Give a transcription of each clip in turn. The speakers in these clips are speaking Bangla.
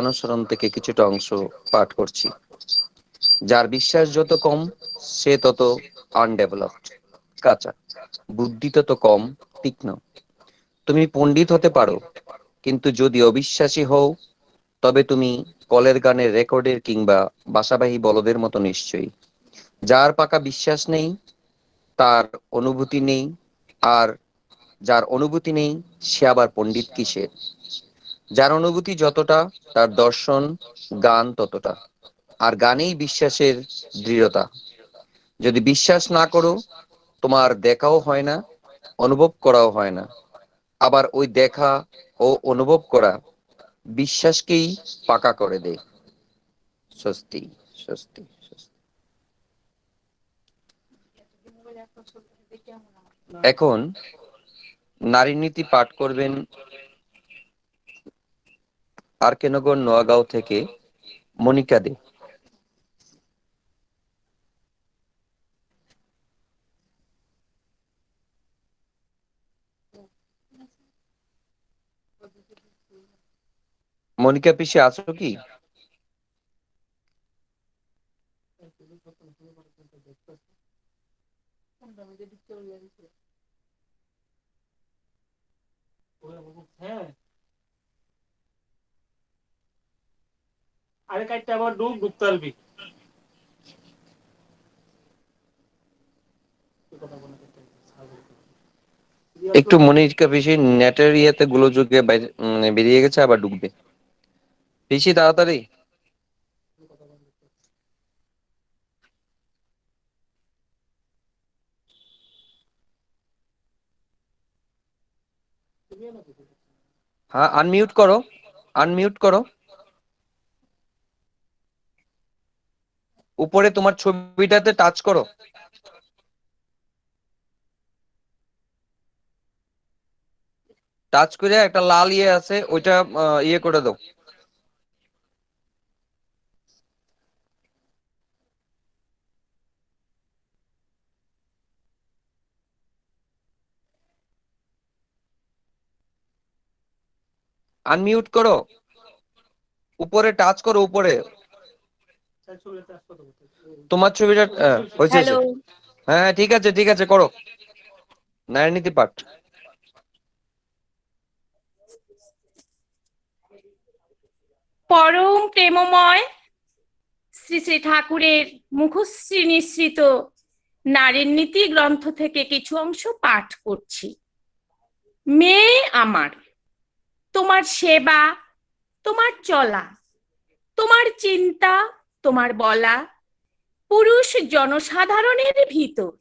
অনুসরণ থেকে কিছুটা অংশ পাঠ করছি। যার বিশ্বাস যত কম সে তত আনডেভেলপড, কাঁচা, বুদ্ধি তত কম তীক্ষ্ণ। তুমি পণ্ডিত হতে পারো, কিন্তু যদি অবিশ্বাসী হও তবে তুমি কলের গানের রেকর্ডের কিংবা বাসাবাহী বলদের মতো নিশ্চয়ই। যার পাকা বিশ্বাস নেই তার অনুভূতি নেই, আর যার অনুভূতি নেই সে আবার পণ্ডিত কিসের? যার অনুভূতি যতটা তার দর্শন গান ততটা, আর গানেই বিশ্বাসের দৃঢ়তা। যদি বিশ্বাস না করো তোমার দেখাও হয় না, অনুভব করাও হয় না। আবার ওই দেখা ও অনুভব করা বিশ্বাসকেই পাকা করে দেয়। স্বস্তি, স্বস্তি, স্বস্তি। এখন নারী নীতি পাঠ করবেন আরকেনগর নোয়াগাঁও থেকে মনিকা দে। মনিকা পিসি আছো কি? আরে কাইটা আবার ঢুকতে পারবি। একটু মনিকা পিসি নেটের ইয়েতে গোলযোগে বেরিয়ে গেছে, আবার ঢুকবে। পিসি তাড়াতাড়ি। হ্যাঁ, আনমিউট করো, আনমিউট করো। উপরে তোমার ছবিটাতে টাচ করো। টাচ করে একটা লাল ইয়ে আছে ওইটা ইয়ে করে দাও। আনমিউট করো, উপরে টাচ করো, উপরে তোমার ছবিটা হয়েছে। হ্যালো, হ্যাঁ হ্যাঁ, ঠিক আছে ঠিক আছে, করো নারী নীতি পাঠ। পরম প্রেমময় শ্রী শ্রী ঠাকুরের মুখশ্রী নিঃসৃত নারীর নীতি গ্রন্থ থেকে কিছু অংশ পাঠ করছি। মেয়ে আমার, তোমার সেবা, তোমার চলা, তোমার চিন্তা, তোমার বলা পুরুষ জনসাধারণের ভিতর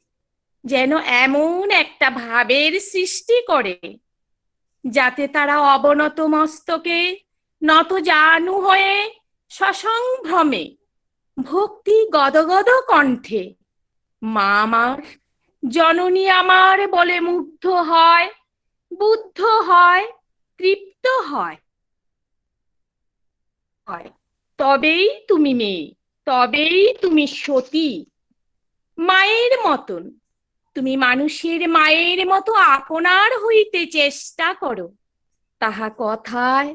যেন এমন একটা ভাবের সৃষ্টি করে যাতে তারা অবনত মস্তকে নত জানু হয়ে সসংভ্রমে ভক্তি গদগদ কণ্ঠে মা আমার, জননী আমার বলে মুগ্ধ হয়, বুদ্ধ হয়, তৃপ্ত হয়। তবেই তুমি মেয়ে, তবেই তুমি সতী। মায়ের মতন তুমি মানুষের মায়ের মতো আপনার হইতে চেষ্টা করো, তাহা কথায়,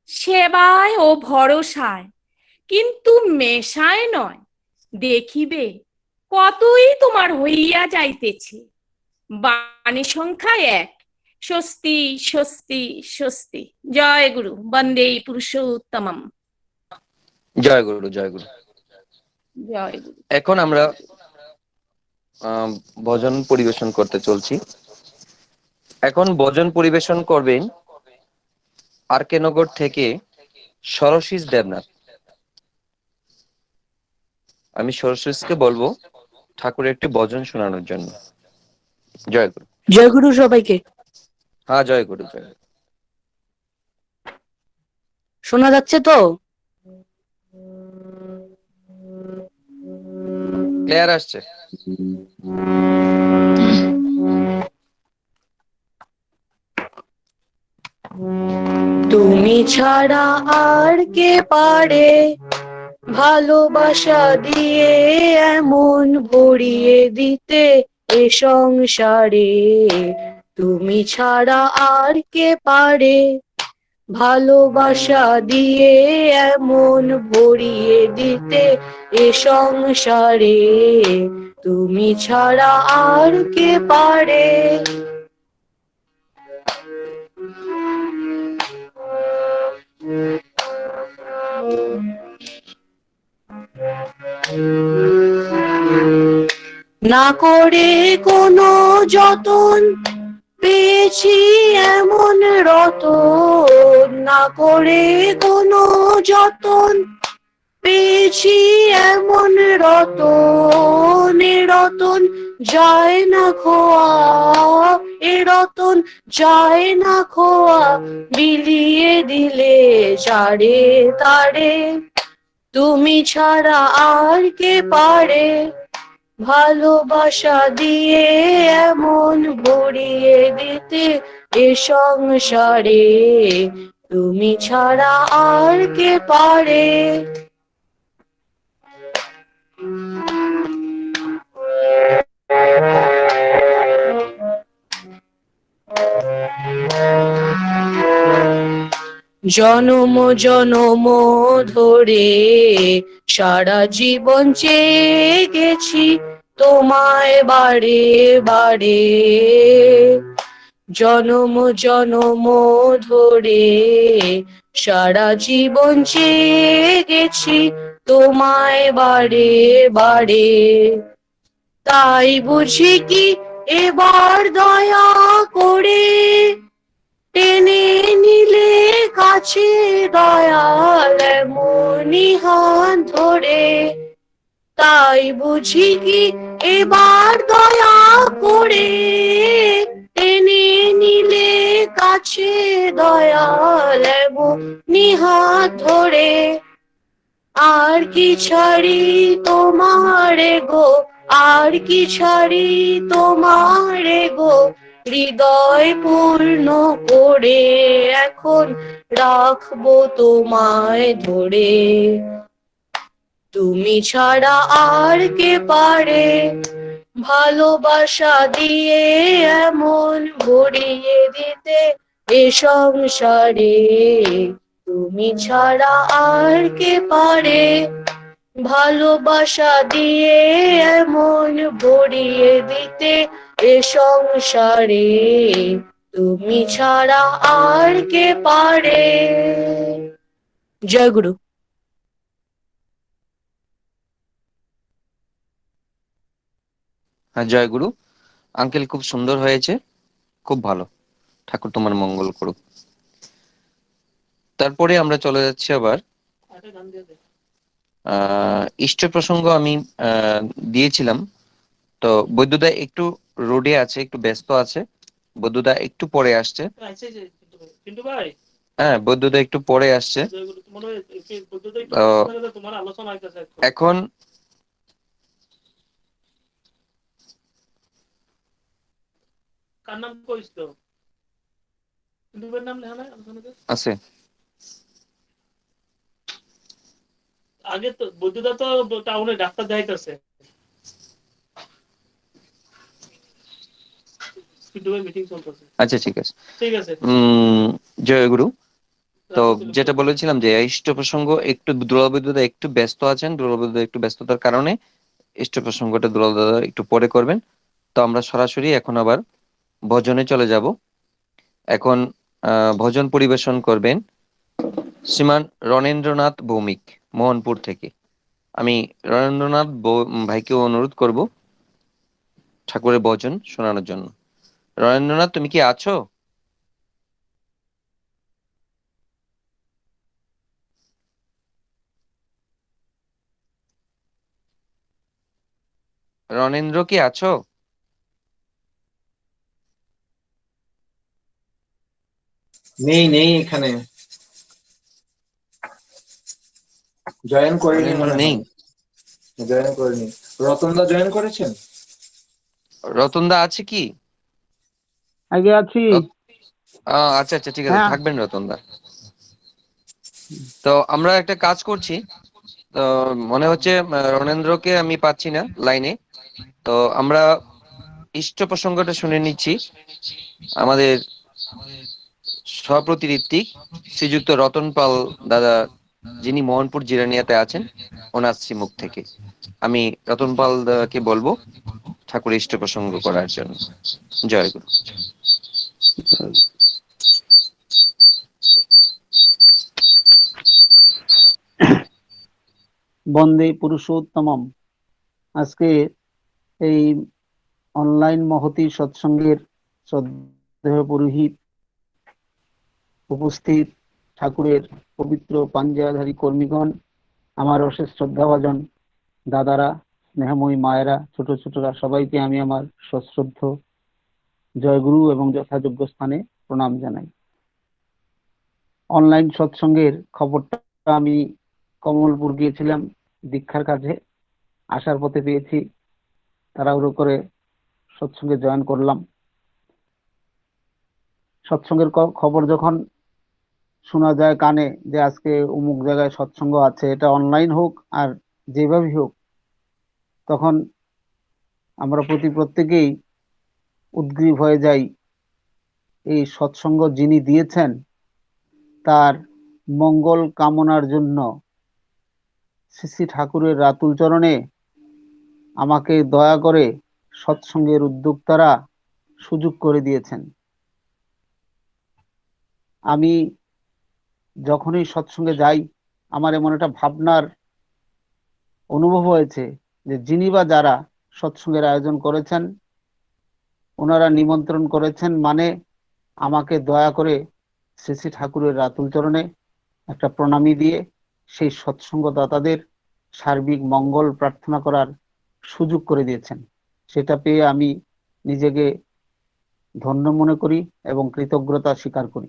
সেবায় ও ভরসায়, কিন্তু মেশায় নয়। দেখিবে কতই তোমার হইয়া যাইতেছে। বাণী সংখ্যা 1। স্বস্তি, স্বস্তি, স্বস্তি। জয় গুরু, বন্দে পুরুষোত্তমম। জয় গুরু, জয় গুরু। জয় গুরু। এখন আমরা ভজন পরিবেশন করতে চলছি। এখন ভজন পরিবেশন করবেন আরকেনগর থেকে সরসিজ দেবনাথ। আমি সরসিজকে বলবো ঠাকুরের একটি ভজন শোনানোর জন্য। জয় গুরু। জয় গুরু সবাইকে। হ্যাঁ, জয় গুরু, জয় গুরু। শোনা যাচ্ছে তো? ক্লিয়ার আসছে? তুমি ছাড়া আর কে পারে ভালোবাসা দিয়ে এমন ভরিয়ে দিতে এ সংসারে? তুমি ছাড়া আর কে পারে ভালোবাসা দিয়ে এমন ভরিয়ে দিতে এ সংসারে তুমি ছাড়া আর কে পারে। না করে কোনো যতন পেয়েছি এমন রতন, না করে কোনো যতন পেয়েছি এমন রতন, এ রতন যায় না খোয়া, এ রতন যায় না খোয়া, বিলিয়ে দিলে যারে তারে তুমি ছাড়া আর কে পারে। ভালোবাসা দিয়ে এমন ভরিয়ে দিতে এ সংসারে তুমি ছাড়া আর কে পারে। জনম জনম ধরে সারা জীবন চেয়ে গেছি তোমায় বারে বারে, জনম জনম ধরে সারা জীবন চেয়ে গেছি তোমায় বারে বারে। তাই বুঝি কি এবার দয়া করে টেনে নিলে কাছে দয়াল এমনি হাত ধরে। তাই বুঝি কি এবার দয়া করে টেনে নিলে কাছে দয়াল এমনি হাত ধরে। আর কি ছাড়ি তোমারে গো, আর কি ছাড়ি তোমারে গো, হৃদয় পূর্ণ করে এখন রাখবো তোমায় ধরে। তুমি ছাড়া আর কে পারে ভালোবাসা দিয়ে এমন ভরিয়ে দিতে এ সংসারে তুমি ছাড়া আর কে পারে। ভালোবাসা দিয়ে এমন ভরিয়ে দিতে এ সংসারে তুমি ছাড়া আর কে পারে। জয় গুরু। হ্যাঁ, জয় গুরু। আঙ্কেল, খুব সুন্দর হয়েছে, খুব ভালো। ঠাকুর তোমার মঙ্গল করুক। তারপরে আমরা চলে যাচ্ছি আবার একটা গান দিয়ে দে। ইষ্ট প্রসঙ্গ আমি দিয়েছিলাম। তো বৈদ্যদা একটু রোডে আছে, একটু ব্যস্ত আছে। বৈদ্যদা একটু পরে আসছে। আচ্ছা, যে কিন্তু ভাই, হ্যাঁ, বৈদ্যদা একটু পরে আসছে। জয়গুরু, মনে হয় বুদ্ধদেব একটু তো আপনার সাথে তোমার আলোচনা হইতেছে এখন কার নাম কইস তো? কিন্তু ভাইয়ের নাম লেখা নাই আলোচনাতে? আছে। আগে তো বুদ্ধদা তো টাউনে ডাক্তার দেখাইতেছে। কিন্তু ভাই মিটিং চলতেছে। আচ্ছা, ঠিক আছে। ঠিক আছে। জয় গুরু। তো রাখো, যেটা বলেছিলাম যে ইষ্ট প্রসঙ্গ একটু দুলাল বৈদ্যদা একটু ব্যস্ত আছেন। দুলাল বৈদ্যদা একটু ব্যস্ততার কারণে ইষ্ট প্রসঙ্গটা দুলাল দাদা একটু পরে করবেন। তো আমরা সরাসরি এখন আবার ভজনে চলে যাব। এখন ভজন পরিবেশন করবেন শ্রীমান রণেন্দ্রনাথ ভৌমিক, মোহনপুর থেকে। আমি রণেন্দ্রনাথ ভাইকে অনুরোধ করব ঠাকুরের ভজন শোনানোর জন্য। রণেন্দ্রনাথ, তুমি কি আছো? রণেন্দ্র, কি আছো? নেই নেই, এখানে জয়েন করিনি রণেন্দ্র মনে নেই? হয়। জয়েন করিনি। রতনদা জয়েন করেছেন? রতনদা আছে কি? আগে আছি। আচ্ছা আচ্ছা, ঠিক আছে, হ্যাঁ, থাকবেন রতনদা। তো আমরা একটা কাজ করছি। তো মনে হচ্ছে রণেন্দ্রকে আমি পাচ্ছি না লাইনে। তো আমরা ইষ্ট প্রসঙ্গটা শুনে নিচ্ছি। আমাদের সভাপতি ঋত্বিক, শ্রীযুক্ত রতন পাল দাদা, যিনি মোহনপুর জিরানিয়াতে আছেন, ওনার শ্রীমুখ থেকে আমি রতন পাল দাদাকে বলবো ঠাকুরের ইষ্ট প্রসঙ্গ করার জন্য। জয় গুরু। বন্দে পুরুষোত্তমম। আজকে এই অনলাইন মহতি সৎসঙ্গের শ্রদ্ধেয় পুরোহিত, উপস্থিত ঠাকুরের পবিত্র পাঞ্জাধারী কর্মীগণ, আমার অশেষ শ্রদ্ধাভাজন দাদারা, স্নেহময়ী মায়েরা, ছোট ছোটরা, সবাইকে আমি আমার সশ্রদ্ধ জয়গুরু এবং যথাযোগ্য স্থানে প্রণাম জানাই। অনলাইন সৎসঙ্গের খবরটা আমি কমলপুর গিয়েছিলাম দীক্ষার কাজে, আসার পথে পেয়েছি, তাড়াহুড়ো করে সৎসঙ্গে জয়েন করলাম। সৎসঙ্গের খবর যখন শোনা যায় কানে যে আজকে অমুক জায়গায় সৎসঙ্গ আছে, এটা অনলাইন হোক আর যেভাবেই হোক, তখন আমরা প্রত্যেকেই উদ্গ্রীব হয়ে যাই। এই সৎসঙ্গ যিনি দিয়েছেন তার মঙ্গল কামনার জন্য শ্রী শ্রী ঠাকুরের রাতুল চরণে আমাকে দয়া করে সৎসঙ্গের উদ্যোক্তারা সুযোগ করে দিয়েছেন। আমি যখনই সৎসঙ্গে যাই আমার এমন একটা ভাবনার অনুভব হয়েছে যে যিনি বা যারা সৎসঙ্গের আয়োজন করেছেন, ওনারা নিমন্ত্রণ করেছেন মানে আমাকে দয়া করে শ্রী শ্রী ঠাকুরের রাতুল চরণে একটা প্রণামী দিয়ে সেই সৎসঙ্গদাতাদের সার্বিক মঙ্গল প্রার্থনা করার সুযোগ করে দিয়েছেন। সেটা পেয়ে আমি নিজেকে ধন্য মনে করি এবং কৃতজ্ঞতা স্বীকার করি।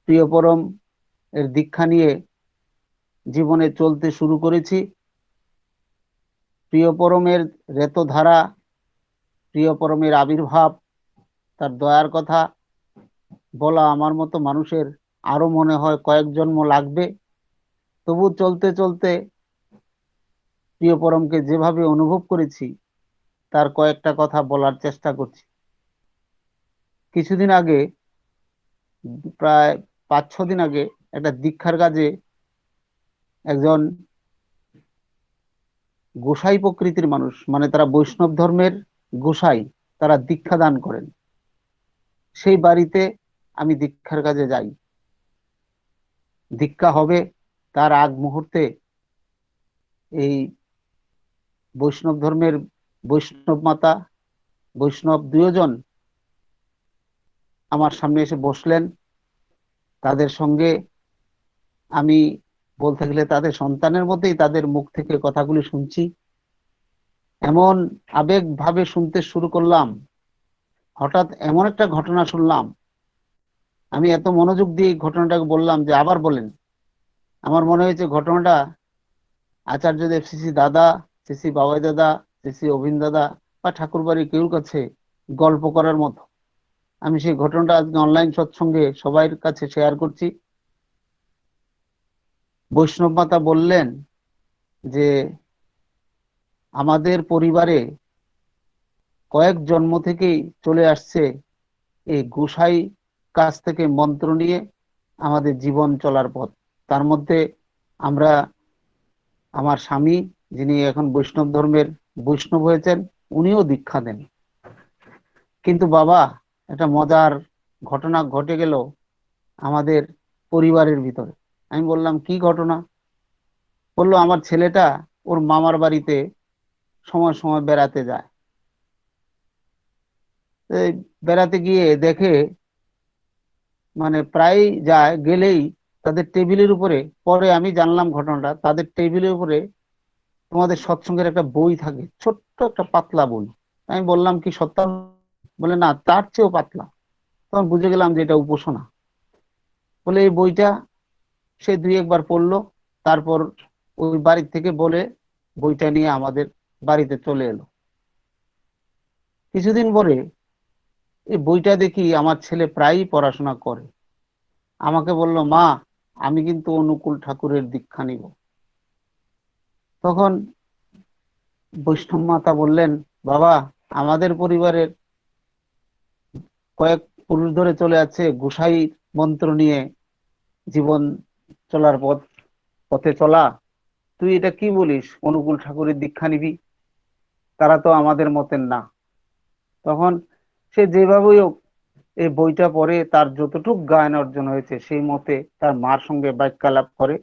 প্রিয় পরম এর দীক্ষা নিয়ে জীবনে চলতে শুরু করেছি। প্রিয় পরমের রেতধারা, প্রিয় পরমের আবির্ভাব, তার দয়ার কথা বলা আমার মতো মানুষের আরো মনে হয় কয়েক জন্ম লাগবে। তবু চলতে চলতে প্রিয় পরমকে যেভাবে অনুভব করেছি তার কয়েকটা কথা বলার চেষ্টা করছি। কিছুদিন আগে, প্রায় 5-6 দিন আগে, একটা দীক্ষার কাজে একজন গোসাই প্রকৃতির মানুষ, মানে তারা বৈষ্ণব ধর্মের গোসাই, তারা দীক্ষা দান করেন। সেই বাড়িতে আমি দীক্ষার কাজে যাই। দীক্ষা হবে তার আগ মুহূর্তে এই বৈষ্ণব ধর্মের বৈষ্ণব মাতা, বৈষ্ণব দুজন আমার সামনে এসে বসলেন। তাদের সঙ্গে আমি বলতে গেলে তাদের সন্তানের মধ্যেই তাদের মুখ থেকে কথাগুলি শুনছি। এমন আবেগ ভাবে শুনতে শুরু করলাম, হঠাৎ এমন একটা ঘটনা শুনলাম। আমি এত মনোযোগ দিয়ে ঘটনাটাকে বললাম যে আবার বলেন। আমার মনে হয়েছে ঘটনাটা আচার্যদেব শ্রী দাদা, শ্রী বাবাই দাদা, শ্রী অভিন দাদা বা ঠাকুরবাড়ির কেউর কাছে গল্প করার মতো। আমি সেই ঘটনাটা আজকে অনলাইন সৎসঙ্গে সবার কাছে শেয়ার করছি। বৈষ্ণব মাতা বললেন যে আমাদের পরিবারে কয়েক জন্ম থেকেই চলে আসছে এই গোসাই কাছ থেকে মন্ত্র নিয়ে আমাদের জীবন চলার পথ। তার মধ্যে আমরা, আমার স্বামী যিনি এখন বৈষ্ণব ধর্মের বৈষ্ণব হয়েছেন, উনিও দীক্ষা দেন। কিন্তু বাবা, একটা মজার ঘটনা ঘটে গেল আমাদের পরিবারের ভিতরে। আমি বললাম কি ঘটনা? বললো আমার ছেলেটা ওর মামার বাড়িতে সময় সময় বেড়াতে যায়। এই বেড়াতে গিয়ে দেখে, মানে প্রায় যায়, গেলেই তাদের টেবিলের উপরে, পরে আমি জানলাম ঘটনাটা, তাদের টেবিলের উপরে তোমাদের সৎসঙ্গের একটা বই থাকে, ছোট্ট একটা পাতলা বই। আমি বললাম কি সত্য? বলে না, তার চেয়েও পাতলা। তখন বুঝে গেলাম যে এটা উপাসনা। বলে এই বইটা সে 2-1 বার পড়লো, তারপর ওই বাড়ি থেকে বলে বইটা নিয়ে আমাদের বাড়িতে চলে এলো। কিছুদিন পরে এই বইটা দেখি আমার ছেলে প্রায়ই পড়াশোনা করে। আমাকে বলল, মা আমি কিন্তু অনুকূল ঠাকুরের দীক্ষা নিব। তখন বৈষ্ণব মাতা বললেন, বাবা আমাদের পরিবারের কয়েক পুরুষ ধরে চলে যাচ্ছে গোসাই মন্ত্র নিয়ে জীবন চলার পথে চলা। তুই এটা কি বলিস, অনুকূল ঠাকুরের দীক্ষা নিবি? তারা তো আমাদের মতের না। তখন সে যেভাবেই হোক এই বইটা পড়ে তার যতটুক জ্ঞান অর্জন হয়েছে সেই মতে তার মার সঙ্গে বাক্যালাপ করে।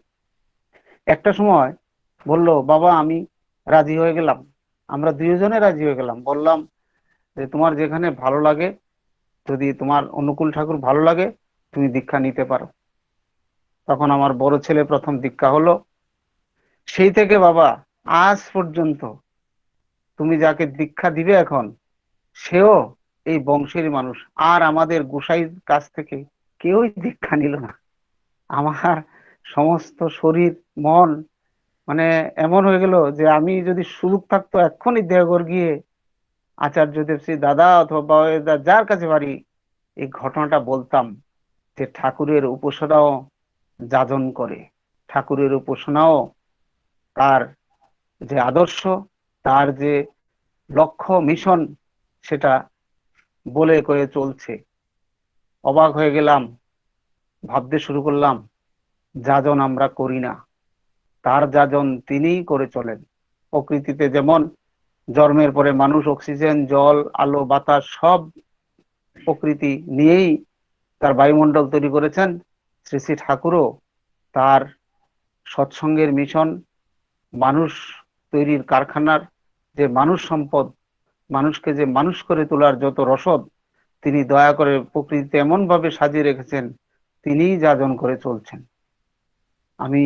একটা সময় বলল, বাবা আমি রাজি হয়ে গেলাম। আমরা দুইজনে রাজি হয়ে গেলাম। বললাম যে তোমার যেখানে ভালো লাগে, যদি তোমার অনুকূল ঠাকুর ভালো লাগে তুমি দীক্ষা নিতে পারো। তখন আমার বড় ছেলে প্রথম দীক্ষা হলো। সেই থেকে বাবা আজ পর্যন্ত তুমি যাকে দীক্ষা দিবে এখন, সেও এই বংশের মানুষ। আর আমাদের গোসাইর কাছ থেকে কেউই দীক্ষা নিল না। আমার সমস্ত শরীর মন মানে এমন হয়ে গেল যে আমি যদি সুযোগ থাকতো এক্ষুনি দেওঘর গিয়ে আচার্য দেবশ্রী দাদা অথবা বাবা যার কাছে বাড়ি এই ঘটনাটা বলতাম যে ঠাকুরের উপাসনাও যাজন করে, ঠাকুরের উপাসনাও তার যে আদর্শ, তার যে লক্ষ্য মিশন, সেটা বলে কয়ে চলছে। অবাক হয়ে গেলাম, ভাবতে শুরু করলাম যাজন আমরা করি না, তার যাজন তিনিই করে চলেন। প্রকৃতিতে যেমন জন্মের পরে মানুষ অক্সিজেন, জল, আলো, বাতাস সব প্রকৃতি নিয়েই তার বায়ুমণ্ডল তৈরি করেছেন, শ্রী শ্রী ঠাকুরও তার সৎসঙ্গের মিশন, মানুষ তৈরির কারখানার যে মানুষ সম্পদ, মানুষকে যে মানুষ করে তোলার যত রসদ তিনি দয়া করে প্রকৃতিতে এমন ভাবে সাজিয়ে রেখেছেন, তিনিই যাজন করে চলছেন। আমি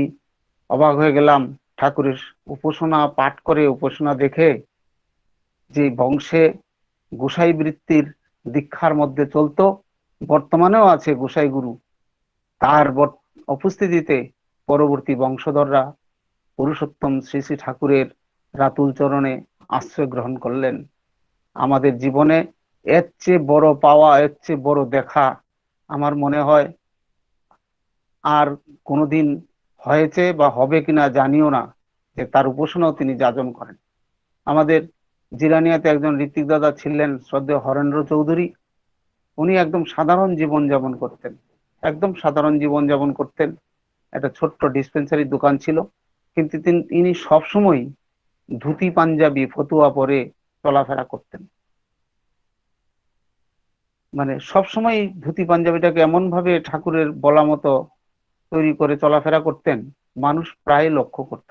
অবাক হয়ে গেলাম ঠাকুরের উপাসনা পাঠ করে, উপাসনা দেখে, যে বংশে গোসাই বৃত্তির দীক্ষার মধ্যে চলতো, বর্তমানেও আছে গোসাই গুরু, তার উপস্থিতিতে পরবর্তী বংশধররা পুরুষোত্তম শ্রী শ্রী ঠাকুরের রাতুল চরণে আশ্রয় গ্রহণ করলেন। আমাদের জীবনে এর চেয়ে বড় পাওয়া, এর চেয়ে বড় দেখা আমার মনে হয় আর কোনোদিন হয়েছে বা হবে কিনা জানিও না, যে তার উপাসনাও তিনি যাজন করেন। আমাদের জিরানিয়াতে একজন ঋত্বিক দাদা ছিলেন, শ্রদ্ধেয় হরেন্দ্র চৌধুরী। উনি একদম সাধারণ জীবন যাপন করতেন, একদম সাধারণ জীবন যাপন করতেন। একটা ছোট্ট ডিসপেন্সারি দোকান ছিল, কিন্তু তিনি সবসময় ধুতি পাঞ্জাবি ফতুয়া পরে চলাফেরা করতেন। মানে সবসময় ধুতি পাঞ্জাবিটাকে এমন ভাবে ঠাকুরের বলা মতো তৈরি করে চলাফেরা করতেন, মানুষ প্রায় লক্ষ্য করত।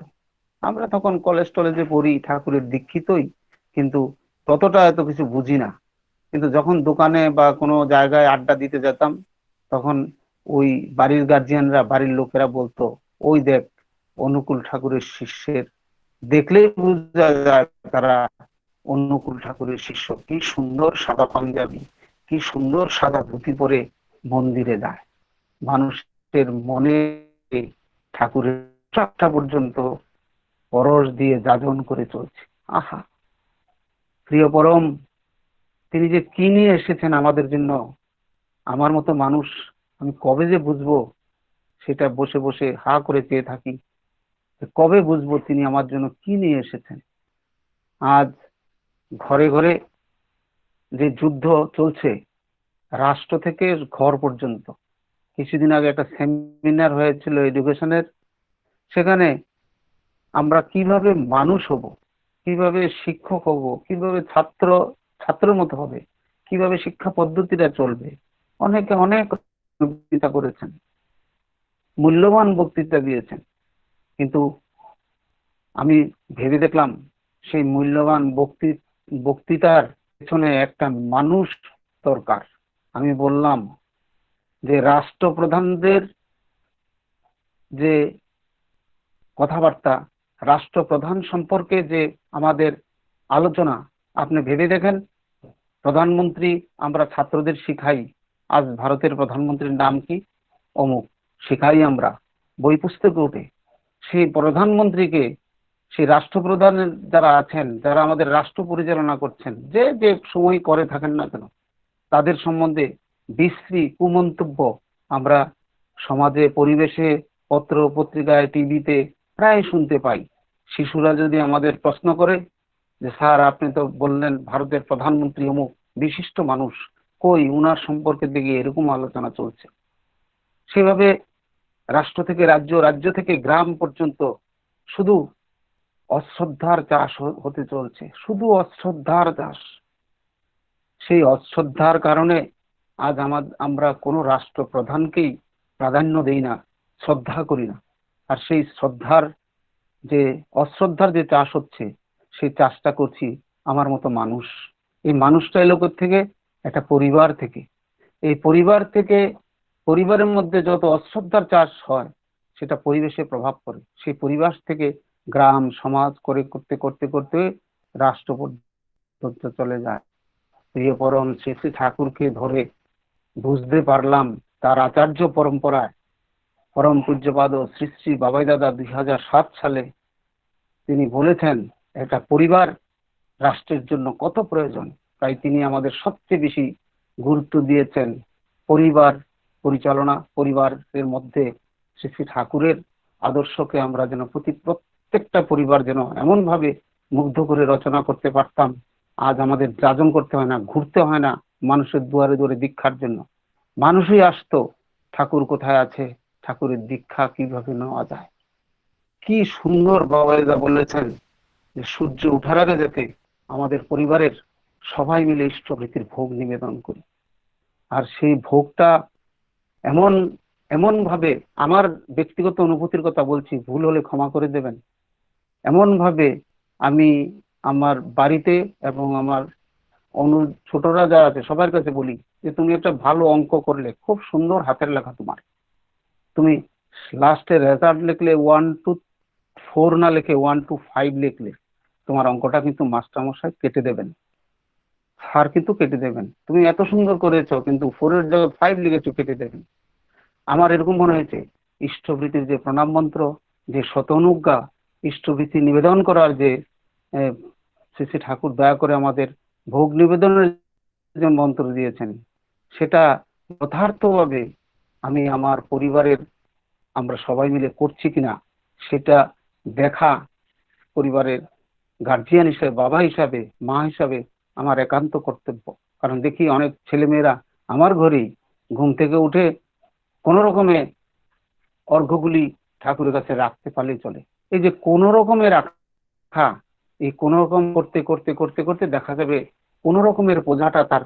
আমরা তখন কলেজ টলেজে পড়ি, ঠাকুরের দীক্ষিতই, কিন্তু ততটা এত কিছু বুঝি না। কিন্তু যখন দোকানে বা কোনো জায়গায় আড্ডা দিতে যেতাম, তখন ওই বাড়ির গার্জিয়ানরা, বাড়ির লোকেরা বলতো, ওই দেখ অনুকূল ঠাকুরের শিষ্যের, দেখলেই বোঝা যায় তারা অনুকূল ঠাকুরের শিষ্য। কি সুন্দর সাদা পাঞ্জাবি, কি সুন্দর সাদা ধুতি পরে মন্দিরে যায়। মানুষের মনে ঠাকুরের সবটা পর্যন্ত পরশ দিয়ে যাজন করে চলছে। আহা, প্রিয় পরম, তিনি যে কি নিয়ে এসেছেন আমাদের জন্য, আমার মতো মানুষ আমি কবে যে বুঝবো, সেটা বসে বসে হা করে চেয়ে থাকি, কবে বুঝবো তিনি আমার জন্য কি নিয়ে এসেছেন। আজ ঘরে ঘরে যে যুদ্ধ চলছে, রাষ্ট্র থেকে ঘর পর্যন্ত। কিছুদিন আগে একটা সেমিনার হয়েছিল এডুকেশনের, সেখানে আমরা কিভাবে মানুষ হব, কিভাবে শিক্ষক হব, কিভাবে ছাত্রের মতো হবে, কিভাবে শিক্ষা পদ্ধতিটা চলবে, অনেকে অনেক বক্তৃতা করেছেন, মূল্যবান বক্তৃতা দিয়েছেন। কিন্তু আমি ভেবে দেখলাম সেই মূল্যবান বক্তৃতার পেছনে একটা মানুষ দরকার। আমি বললাম যে রাষ্ট্রপ্রধানদের যে কথাবার্তা, রাষ্ট্রপ্রধান সম্পর্কে যে আমাদের আলোচনা, আপনি ভেবে দেখেন, প্রধানমন্ত্রী আমরা ছাত্রদের শিখাই, আজ ভারতের প্রধানমন্ত্রীর নাম কি, অমুক, শিখাই আমরা বই পুস্তকে ওঠে। সেই প্রধানমন্ত্রীকে, সেই রাষ্ট্রপ্রধান যারা আছেন, যারা আমাদের রাষ্ট্র পরিচালনা করছেন, যে যে সময় করে থাকেন না কেন, তাদের সম্বন্ধে বিশ্রী কুমন্তব্য আমরা সমাজে, পরিবেশে, পত্র পত্রিকায়, টিভিতে প্রায় শুনতে পাই। শিশুরা যদি আমাদের প্রশ্ন করে যে স্যার আপনি তো বললেন ভারতের প্রধানমন্ত্রী অমুক বিশিষ্ট মানুষ, কই উনার সম্পর্কে দেখি এরকম আলোচনা চলছে। সেভাবে রাষ্ট্র থেকে রাজ্য, রাজ্য থেকে গ্রাম পর্যন্ত শুধু অশ্রদ্ধার চাষ হতে চলছে, শুধু অশ্রদ্ধার চাষ। সেই অশ্রদ্ধার কারণে আজ আমরা কোনো রাষ্ট্রপ্রধানকেই প্রাধান্য দেই না, শ্রদ্ধা করি না। আর সেই অশ্রদ্ধার যে চাষ হচ্ছে, সেই চাষটা করছি আমার মতো মানুষ। এই মানুষটা এলো থেকে একটা পরিবার থেকে। এই পরিবারের মধ্যে যত অশ্রদ্ধার চাষ হয় সেটা পরিবেশে প্রভাব পড়ে। সেই পরিবেশ থেকে গ্রাম সমাজ করে করতে করতে করতে রাষ্ট্র পর্যন্ত চলে যায়। প্রিয় পরম শ্রী শ্রী ঠাকুরকে ধরে বুঝতে পারলাম তার আচার্য পরম্পরায় পরম পূজ্যপাদ শ্রী শ্রী বাবাই দাদা 2007 সালে তিনি বলেছেন একটা পরিবার রাষ্ট্রের জন্য কত প্রয়োজন। তাই তিনি আমাদের সবচেয়ে বেশি গুরুত্ব দিয়েছেন পরিবার পরিচালনা। পরিবারের মধ্যে শ্রী শ্রী ঠাকুরের আদর্শকে আমরা যেন প্রত্যেকটা পরিবার যেন এমন ভাবে মুগ্ধ করে রচনা করতে পারতাম। আজ আমাদের যাজন করতে হয় না, ঘুরতে হয় না মানুষের দুয়ারে দুয়ারে দীক্ষার জন্য। মানুষই আসতো ঠাকুর কোথায় আছে, ঠাকুরের দীক্ষা কিভাবে নেওয়া যায়। কি সুন্দর বাবাইদা বলেছেন যে সূর্য ওঠার আগে যাতে আমাদের পরিবারের সবাই মিলে ইষ্টভৃতির ভোগ নিবেদন করি। আর সেই ভোগটা এমন এমন ভাবে, আমার ব্যক্তিগত অনুভূতির কথা বলছি, ভুল হলে ক্ষমা করে দেবেন, এমন ভাবে আমি আমার বাড়িতে এবং আমার ছোটরা যারা আছে সবার কাছে বলি যে তুমি একটা ভালো অঙ্ক করলে, খুব সুন্দর হাতের লেখা তোমার, তুমি লাস্টে রেজাল্ট লিখলে 1 to 4 না লিখে 1 to 5 লিখলে তোমার অঙ্কটা কিন্তু মাস্টারমশাই কেটে দেবেন, স্যার কিন্তু কেটে দেবেন। তুমি এত সুন্দর করেছো কিন্তু 4 এর জায়গায় 5 লিখেছো, কেটে দেবেন। আমার এরকম মনে হয়েছে ইষ্টভৃতির যে প্রণাম মন্ত্র, যে শত অনুজ্ঞা, ইষ্টভৃতি নিবেদন করার যে শ্রী শ্রী ঠাকুর দয়া করে আমাদের ভোগ নিবেদনের যে মন্ত্র দিয়েছেন, সেটা যথার্থভাবে আমি আমার পরিবারের আমরা সবাই মিলে করছি কিনা সেটা দেখা পরিবারের গার্জিয়ান হিসেবে, বাবা হিসাবে, মা হিসাবে আমার একান্ত কর্তব্য। কারণ দেখি অনেক ছেলেমেয়েরা আমার ঘরেই ঘুম থেকে উঠে কোন রকমে অর্ঘ্যগুলি ঠাকুরের কাছে রাখতে পারলেই চলে। এই যে কোন রকমের রাখা, এই কোন রকম করতে করতে করতে করতে দেখা যাবে কোন রকমের বোঝাটা তার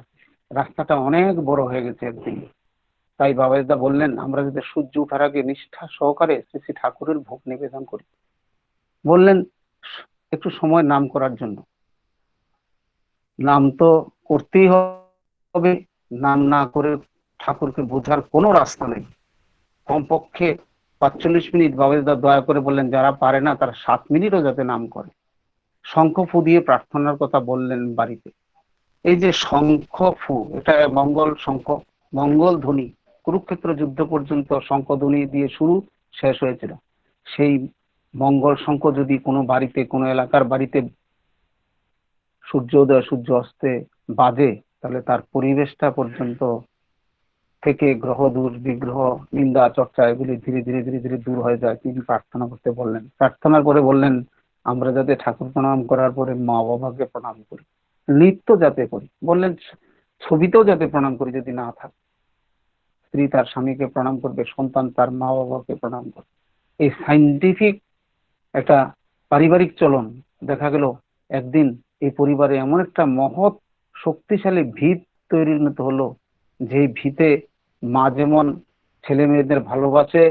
রাস্তাটা অনেক বড় হয়ে গেছে একদিন। তাই বাবাইদা বললেন আমরা যদি সূর্য ওঠার আগে নিষ্ঠা সহকারে শ্রী শ্রী ঠাকুরের ভোগ নিবেদন করি। বললেন একটু সময় নাম করার জন্য। নাম তো করতেই হবে, নাম না করে ঠাকুরকে বোঝার কোনো রাস্তা নেই। কমপক্ষে 45 মিনিট বাবাইদা দয়া করে বললেন যারা পারে না তারা 7 মিনিটও যাতে নাম করে। শঙ্খ ফু দিয়ে প্রার্থনার কথা বললেন বাড়িতে। এই যে শঙ্খ ফু, এটা মঙ্গল শঙ্খ, মঙ্গল ধ্বনি, কুরুক্ষেত্র যুদ্ধ পর্যন্ত শঙ্খ ধ্বনি দিয়ে শুরু শেষ হয়েছিল। সেই মঙ্গল শঙ্খ যদি কোনো বাড়িতে, কোনো এলাকার বাড়িতে সূর্য উদয় সূর্য অস্তে বাজে, তাহলে তার পরিবেশটা পর্যন্ত থেকে গ্রহ দূর, বিগ্রহ, নিন্দা, চর্চা এগুলি ধীরে ধীরে ধীরে ধীরে দূর হয়ে যায়। তিনি প্রার্থনা করতে বললেন। প্রার্থনার পরে বললেন আমরা যাতে ঠাকুর প্রণাম করার পরে মা বাবাকে প্রণাম করি, নৃত্য যাতে করি। বললেন ছবিতেও যাতে প্রণাম করি, যদি না থাকে স্ত্রী তার স্বামীকে প্রণাম করবে, সন্তান তার মা বাবাকে প্রণাম করবে। এই সাইন্টিফিক একটা পারিবারিক চলন দেখা গেল একদিন এই পরিবারে এমন একটা মহৎ শক্তিশালী ভিত তৈরির মতো হলো, যে ভিতে মা যেমন ছেলে মেয়েদের ভালোবাসে,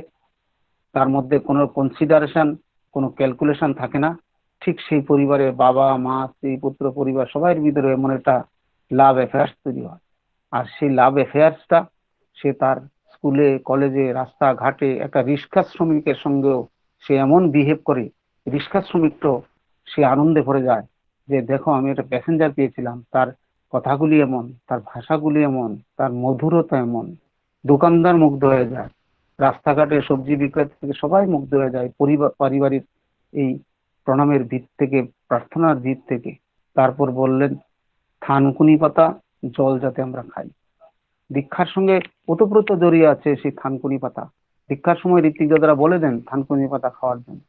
তার মধ্যে কোনো কনসিডারেশন, কোনো ক্যালকুলেশন থাকে না, ঠিক সেই পরিবারে বাবা মা স্ত্রী পুত্র পরিবার সবার ভিতরে এমন একটা লাভ অ্যাফেয়ার্স তৈরি হয়। আর সেই লাভ অ্যাফেয়ার্সটা সে তার স্কুলে কলেজে রাস্তা ঘাটে একটা রিক্সা শ্রমিকের সঙ্গেও সে এমন বিহেভ করে, রিক্সা শ্রমিকটাও সে আনন্দে ভরে যায় যে দেখো আমি একটা প্যাসেঞ্জার পেয়েছিলাম, তার কথাগুলি এমন, তার ভাষাগুলি এমন, তার মধুরতা এমন। দোকানদার মুগ্ধ হয়ে যায়, রাস্তাঘাটে সবজি বিক্রেতা থেকে সবাই মুগ্ধ হয়ে যায় পারিবারিক এই প্রণামের ভিত থেকে, প্রার্থনার ভিত থেকে। তারপর বললেন থানকুনি পাতা জল যাতে আমরা খাই। দীক্ষার সঙ্গে ওতপ্রোত জড়িয়ে আছে সেই থানকুনি পাতা। দীক্ষার সময় ঋত্বিক দাদারা বলে দেন থানকুনি পাতা খাওয়ার জন্য,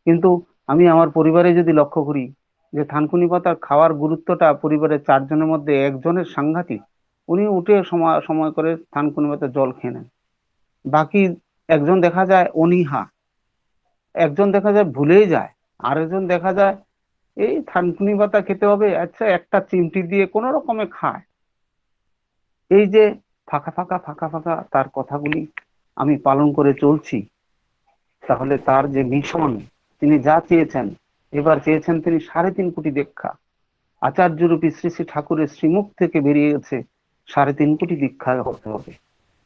কিন্তু আমি আমার পরিবারে যদি লক্ষ্য করি যে থানকুনি পাতা খাওয়ার গুরুত্বটা পরিবারের 4 জনের মধ্যে একজনের সাংঘাতিক, উনি উঠে সময় সময় করে থানকুনিতে জল খেয়ে নেন। বাকি একজন দেখা যায় অনীহা, একজন দেখা যায় ভুলেই যায়, আরেকজন দেখা যায় এই থানকুনি পাতা খেতে হবে, আচ্ছা একটা চিমটি দিয়ে কোনো রকমে খায়। এই যে ফাঁকা ফাঁকা ফাঁকা ফাঁকা তার কথাগুলি আমি পালন করে চলছি, তাহলে তার যে মিশন, তিনি যা চেয়েছেন, এবার চেয়েছেন তিনি 3.5 কোটি দীক্ষা। আচার্যরূপী শ্রী শ্রী ঠাকুরের শ্রীমুখ থেকে বেরিয়ে গেছে 3.5 কোটি দীক্ষা হতে হবে।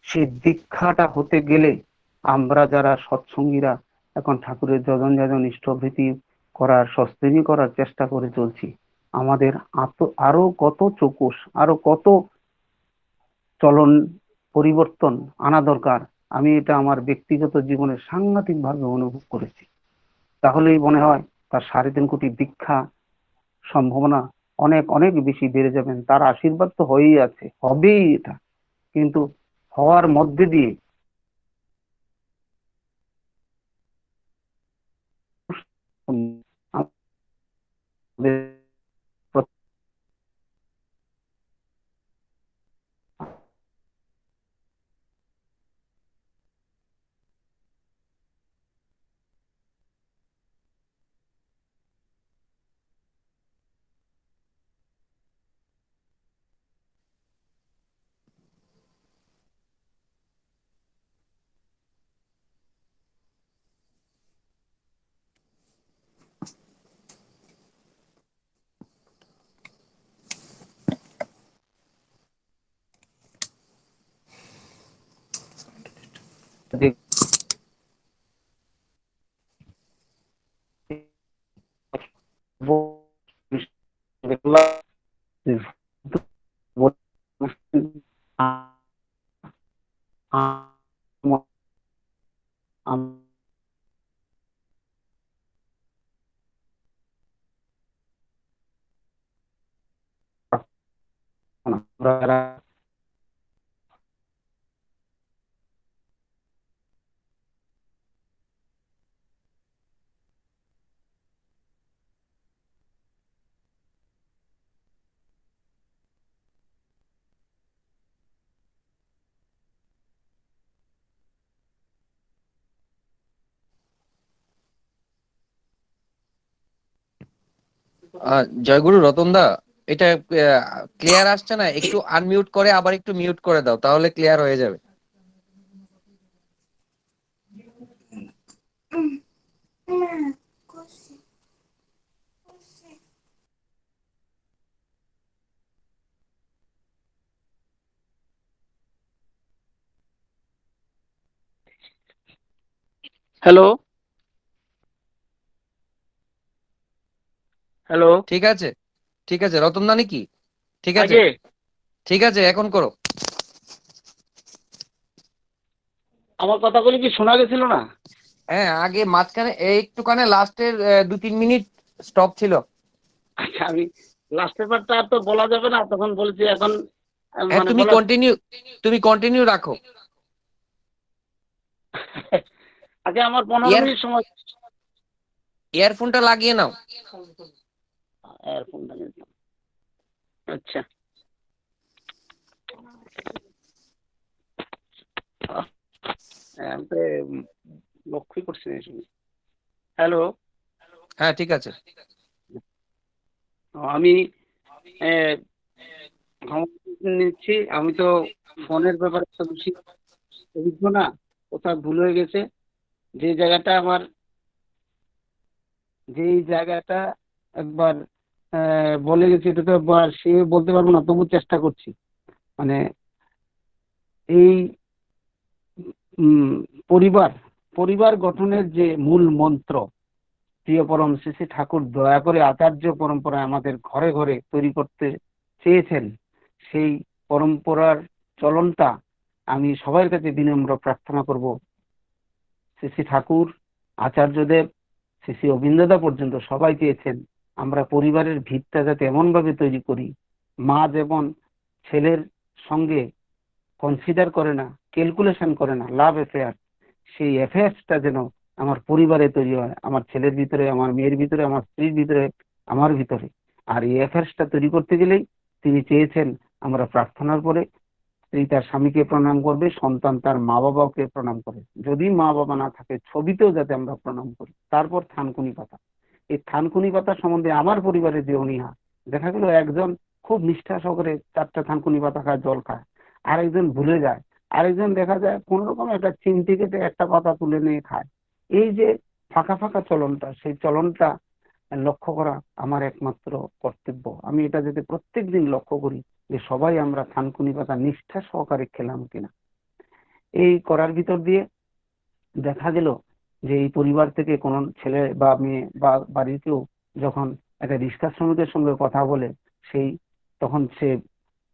সেই দীক্ষাটা হতে গেলে আমরা যারা সৎসঙ্গীরা এখন ঠাকুরের যজন যজন ইষ্টভৃতি করার সস্তেনী করার চেষ্টা করে চলছি, আমাদের আরো কত চৌকস, আরো কত চলন পরিবর্তন আনা দরকার। আমি এটা আমার ব্যক্তিগত জীবনে সাংঘাতিক ভাবে অনুভব করেছি। তাহলেই মনে হয় তার 3.5 কোটি দীক্ষা সম্ভাবনা অনেক অনেক বেশি বেড়ে যাবেন। তার আশীর্বাদ তো হয়েই আছে, হবেই এটা, কিন্তু হওয়ার মধ্যে দিয়ে আমাদের আমরা জয়গুরু রতন দা, এটা ক্লিয়ার আসছে না, একটু আনমিউট করে আবার একটু মিউট করে দাও, তাহলে ক্লিয়ার হয়ে যাবে। হ্যালো হ্যালো ঠিক আছে, ঠিক আছে রতন দা নাকি? ঠিক আছে, আগে ঠিক আছে, এখন করো। আমার কথাগুলি কি শোনা গেছিল না? হ্যাঁ, আগে মাঝখানে একটুখানি লাস্টের 2-3 মিনিট স্টপ ছিল। আচ্ছা, আমি লাস্ট পেপারটা তো বলা যাবে না, তখন বলছি এখন হ্যাঁ, মানে তুমি বলা কন্টিনিউ, তুমি কন্টিনিউ রাখো। আগে আমার 15 মিনিট সময়। ইয়ারফোনটা লাগিয়ে নাও। এয়ারফোনটা নিলাম। আচ্ছা, আমি তো লক্ষ্যই করছি না। হ্যালো, হ্যাঁ, ঠিক আছে। আমি ক্ষমা নিচ্ছি, আমি তো ফোনের ব্যাপারে তো বেশি অভিজ্ঞ না, কোথাও ভুল হয়ে গেছে। যে জায়গাটা আমার, যেই জায়গাটা একবার বলে গেছি, এটা তো সে বলতে পারবো না, তবু চেষ্টা করছি। মানে এই উম, পরিবার পরিবার গঠনের যে মূল মন্ত্র, প্রিয় পরম শ্রী শ্রী ঠাকুর দয়া করে আচার্য পরম্পরায় আমাদের ঘরে ঘরে তৈরি করতে চেয়েছেন, সেই পরম্পরার চলনটা আমি সবার কাছে বিনম্র প্রার্থনা করব। শ্রী শ্রী ঠাকুর, আচার্যদেব, শ্রী শ্রী অবিন্দদা পর্যন্ত সবাই চেয়েছেন আমরা পরিবারের ভিতটা যাতে এমন ভাবে তৈরি করি, মা যেমন ছেলের সঙ্গে কনসিডার করে না, ক্যালকুলেশন করে না, লাভ অ্যাফেয়ার, সেই অ্যাফেয়ার্সটা যেন আমার পরিবারে তৈরি হয়, আমার ছেলের ভিতরে, আমার মেয়ের ভিতরে, আমার স্ত্রীর ভিতরে, আমার ভিতরে। আর এই অ্যাফেয়ার্সটা তৈরি করতে গেলেই তিনি চেয়েছেন আমরা প্রার্থনার পরে স্ত্রী তার স্বামীকে প্রণাম করবে, সন্তান তার মা বাবাকে প্রণাম করে, যদি মা বাবা না থাকে ছবিতেও যাতে আমরা প্রণাম করি। তারপর থানকুনি পাতা। এই থানকুনি পাতা সম্বন্ধে আমার পরিবারে যে অনীহা, দেখা গেল একজন খুব নিষ্ঠা সহকারে 4টা থানকুনি পাতা খায়, জল খায়, আরেকজন ভুলে যায়, আরেকজন দেখা যায় কোন রকম একটা চিমটি কেটে একটা পাতা তুলে নিয়ে খায়। এই যে ফাঁকা ফাঁকা চলনটা, সেই চলনটা লক্ষ্য করা আমার একমাত্র কর্তব্য। আমি এটা যদি প্রত্যেকদিন লক্ষ্য করি যে সবাই আমরা থানকুনি পাতা নিষ্ঠা সহকারে খেলাম কিনা। এই করার ভিতর দিয়ে দেখা গেল যে এই পরিবার থেকে কোন ছেলে বা মেয়ে বা বাড়ির কেউ যখন একটা রিক্সা শ্রমিকের সঙ্গে কথা বলে, সেই তখন সে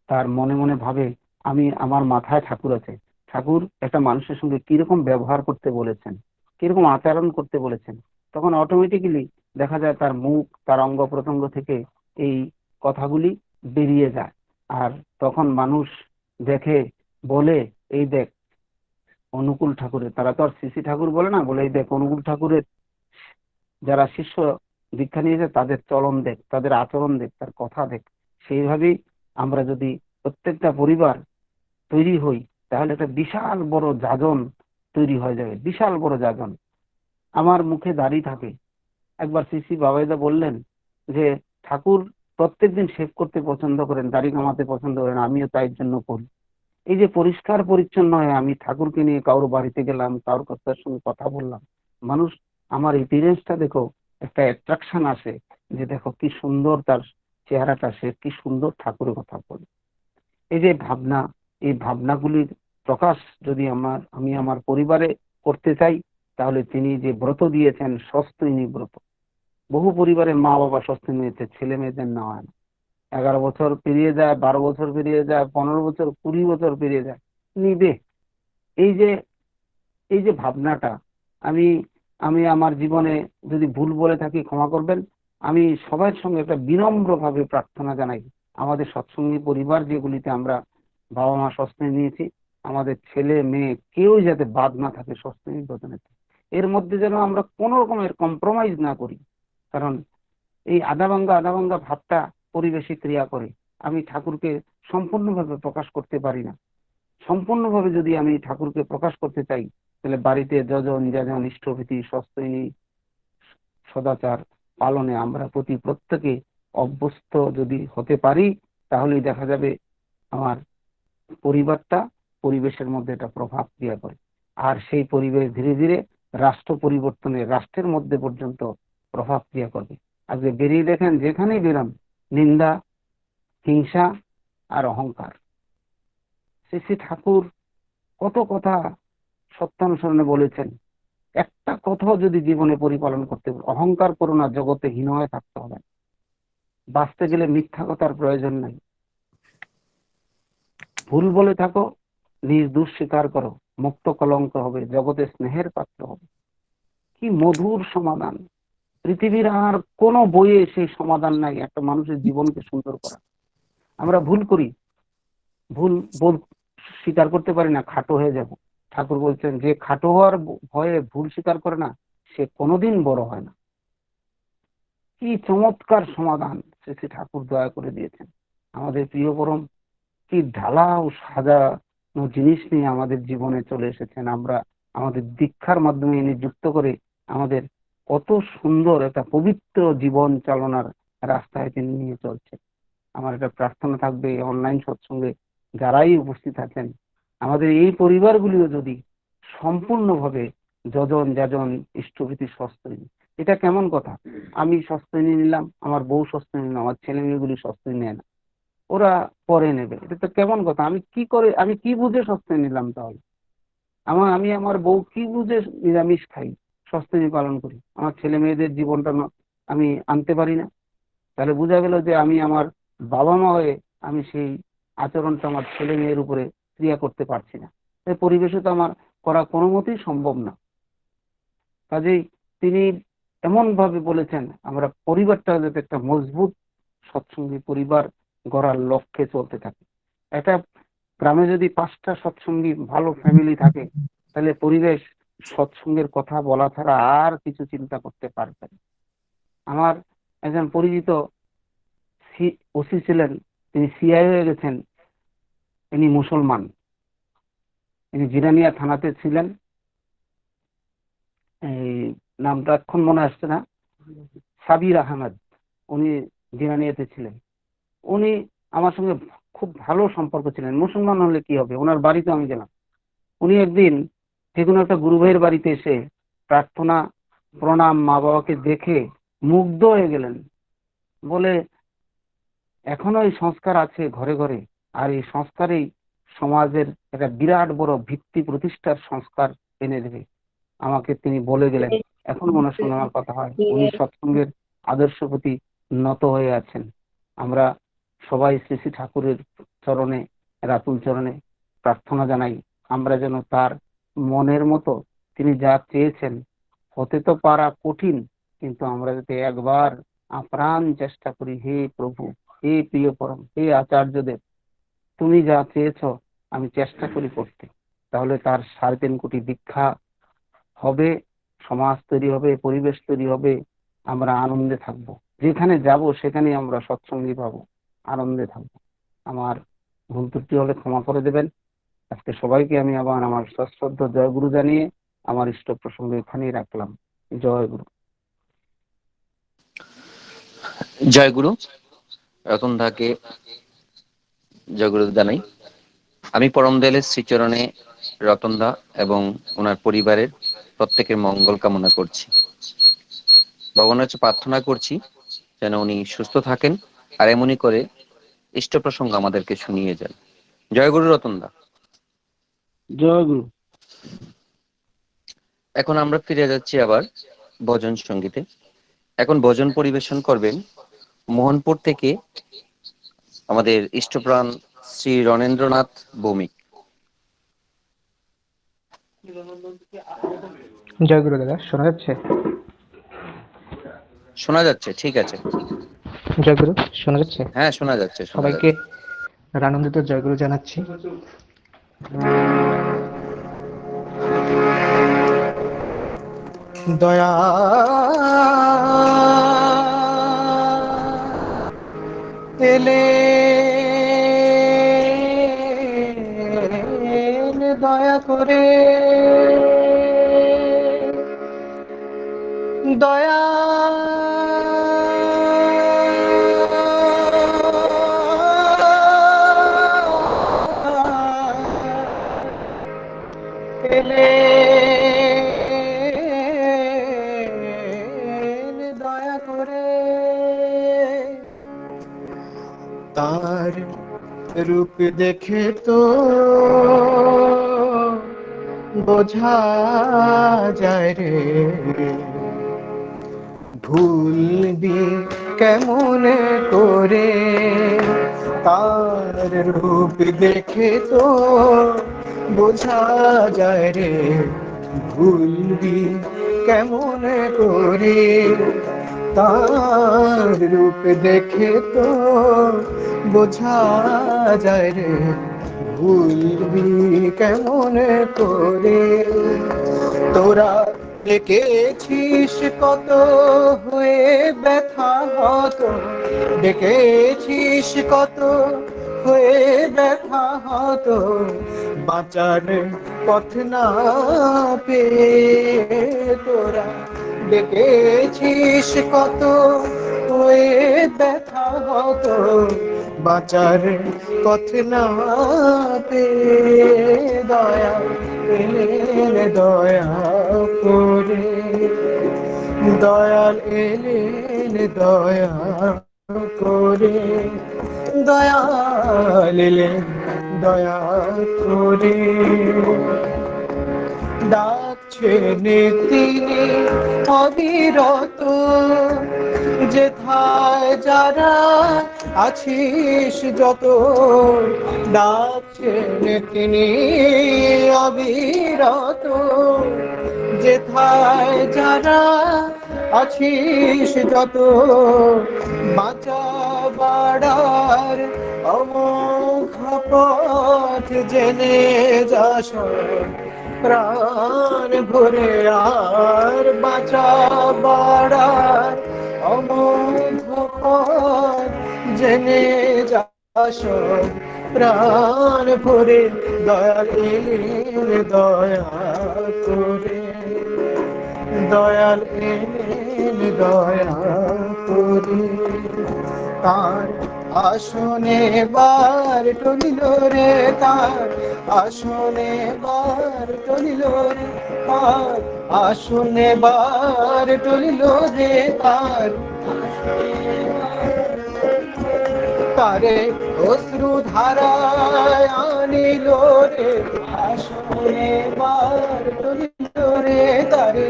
তার মনে মনে ভাবে আমি, আমার মাথায় ঠাকুর আছে, ঠাকুর একটা মানুষের সঙ্গে কিরকম ব্যবহার করতে বলেছেন, কিরকম আচরণ করতে বলেছেন, তখন অটোমেটিক্যালি দেখা যায় তার মুখ, তার অঙ্গ প্রত্যঙ্গ থেকে এই কথাগুলি বেরিয়ে যায়। আর তখন মানুষ দেখে, বলে এই দেখ অনুকূল ঠাকুরের, তারা তো আর শ্রী ঠাকুর বলে না, বলে এই দেখ অনুকূল ঠাকুরের যারা শিষ্য দীক্ষা নিয়েছে তাদের চলন দেখ, তাদের আচরণ দেখ, তার কথা দেখ। সেইভাবেই আমরা যদি প্রত্যেকটা পরিবার তৈরি হই, তাহলে একটা বিশাল বড় যাজন তৈরি হয়ে যাবে, বিশাল বড় যাজন। আমার মুখে দাড়ি থাকে, একবার শ্রী বাবাইদা বললেন যে ঠাকুর প্রত্যেকদিন শেভ করতে পছন্দ করেন, দাড়ি কামাতে পছন্দ করেন, আমিও তাই জন্য করি। এই যে পরিষ্কার পরিচ্ছন্ন হয়ে আমি ঠাকুরকে নিয়ে কারোর বাড়িতে গেলাম, কারোর কথার সঙ্গে কথা বললাম, মানুষ আমার এপিয়ারেন্সটা দেখো, একটা অ্যাট্রাকশন আসে যে দেখো কি সুন্দর তার চেহারাটা, সে কি সুন্দর ঠাকুরের কথা বলে। এই যে ভাবনা, এই ভাবনাগুলির প্রকাশ যদি আমি আমার পরিবারে করতে চাই, তাহলে তিনি যে ব্রত দিয়েছেন সস্তৈনী ব্রত, বহু পরিবারে মা বাবা সস্তৈনী নিয়েছে, ছেলে মেয়েদের নেওয়া হয় না। 11 বছর পেরিয়ে যায়, 12 বছর পেরিয়ে যায়, 15 বছর, 20 বছর পেরিয়ে যায়, নিবে। এই যে এই যে ভাবনাটা, আমি আমি আমার জীবনে যদি ভুল বলে থাকি ক্ষমা করবেন। আমি সবার সঙ্গে একটা বিনম্র ভাবে প্রার্থনা জানাই, আমাদের সৎসঙ্গী পরিবার যেগুলিতে আমরা বাবা মা সস্তনী নিয়েছি, আমাদের ছেলে মেয়ে কেউ যাতে বাদ না থাকে সস্তনী ব্রতনেতে। এর মধ্যে যেন আমরা কোন রকমের কম্প্রোমাইজ না করি, কারণ এই আধা ভাঙ্গা ভাবটা পরিবেশে ক্রিয়া করে। আমি ঠাকুরকে সম্পূর্ণভাবে প্রকাশ করতে পারি না। সম্পূর্ণভাবে যদি আমি ঠাকুরকে প্রকাশ করতে চাই, তাহলে বাড়িতে যজন যাজন ইষ্টভীতি সস্তনী সদাচার পালনে আমরা প্রত্যেকে অভ্যস্ত যদি হতে পারি, তাহলেই দেখা যাবে আমার পরিবারটা পরিবেশের মধ্যে একটা প্রভাব ক্রিয়া করে। আর সেই পরিবেশ ধীরে ধীরে রাষ্ট্র পরিবর্তনে, রাষ্ট্রের মধ্যে পর্যন্ত প্রভাব ক্রিয়া করবে। আজকে বেরিয়ে দেখেন, যেখানেই বেরাম নিন্দা, হিংসা আর অহংকার। শ্রী ঠাকুর কত কথা সত্যানুসরণে বলেছেন, একটা কথাও যদি জীবনে পরিপালন করতে পারে, অহংকার করো না, জগতে হীন হয়ে থাকতে হবে। বাঁচতে গেলে মিথ্যা কথার প্রয়োজন নাই। ভুল বলে থাকো, নিজ দোষ স্বীকার করো, মুক্ত কলঙ্ক হবে, জগতে স্নেহের পাত্র হবে। কি মধুর সমাধান! পৃথিবীর আর কোনো বইয়ে সেই সমাধান নাই একটা মানুষের জীবনকে সুন্দর করা। আমরা ভুল করি, ভুল বোধ স্বীকার করতে পারি না, খাটো হয়ে যাব। ঠাকুর বলছেন, যে খাটো হওয়ার ভয়ে ভুল স্বীকার করে না, সে কোনোদিন বড় হয় না। কি চমৎকার সমাধান শ্রী ঠাকুর দয়া করে দিয়েছেন। আমাদের প্রিয় পরম কি ঢালাও সাজানো জিনিস নিয়ে আমাদের জীবনে চলে এসেছেন। আমরা আমাদের দীক্ষার মাধ্যমে এনে যুক্ত করে আমাদের কত সুন্দর একটা পবিত্র জীবন চালনার রাস্তায় তিনি নিয়ে চলছে। আমার একটা প্রার্থনা থাকবে, অনলাইন সৎসঙ্গে যারাই উপস্থিত আছেন, আমাদের এই পরিবারগুলিও যদি সম্পূর্ণভাবে যজন যাজন ইষ্টভীতি সস্তনী। এটা কেমন কথা? আমি সস্তনী নিলাম, আমার বউ সস্তনী নিলাম, আমার ছেলে মেয়েগুলি সস্তনী নেয় না, ওরা পরে নেবে। এটা তো কেমন কথা? আমি কি বুঝে সস্তনী নিলাম? তাহলে আমি আমার বউ কি বুঝে নিরামিষ খাই, সস্তনী পালন করি, আমার ছেলে মেয়েদের জীবনটা আমি আনতে পারি না? তাহলে বোঝা গেল যে আমি আমার বাবা মা হয়ে আমি সেই আচরণটা আমার ছেলে মেয়ের উপরে ক্রিয়া করতে পারছি না। এই পরিবেশে তো আমার করা কোনো মতেই সম্ভব না। কাজেই তিনি এমন ভাবে বলেছেন, আমরা পরিবারটা যাতে একটা মজবুত সৎসঙ্গী পরিবার গড়ার লক্ষ্যে চলতে থাকে। একটা গ্রামে যদি 5টা সৎসঙ্গী ভালো ফ্যামিলি থাকে, তাহলে পরিবেশ সৎসঙ্গের কথা বলা ছাড়া আর কিছু চিন্তা করতে পারবে না। আমার একজন পরিচিত ওসি ছিলেন, তিনি সিআই হয়ে গেছেন, ইনি মুসলমান, ইনি জিরানিয়া থানাতে ছিলেন। এই নামটা এখন মনে আসছে না, সাবির আহমেদ, উনি জিরানিয়াতে ছিলেন। উনি আমার সঙ্গে খুব ভালো সম্পর্ক ছিলেন। মুসলমান হলে কি হবে, ওনার বাড়িতে আমি গেলাম। উনি একদিন যে কোনো একটা গুরু ভাইয়ের বাড়িতে এসে প্রার্থনা, প্রণাম, মা বাবাকে দেখে মুগ্ধ হয়ে গেলেন। বলে এখনো এই সংস্কার আছে ঘরে ঘরে, আর এই সংস্কারেই সমাজের একটা বিরাট বড় ভিত্তি প্রতিষ্ঠার সংস্কার এনে দেবে। আমাকে তিনি বলে গেলেন, এখন মনের সঙ্গে আমার কথা হয়। উনি সৎসঙ্গের আদর্শ প্রতি নত হয়ে আছেন। আমরা সবাই শ্রী শ্রী ঠাকুরের চরণে, রাতুল চরণে প্রার্থনা জানাই, আমরা যেন তার মনের মতো তিনি যা চেয়েছেন, হতে তো পারা কঠিন, কিন্তু আমরা যাতে একবার আপ্রাণ চেষ্টা করি। হে প্রভু, হে প্রিয় পরম, হে আচার্যদেব, তুমি যা চেয়েছ আমি চেষ্টা করি করতে, তাহলে তার 3.5 কোটি দীক্ষা হবে, সমাজ তৈরি হবে, পরিবেশ তৈরি হবে, আমরা আনন্দে থাকবো। যেখানে যাব সেখানে আমরা সৎসঙ্গী পাবো, আনন্দে থাকবো। আমার ভুল ত্রুটি হলে ক্ষমা করে দেবেন। আজকে সবাইকে আমি আবার আমার সশ্রদ্ধ জয়গুরু জানিয়ে আমার ইষ্ট প্রসঙ্গ এখানেই রাখলাম। জয় গুরু। জয় গুরু। রতনদাকে জয়গুরু জানাই। আমি পরম দয়ালের শ্রীচরণে রতনদা এবং ওনার পরিবারের প্রত্যেকের মঙ্গল কামনা করছি। ভগবানের কাছে প্রার্থনা করছি যেন উনি সুস্থ থাকেন আর এমনই করে ইষ্ট প্রসঙ্গ আমাদেরকে শুনিয়ে যান। জয় গুরু রতনদা। জয় গুরু। এখন আমরা ফিরে যাচ্ছি আবার ভজন সঙ্গীতে। এখন ভজন পরিবেশন করবেন মোহনপুর থেকে আমাদের ইষ্টপ্রাণ শ্রী রণেন্দ্রনাথ ভৌমিক। জয় গুরু দাদা, শোনা যাচ্ছে? শোনা যাচ্ছে, ঠিক আছে। জয় গুরু, শোনা যাচ্ছে? হ্যাঁ, শোনা যাচ্ছে। সবাইকে আনন্দিত জয় গুরু জানাচ্ছি। দয়া এলে দয়া করে, দয়া এলে দয়া করে, তার রূপ দেখে তো বোঝা যায় রে, ভুলবি কেমন করে, তার রূপ দেখে তো বোঝা যায় রে, ভুলবি কেমন করে, তার রূপ দেখে তো বোঝা যায় রে, ভুলবি কেমন করে। তোরা ডেকেছিস কত হয়ে ব্যথা হত, ডেকেছিস কত হয়ে ব্যথা হত, বাঁচার পথ না পেয়ে। তোরা ডেকেছিস কত হয়ে ব্যথা হত, বাঁচার পথ না পেয়ে। দয়া এলেন দয়া করে, দয়াল এলেন দয়া করে, দয়াল এলেন দয়া করে। ডাকছেন তিনি অবিরত, যেথায় যারা আছিস যত, ডাকছেন তিনি অবিরত, যেথায় যারা আছিস যত, বাঁচা বাড়ার অমোঘ পথ জেনে যাস, প্রাণ ভরে আর বাঁচা বাড়ার অমোঘ পথ জেনে যা। আসন প্রাণ ভরে দয়াল এলেন দয়া করে, দয়াল এলেন দয়া করে। তার আসনে বার টলিল রে, তার আসনে বার টলিল রে, তার আসনে বার টলিল রে, তার তারে অশ্রু ধারায় আনিল রে, আসনে বার টলিল রে, তারে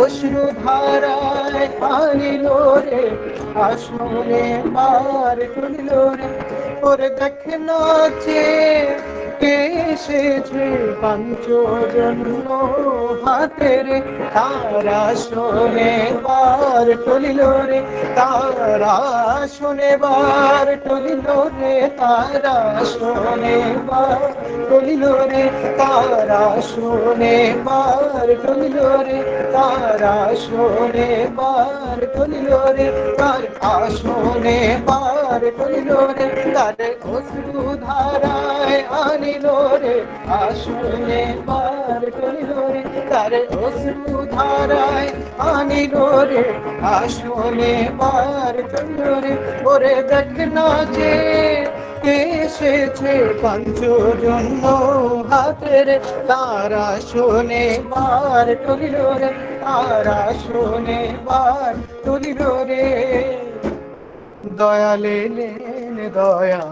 অশ্রু ধারায় আনিল রে, আসনে বার টলিল রে। ওরে দেখে নাচে এসেছে পাঞ্চজন্য হাতের, তার আসনে বার টলিল রে, তার আসনে বার টলিল রে, তার আসনে বার টলিল রে, তার আসনে বার টলিল রে, তার আসনে বার টলিল রে, তার আসনে বার টলিল রে, তার অশ্রু ধারায় আনিল রে, আসনে বার টলিল রে, তার অশ্রু ধারায় আনিল রে, আসনে বার টলিল রে। ওরে দেখ না যে এসেছে পাঞ্চজন্য হাতের, তার আসনে বার টলিল রে, তার আসনে বার টলিল রে। দয়াল এলেন দয়া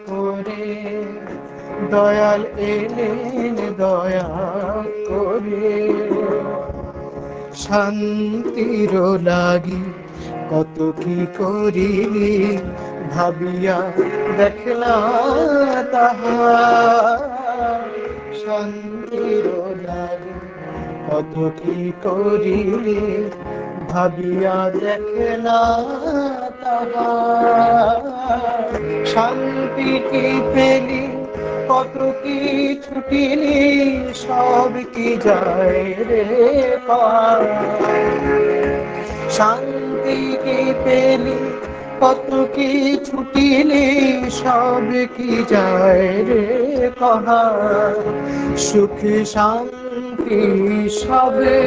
করে, দয়াল এলেন দয়া করে। শান্তির লাগি কত কি করিলি, ভাবিয়া দেখলা তাহা, শান্তির লাগি কত কি করিলি, ভাবিয়া দেখলা তাহা। শান্তি কি পেলি কত কি ছুটিলি, সব কি যায় রে পার। শান্তি কি পেলি কত কি ছুটিলি, সব কি যায় রে পাহাড়। সুখ শান্তি সবে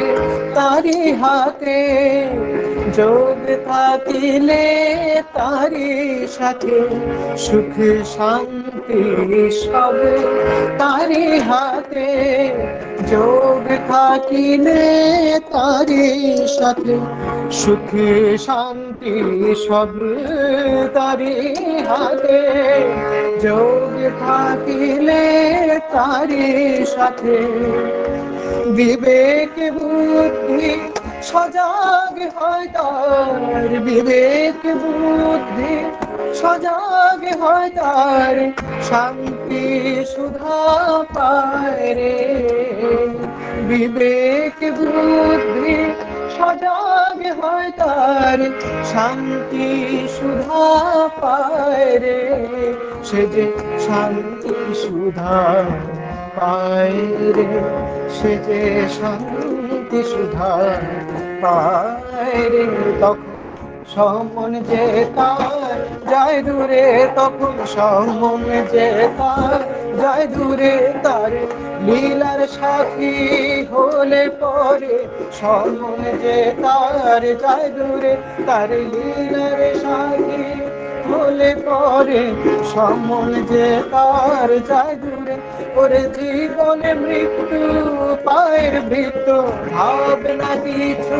তারি হাতে, যোগ থাকিলে তারি সাথে। সুখ শান্তি সবে তারি হাতে, যোগ থাকিলে তারি সাথে। সুখ শান্তি সব তারি হাতে, যোগ থাকিলে তারি সাথে। বিবেক বুদ্ধি সজাগ হয় তার, বিবেক বুদ্ধি সজাগ হয় তার, শান্তি সুধা পায় রে। বিবেক বুদ্ধি সজাগ হয় তার, শান্তি সুধা পায় রে। সে যে শান্তি সুধা পায় রে, সে যে শান্তি সুধা পায় রে। তখন সমন যে তার যায় দূরে, তখন সমন যে তার যায় দূরে, তার লীলার সাথী হলে পরে। সমন যে তার যায় দূরে, তার লীলার সাথী হলে পরে। সমন যে তার যায় দূরে, ওরে জীবনে মৃত্যু পায়ের বৃত্ত, ভাব না কিছু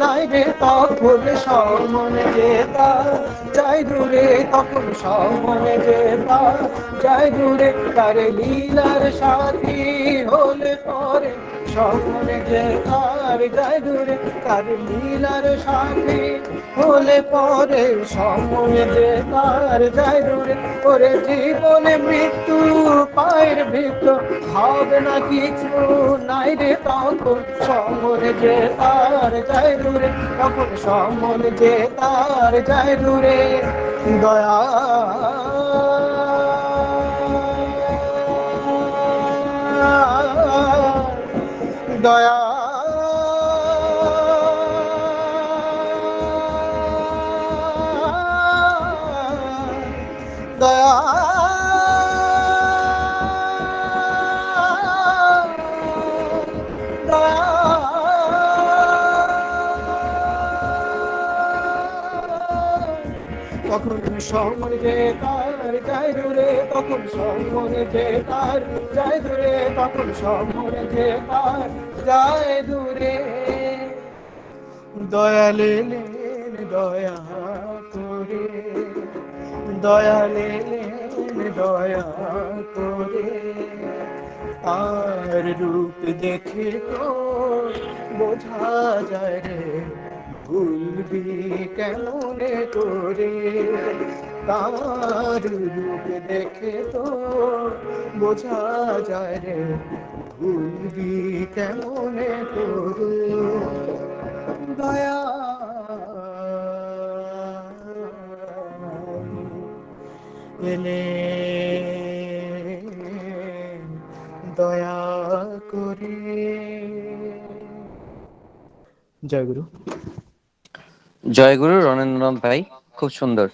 নাই রে তখন। সমন যে তার যায় দূরে, তখন সমন যে তার যায় দূরে, তার লীলার সাথী হলে পরে। সমন যে তার যায় দূরে, তার লীলার সাথী হলে পরে। সমন যে তার যায় দূরে, ওরে জীবনে মৃত্যু পায়ের বৃত্ত, হবে না কিছু নাই রে তখন। সমন যে তার যায় দূরে, তখন সমন যে তার যায় দূরে। দয়া দয়া দয়া তখন সমরে তার যায় দূরে, তখন সমরে তার যায় দূরে, তখন সমরে তার যায় দূরে। দয়ালে এলেন দয়া করে, দয়ালে এলেন দয়া করে, তার রূপ দেখে তো বোঝা যায় রে, ভুলবি কেমনে করে, তার রূপ দেখে তো বোঝা যায় রে, ভুলবি কেমনে করে। দয়া এলে দয়া করে। জয় গুরু। জয়গুরু রণেন্দ্রনাথ ভাই, খুব সুন্দর।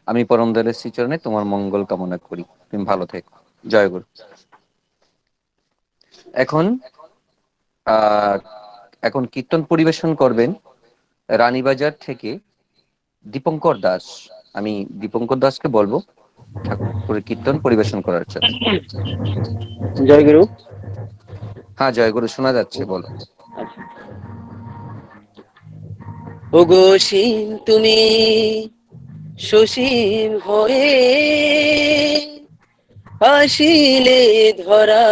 আমি পরম দয়ালের শ্রীচরণে তোমার মঙ্গল কামনা করি, তুমি ভালো থেকো। জয়গুরু। এখন আহ এখন কীর্তন পরিবেশন করবেন রানীবাজার থেকে দীপঙ্কর দাস। আমি দীপঙ্কর দাসকে বলবো ঠাকুরের কীর্তন পরিবেশন করার জন্য। জয় গুরু। হ্যাঁ জয়গুরু, শোনা যাচ্ছে, বলো। ওগো অসীম তুমি সসীম হয়ে আসিলে ধরা,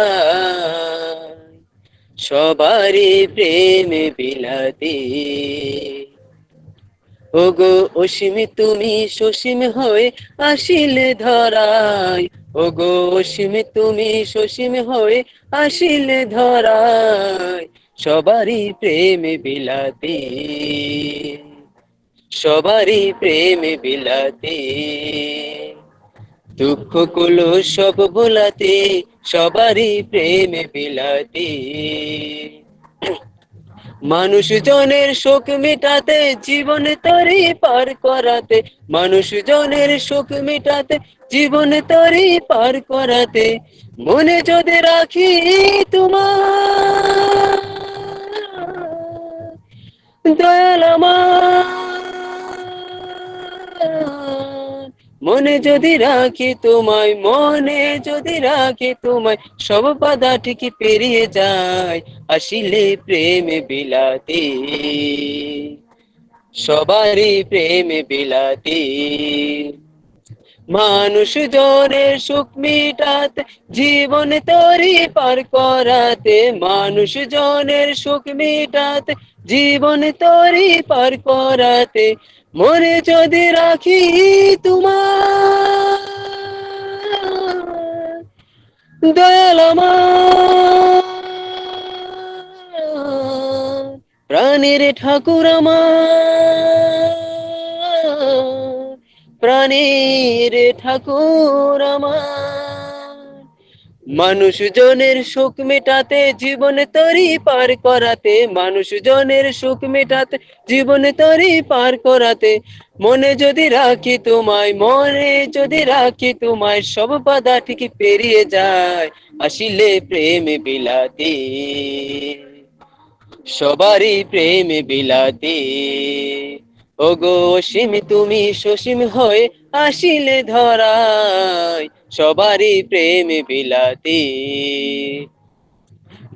সবারই প্রেম বিলাতে। ওগো অসীম তুমি সসীম হয়ে আসিলে ধরায়, ওগো অসীম তুমি সসীম হয়ে আসিলে ধরায়, সবারই প্রেম বিলাতে, সবারই প্রেম বিলাতে। দুঃখ গুলো সব ভোলাতে, সবারই প্রেম বিলাতে। মানুষ জনের শোক মেটাতে, জীবন তরি পার করাতে, মানুষ জনের শোক মেটাতে, জীবন তরি পার করাতে, মনে যদি রাখি তোমার দয়াল আমার, মনে যদি রাখি তোমায়, মনে যদি রাখি তোমায়, সব বাধা ঠিকই পেরিয়ে যায়, আসিলে প্রেম বিলাতে, সবারই প্রেম বিলাতে। মানুষ জনের সুখ মিটাতে, জীবন তরি পার করাতে, মানুষ জনের সুখ মিটাতে, জীবন তরি পার করাতে, মনে যদি রাখি তোমার দয়াল আমার, প্রাণের ঠাকুর আমার, প্রাণের ঠাকুর আমার। মানুষ জনের সুখ মেটাতে, জীবন তরি পার করাতে, মানুষ জনের সুখ মেটাতে, জীবন তরি পার করাতে, মনে যদি রাখি তোমায়, মনে যদি রাখি তোমায়, সব বাধা ঠিকই পেরিয়ে যায়, আসিলে প্রেম বিলাতে, সবারই প্রেম বিলাতে। ওগো অসীম তুমি সসীম হয়ে আসিলে ধরায়, সবারই প্রেম বিলাতে।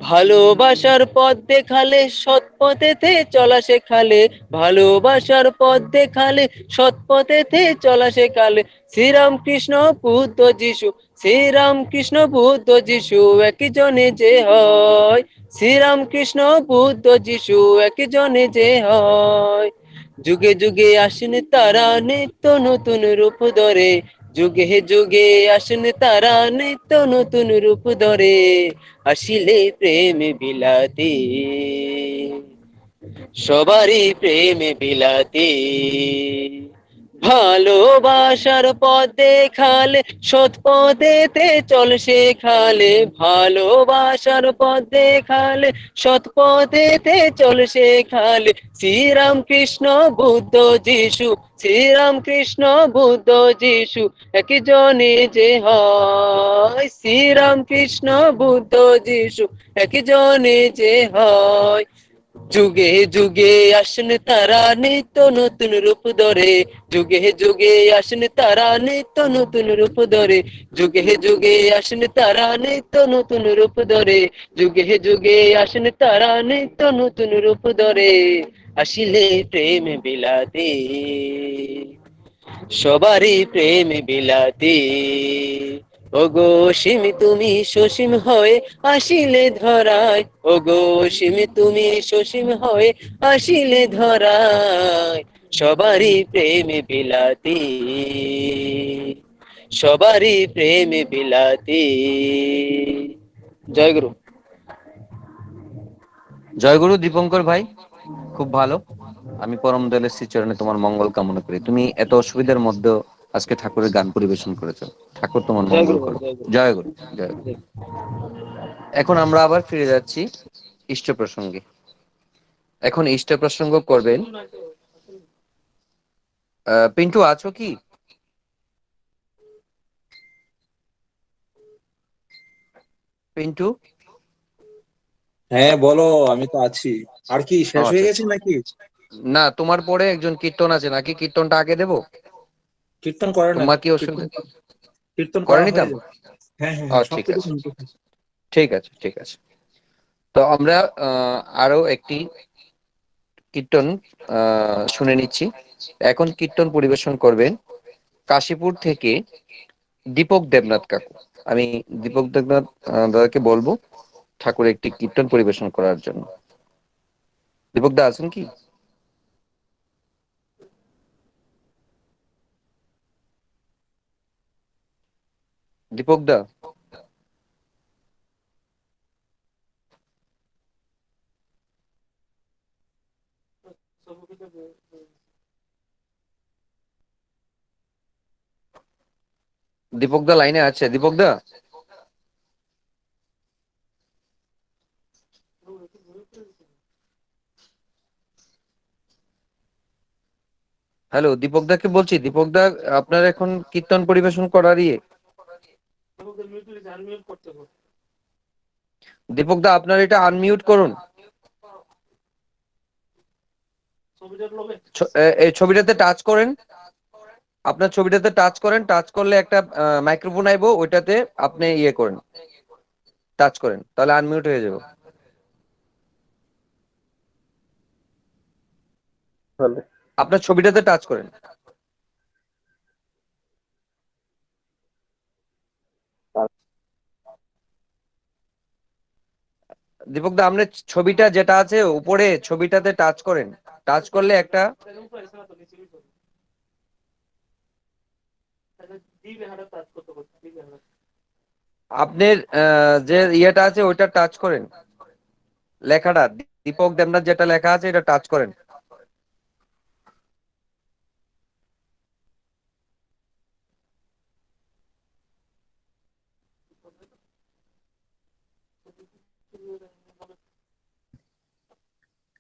ভালোবাসার পথ দেখালে, সৎ পথেতে চলা শেখালে, ভালোবাসার পথ দেখালে, সৎ পথেতে চলা শেখালে, শ্রীরাম কৃষ্ণ বুদ্ধ যিশু, শ্রীরাম কৃষ্ণ বুদ্ধ যিশু একই জনে যে হয়, শ্রীরাম কৃষ্ণ বুদ্ধ যিশু একই জনে যে হয়। যুগে যুগে আসেন তারা নিত্য নতুন রূপ ধরে, যুগে যুগে আসেন তারা নিত্য নতুন রূপ ধরে, আসিলে প্রেম বিলাতে, সবারই প্রেম বিলাতে। ভালোবাসার পথ দেখালে, সৎ পথেতে চল শেখালে, ভালোবাসার পথ দেখালে, সৎ পথেতে চল শেখালে, শ্রীরাম কৃষ্ণ বুদ্ধ যিশু, শ্রীরাম কৃষ্ণ বুদ্ধ যিশু একই জনে যে হয়, শ্রীরাম কৃষ্ণ বুদ্ধ যিশু একই জনে যে হয়। যুগে যুগে আসেন তারা নিত্য নতুন রূপ ধরে, যুগে যুগে আসেন তারা নিত্য নতুন রূপ ধরে, যুগে যুগে আসেন তারা নিত্য নতুন রূপ ধরে, যুগে যুগে আসেন তারা নিত্য নতুন রূপ ধরে, আসিলে প্রেম বিলাতে সবারই প্রেম বিলাতে। ওগো অসীম তুমি সসীম হয়ে আসিলে ধরায়, ওগো অসীম তুমি সসীম হয়ে আসিলে ধরায়, সবারই প্রেম বিলাতে সবারই প্রেম বিলাতে। জয় গুরু। জয়গুরু দীপঙ্কর ভাই, খুব ভালো। আমি পরম দয়ালের শ্রীচরণে তোমার মঙ্গল কামনা করি। তুমি এত অসুবিধার মধ্যে আজকে ঠাকুরের গান পরিবেশন করেছো। ঠাকুর তোমার জয় মঙ্গল গুরু করো। জয় গুরু। জয় গুরু, জয় গুরু। এখন আমরা আবার ফিরে যাচ্ছি ইষ্ট প্রসঙ্গে। এখন ইষ্ট প্রসঙ্গ করবেন পিন্টু, আছো কি? পিন্টু? হ্যাঁ বলো, আমি তো আছি। আর কি ও শেষ হয়ে আচ্ছা, গেছে নাকি? না তোমার পরে একজন কীর্তন আছে, নাকি কীর্তনটা আগে দেবো? কীর্তন করে না। তোমার কি কীর্তন অসুবিধা? কীর্তন করে করা হয়ে নিতাম। যাবে। হ্যাঁ হ্যাঁ ও হ্যাঁ, ঠিক সবকিছু আছে, কমপ্লিট। ঠিক আছে, ঠিক আছে। তো আমরা আরো একটি কীর্তন শুনে নিচ্ছি। এখন কীর্তন পরিবেশন করবেন কাশীপুর থেকে দীপক দেবনাথ কাকু। আমি দীপক দেবনাথ দাদাকে বলবো ঠাকুর একটি কীর্তন পরিবেশন করার জন্য। দীপক দা আছেন কি? দীপক দা? দীপক দা লাইনে আছে? দীপক দা? হ্যালো, দীপক দাকে বলছি। দীপক দা, আপনার এখন কীর্তন পরিবেশন করার ইয়ে। দীপক দা, আপনার এটা আনমিউট করুন। এই ছবিটাতে টাচ করেন, আপনার ছবিটাতে টাচ করেন। টাচ করলে একটা মাইক্রোফোন আইবো, ওইটাতে আপনি ইয়ে করেন, টাচ করেন, তাহলে আনমিউট হয়ে যাবে। আপনার ছবিটাতে টাচ করেন। দীপক দা, আপনার ছবিটা যেটা আছে উপরে, ছবিটাতে টাচ করেন। টাচ করলে একটা আপনার যে ইয়েটা আছে ওইটা টাচ করেন, লেখাটা দীপক দেবনাথ যেটা লেখা আছে এটা টাচ করেন।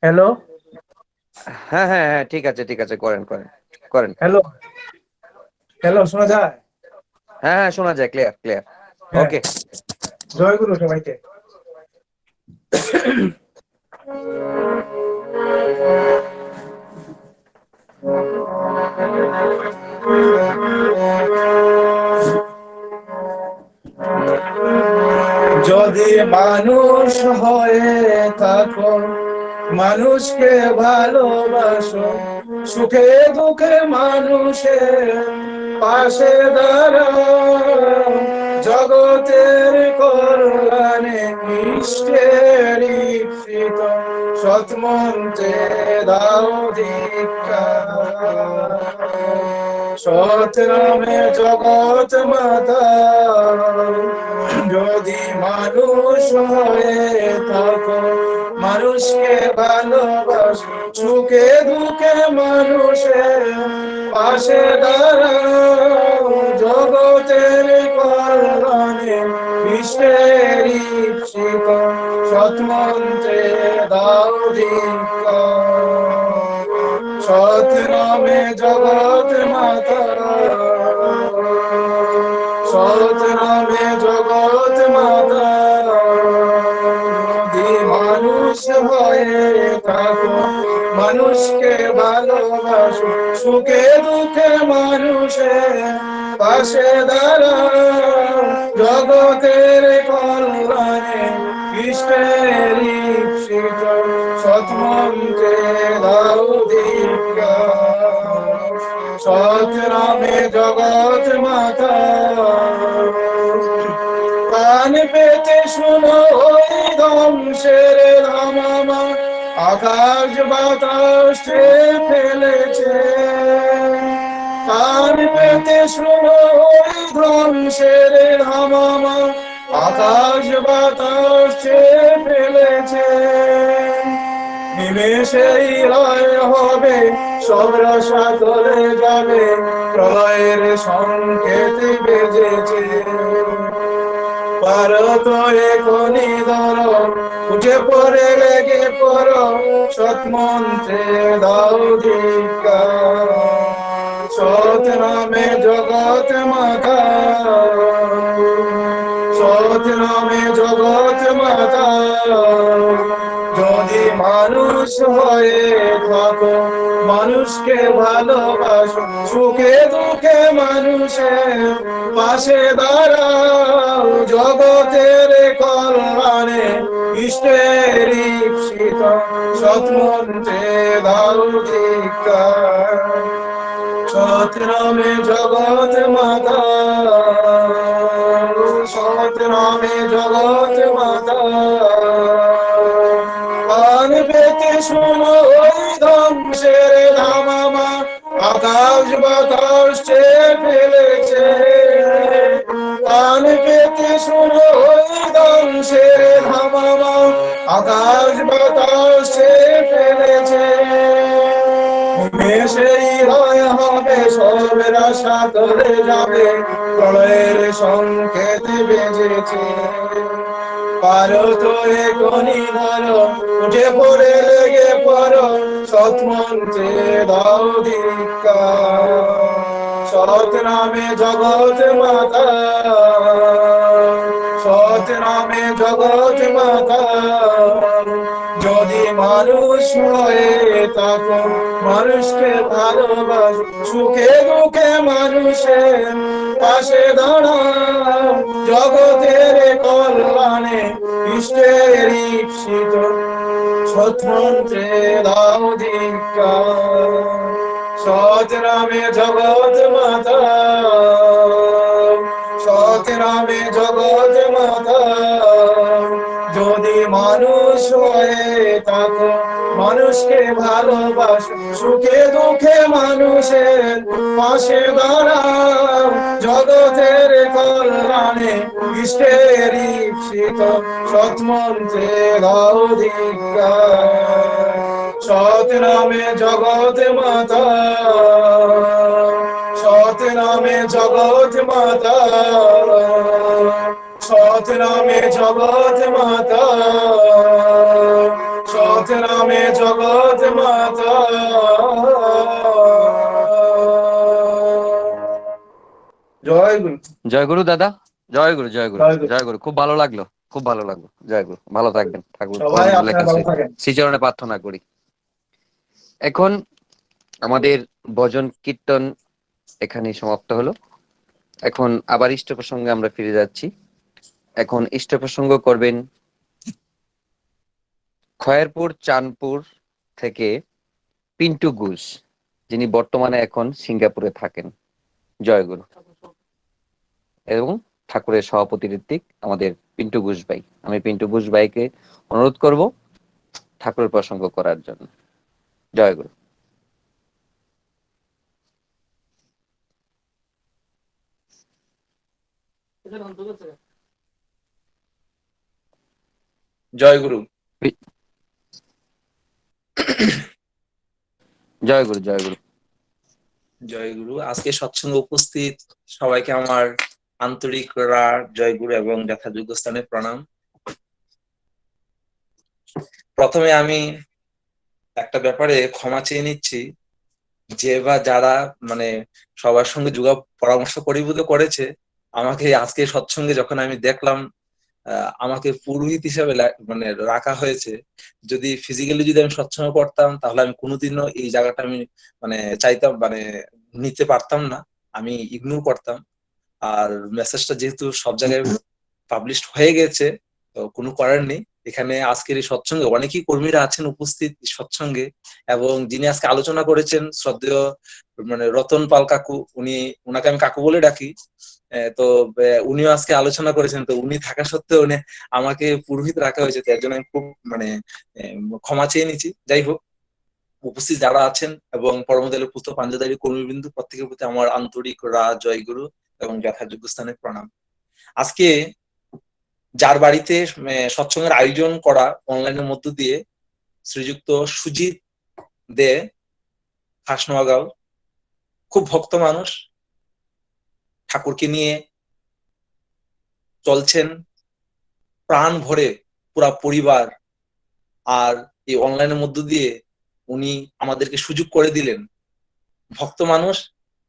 হ্যালো হ্যাঁ হ্যাঁ হ্যাঁ, ঠিক আছে, ঠিক আছে, করেন করেন করেন। হ্যালো হ্যালো, শোনা যায়? হ্যাঁ হ্যাঁ, শোনা যায়, ক্লিয়ার ক্লিয়ার। হ্যাঁ, ওকে। জয় গুরু সবাইকে। যদি মানুষ হয়ে থাকো, মানুষকে ভালোবাসো, সুখে দুঃখে মানুষের পাশে দাঁড়াও, জগতের কল্যাণে ইষ্টের ইপ্সিত সৎমন্ত্রে দাও দীক্ষা। সৎ নামে জগৎ মাতা, যদি মানুষ হয়ে থাকো, মানুষকে ভালোবাসো, সুখে দুঃখে মানুষের পাশে দাঁড়াও, জগতের কল্যাণে বিশ্বের ইপ্সিত সৎমন্ত্রে দাও দীক্ষা। সৎ নামে জগৎ মাতা, সৎ নামে জগৎ মাতা, যদি মানুষ হয়ে মানুষকে ভালোবাসো, সুখে দুঃখে মানুষের পাশে দাঁড়াও, জগতের কল্যাণে ইষ্টের ঈপ্সিত সৎমন্ত্রে দাও দীক্ষা। সৎ নামে জগৎ মাতা, কান পেতে শুনো ওই ধ্বংসের ধামামা, আকাশ বাতাস ফেলেছে। কান পেতে শুনো ওই ধ্বংসের ধামামা, আকাশ বাতাস ফেলেছে। নিমেষেই লয় হবে, সব রসা চলে যাবে, প্রলয়ের সংকেত বেজেছে। ভারত এখনই ধরো, উঠে পড়ে লেগে পড়ো, সৎমন্ত্রে দাও দীক্ষা। সৎ নামে জগৎ মাতা, সৎ নামে জগৎ মাতা। যদি মানুষ হয়ে থাকো, মানুষকে ভালোবাসো, সুখে দুঃখে মানুষের পাশে দাঁড়াও, জগতের কল্যাণে ইষ্টের ঈপ্সিত সৎমন্ত্রে দাও দীক্ষা। সৎ নামে জগৎ মাতা, সৎ নামে জগৎ মাতা। কান পেতে শুনো ওই ধ্বংসের ধামামা, আকাশ বাতাস ফেলেছে। কান পেতে শুনো ওই ধ্বংসের ধামামা, আকাশ বাতাস ফেলেছে। সেই লয় হবে, সব রাশা চলে যাবে, প্রলয়ের সংকেত বেজেছে। ভারত এখনই ধরো, উঠে পড়ে লেগে পড়ো, সৎমন্ত্রে দাও দীক্ষা। সৎ নামে জগৎ মাতা, সৎ নামে জগৎ মাতা। যদি মানুষ হয়ে থাকো, মানুষকে ভালোবাসো, সুখে দুঃখে মানুষের পাশে দাঁড়াও, জগতের কল্যাণে ইষ্টের ঈপ্সিত সৎমন্ত্রে দাও দীক্ষা। সৎ নামে জগৎ মাতা, সৎ নামে জগৎ মাতা। যদি মানুষ হয়ে থাকো, মানুষকে ভালোবাসো, সুখে দুঃখে মানুষের পাশে দাঁড়াও, জগতের কল্যাণে ইষ্টের ঈপ্সিত সৎমন্ত্রে দাও দীক্ষা। সৎ নামে জগৎ মাতা, সৎ নামে জগৎ মাতা। সৎ নামে জগৎ মাতা, সৎ নামে জগৎ মাতা। জয় গুরু। জয় গুরু দাদা, জয় গুরু, জয় গুরু, জয় গুরু। জয় গুরু। খুব ভালো লাগলো, খুব ভালো লাগলো। জয় গুরু, ভালো থাকবেন। ঠাকুর সবাই আপনারা ভালো থাকেন। শ্রীচরণে প্রার্থনা করি। এখন আমাদের ভজন কীর্তন এখানে সমাপ্ত হলো। এখন আবার ইষ্ট প্রসঙ্গে আমরা ফিরে যাচ্ছি। এখন ইষ্ট প্রসঙ্গ করবেন খয়েরপুর চাঁদপুর থেকে পিন্টু ঘোষ, যিনি বর্তমানে এখন সিঙ্গাপুরে থাকেন। জয় গুরু। এবং ঠাকুরের সভাপতি ঋত্বিক আমাদের পিন্টু ঘোষ ভাই। আমি পিন্টু ঘোষ ভাইকে অনুরোধ করব ঠাকুরের প্রসঙ্গ করার জন্য। জয় গুরু। জয় গুরু। জয় গুরু, জয় গুরু। জয় গুরু। আজকে সৎসঙ্গে উপস্থিত সবাইকে আমার আন্তরিক জয় গুরু এবং যথাযোগ্য স্থানে প্রণাম। প্রথমে আমি একটা ব্যাপারে ক্ষমা চেয়ে নিচ্ছি, যে বা যারা মানে সবার সঙ্গে পরামর্শ পরিভূত করেছে আমাকে আজকে সৎসঙ্গে যখন আমি দেখলাম আমাকে পুরোহিত হিসাবে মানে রাখা হয়েছে। যদি ফিজিক্যালি যদি আমি সৎসঙ্গ করতাম তাহলে আমি কোনোদিনও এই জায়গাটা আমি মানে চাইতাম মানে নিতে পারতাম না, আমি ইগনোর করতাম। আর মেসেজটা যেহেতু সব জায়গায় পাবলিশ হয়ে গেছে, তো কোনো করার নেই। এখানে আজকের এই সৎসঙ্গে অনেকেই কর্মীরা আছেন উপস্থিত সৎসঙ্গে, এবং যিনি আজকে আলোচনা করেছেন শ্রদ্ধেয় মানে রতন পাল কাকু, উনাকে আমি কাকু বলে ডাকি। তো উনিও আজকে আলোচনা করেছেন, তো উনি থাকা সত্ত্বেও উনি আমাকে পুরোহিত রাখা হয়েছে, তার জন্য আমি খুব মানে ক্ষমা চেয়ে নিচ্ছি। যাই হোক, উপস্থিত যারা আছেন এবং পরমদয়ালের পুত্র পাঞ্জাদারি কর্মীবৃন্দু, প্রত্যেকের প্রতি আমার আন্তরিক জয়গুরু এবং যথাযোগ্য স্থানে প্রণাম। আজকে যার বাড়িতে সৎসঙ্গের আয়োজন করা অনলাইনের মধ্য দিয়ে শ্রীযুক্ত সুজিত দে, খাসনোয়াগাঁও, খুব ভক্ত মানুষ, ঠাকুরকে নিয়ে চলছেন প্রাণ ভরে পুরা পরিবার। আর এই অনলাইনের মধ্য দিয়ে উনি আমাদেরকে সুযোগ করে দিলেন, ভক্ত মানুষ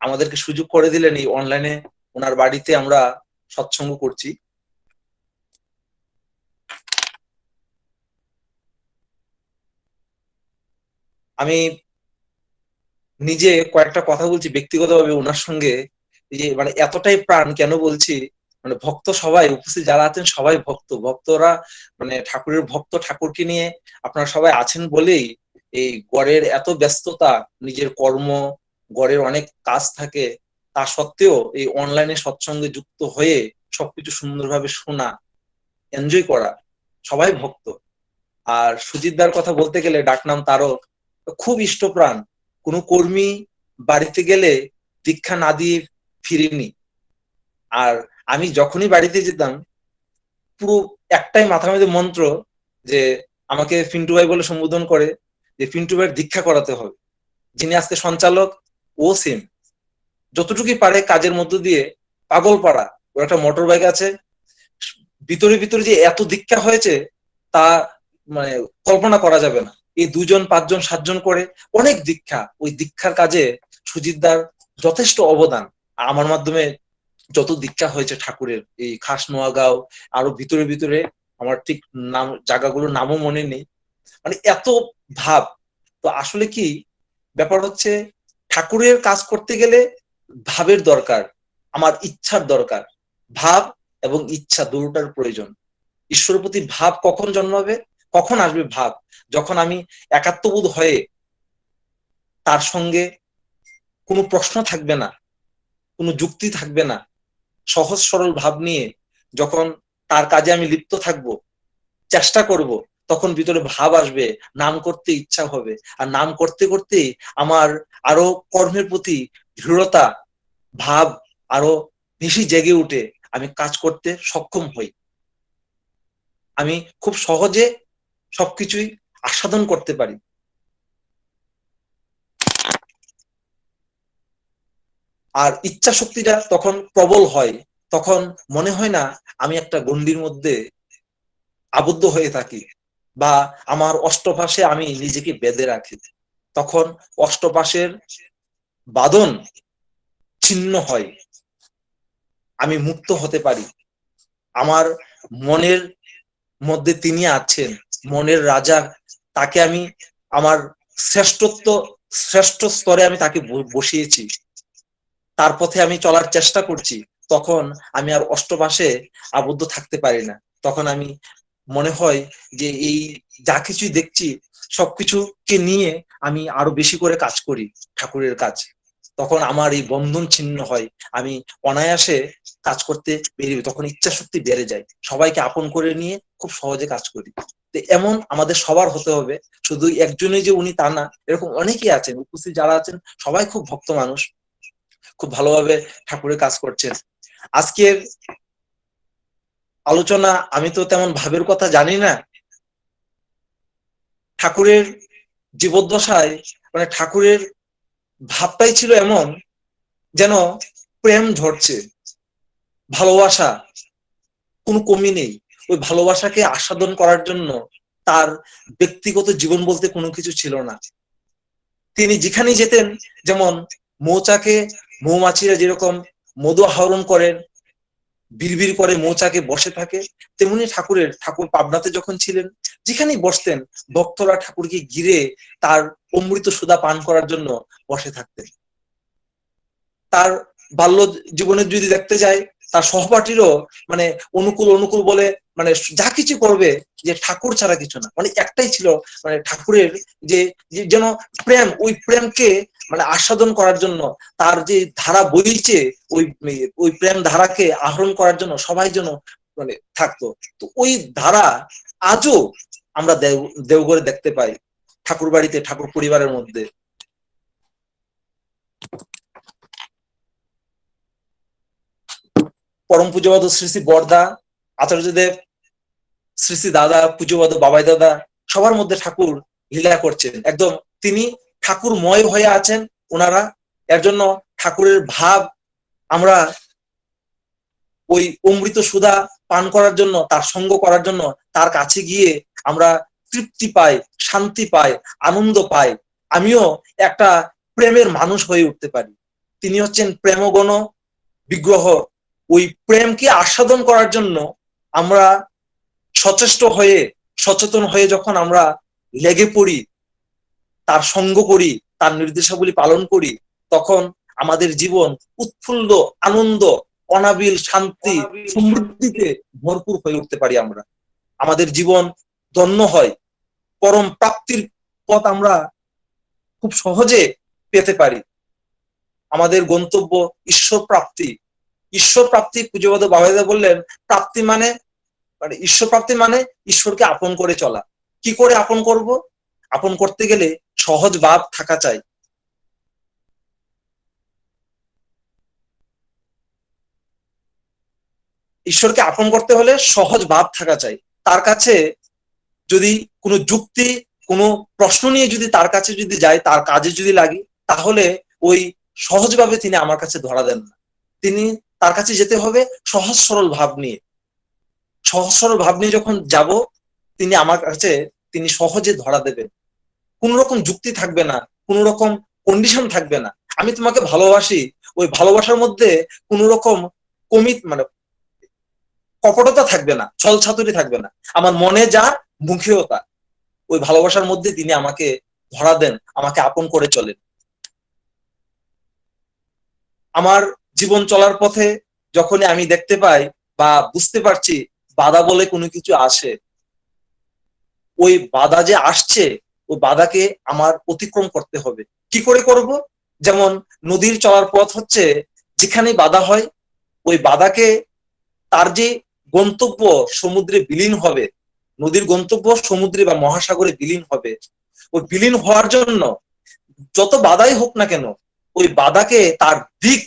আমাদেরকে সুযোগ করে দিলেন এই অনলাইনে ওনার বাড়িতে আমরা সৎসঙ্গ করছি। আমি নিজে কয়েকটা কথা বলছি ব্যক্তিগতভাবে ওনার সঙ্গে, যে মানে এতটাই প্রাণ কেন বলছি, মানে ভক্ত সবাই উপস্থিত যারা আছেন সবাই ভক্তরা মানে ঠাকুরের ভক্ত, ঠাকুরকে নিয়ে আপনারা সবাই আছেন বলেই এই গড়ের এত ব্যস্ততা, নিজের কর্ম, গড়ের অনেক কাজ থাকে, তা সত্ত্বেও এই অনলাইনে সৎসঙ্গে যুক্ত হয়ে সবকিছু সুন্দরভাবে শোনা, এনজয় করা, সবাই ভক্ত। আর সুজিতদার কথা বলতে গেলে ডাকনাম তারক, খুব ইষ্টপ্রাণ। কোনো কর্মী বাড়িতে গেলে দীক্ষা না দিয়ে ফিরিনি। আর আমি যখনই বাড়িতে যেতাম পুরো একটাই মাথার মধ্যে মন্ত্র, যে আমাকে পিন্টু ভাই বলে সম্বোধন করে, যে পিন্টু ভাইয়ের দীক্ষা করাতে হবে। যিনি আজকে সঞ্চালক ও সেম, যতটুকুই পারে কাজের মধ্য দিয়ে পাগলপাড়া, ওর একটা মোটর বাইক আছে, ভিতরে ভিতরে যে এত দীক্ষা হয়েছে তা মানে কল্পনা করা যাবে না। এই 2 জন 5 জন 7 জন করে অনেক দীক্ষা, ওই দীক্ষার কাজে সুজিতদার যথেষ্ট অবদান। আমার মাধ্যমে যত দীক্ষা হয়েছে ঠাকুরের এই খাসনোয়াগাঁও, আরো ভিতরে ভিতরে আমার ঠিক নাম জায়গাগুলোর নামও মনে নেই, মানে এত ভাব। তো আসলে কি ব্যাপার হচ্ছে, ঠাকুরের কাজ করতে গেলে ভাবের দরকার, আমার ইচ্ছার দরকার। ভাব এবং ইচ্ছা দুটোটার প্রয়োজন। ঈশ্বরের প্রতি ভাব কখন জন্মাবে, কখন আসবে ভাব, যখন আমি একাত্মবোধ হয়ে তার সঙ্গে কোনো প্রশ্ন থাকবে না, কোনো যুক্তি থাকবে না, সহজ সরল ভাব নিয়ে যখন তার কাজে আমি লিপ্ত থাকব, চেষ্টা করব, তখন ভিতরে ভাব আসবে, নাম করতে ইচ্ছা হবে। আর নাম করতে করতে আমার আরো কর্মের প্রতি দৃঢ়তা, ভাব আরো বেশি জেগে উঠে আমি কাজ করতে সক্ষম হই। আমি খুব সহজে সবকিছুই আস্বাদন করতে পারি। আর ইচ্ছা শক্তিটা তখন প্রবল হয়, তখন মনে হয় না আমি একটা গণ্ডির মধ্যে আবদ্ধ হয়ে থাকি, বা আমার অষ্টপাশে আমি নিজেকে বেঁধে রাখি। তখন অষ্টপাশের বাঁধন ছিন্ন হয়, আমি মুক্ত হতে পারি। আমার মনের মধ্যে তিনি আছেন, মনের রাজা, তাকে আমি আমার শ্রেষ্ঠ স্তরে আমি তাকে বসিয়েছি, তার পথে আমি চলার চেষ্টা করছি। তখন আমি আর অষ্টপাশে আবদ্ধ থাকতে পারি না। তখন আমি মনে হয় যে এই যা কিছুই দেখছি সবকিছুকে নিয়ে আমি আরো বেশি করে কাজ করি ঠাকুরের কাজ। তখন আমার এই বন্ধন ছিন্ন হয়, আমি অনায়াসে কাজ করতে বেরিয়ে, তখন ইচ্ছা শক্তি বেড়ে যায়, সবাইকে আপন করে নিয়ে খুব সহজে কাজ করি। তো এমন আমাদের সবার হতে হবে, শুধু একজনই যে উনি তা না, এরকম অনেকেই আছেন উপস্থিত যারা আছেন, সবাই খুব ভক্ত মানুষ, খুব ভালোভাবে ঠাকুরের কাজ করছেন। আজকের আলোচনা আমি তো তেমন ভাবের কথা জানি না, ঠাকুরের জীবদ্দশায় মানে ঠাকুরের ভাবটাই ছিল এমন, যেন প্রেম ঝরছে, ভালোবাসা কোনো কমি নেই। ওই ভালোবাসাকে আস্বাদন করার জন্য তার ব্যক্তিগত জীবন বলতে কোনো কিছু ছিল না। তিনি যেখানেই যেতেন, যেমন মৌচাকে মৌমাছিরা যেরকম মধু আহরণ করেন, বিড়বিড় করে মৌচাকে বসে থাকে, তেমনি ঠাকুর পাবনাতে যখন ছিলেন যেখানেই বসতেন ভক্তরা ঠাকুরকে ঘিরে তার অমৃত সুধা পান করার জন্য বসে থাকতেন। তার বাল্য জীবনে যদি দেখতে যাই, তার সহপাঠীরও মানে অনুকূল বলে মানে যা কিছু করবে যে ঠাকুর ছাড়া কিছু না, মানে একটাই ছিল মানে ঠাকুরের যে যেন প্রেম, ওই প্রেমকে মানে আস্বাদন করার জন্য তার যে ধারা বইছে ওই প্রেম ধারাকে আহরণ করার জন্য সবাই যেন মানে থাকতো। তো ওই ধারা আজও আমরা দেওঘরে দেখতে পাই, ঠাকুর বাড়িতে, ঠাকুর পরিবারের মধ্যে। পরম পূজ্যপাদ শ্রী শ্রী বরদা, আচার্যদেব, শ্রী শ্রী দাদা, পূজ্যপাদ বাবাই দাদা, সবার মধ্যে ঠাকুর লীলা করছেন, একদম তিনি ঠাকুরময় হয়ে আছেন ওনারা। এর জন্য ঠাকুরের ভাব আমরা ওই অমৃত সুধা পান করার জন্য, তার সঙ্গ করার জন্য তার কাছে গিয়ে আমরা তৃপ্তি পাই, শান্তি পাই, আনন্দ পাই। আমিও একটা প্রেমের মানুষ হয়ে উঠতে পারি। তিনি হচ্ছেন প্রেমগণ বিগ্রহ। ওই প্রেমকে আস্বাদন করার জন্য আমরা সচেষ্ট হয়ে, সচেতন হয়ে যখন আমরা লেগে পড়ি, তার সঙ্গ করি, তার নির্দেশাবলী পালন করি, তখন আমাদের জীবন উৎফুল্ল, আনন্দ, অনাবিল শান্তি, সমৃদ্ধিতে ভরপুর হয়ে উঠতে পারি। আমরা আমাদের জীবন ধন্য হয়, পরম প্রাপ্তির পথ আমরা খুব সহজে পেতে পারি। আমাদের গন্তব্য ঈশ্বর প্রাপ্তি। ঈশ্বর প্রাপ্তি পূজ্যপাদ বাবাইদা বললেন, প্রাপ্তি মানে ঈশ্বর প্রাপ্তি মানে ঈশ্বরকে আপন করে চলা। কি করে আপন করব? আপন করতে গেলে সহজ ভাব থাকা চাই। ঈশ্বরকে আপন করতে হলে সহজ ভাব থাকা চাই। তার কাছে যদি কোনো যুক্তি, কোনো প্রশ্ন নিয়ে যদি তার কাছে যদি যাই, তার কাজে যদি লাগি, তাহলে ওই সহজভাবে তিনি আমার কাছে ধরা দেন না। তিনি তার কাছে যেতে হবে সহজ সরল ভাব নিয়ে। সহজ সরল ভাব নিয়ে যখন যাব, তিনি আমার কাছে তিনি সহজে ধরা দেবেন। কোন রকম যুক্তি থাকবে না, কোন রকম কন্ডিশন থাকবে না। আমি তোমাকে ভালোবাসি, ওই ভালোবাসার মধ্যে কোন রকম মানে কপটতা থাকবে না, ছল ছাতুরি থাকবে না। আমার মনে যা, মুখেও তা। ওই ভালোবাসার মধ্যে তিনি আমাকে ধরা দেন, আমাকে আপন করে চলেন। আমার জীবন চলার পথে যখনই আমি দেখতে পাই বা বুঝতে পারছি বাধা বলে কোনো কিছু আসে, ওই বাধা যে আসছে, ওই বাধাকে আমার অতিক্রম করতে হবে। কি করে করব? যেমন নদীর চলার পথ হচ্ছে, যেখানে বাধা হয় ওই বাধাকে, তার যে গন্তব্য সমুদ্রে বিলীন হবে, নদীর গন্তব্য সমুদ্রে বা মহাসাগরে বিলীন হবে, ওই বিলীন হওয়ার জন্য যত বাধাই হোক না কেন, ওই বাধাকে তার দিক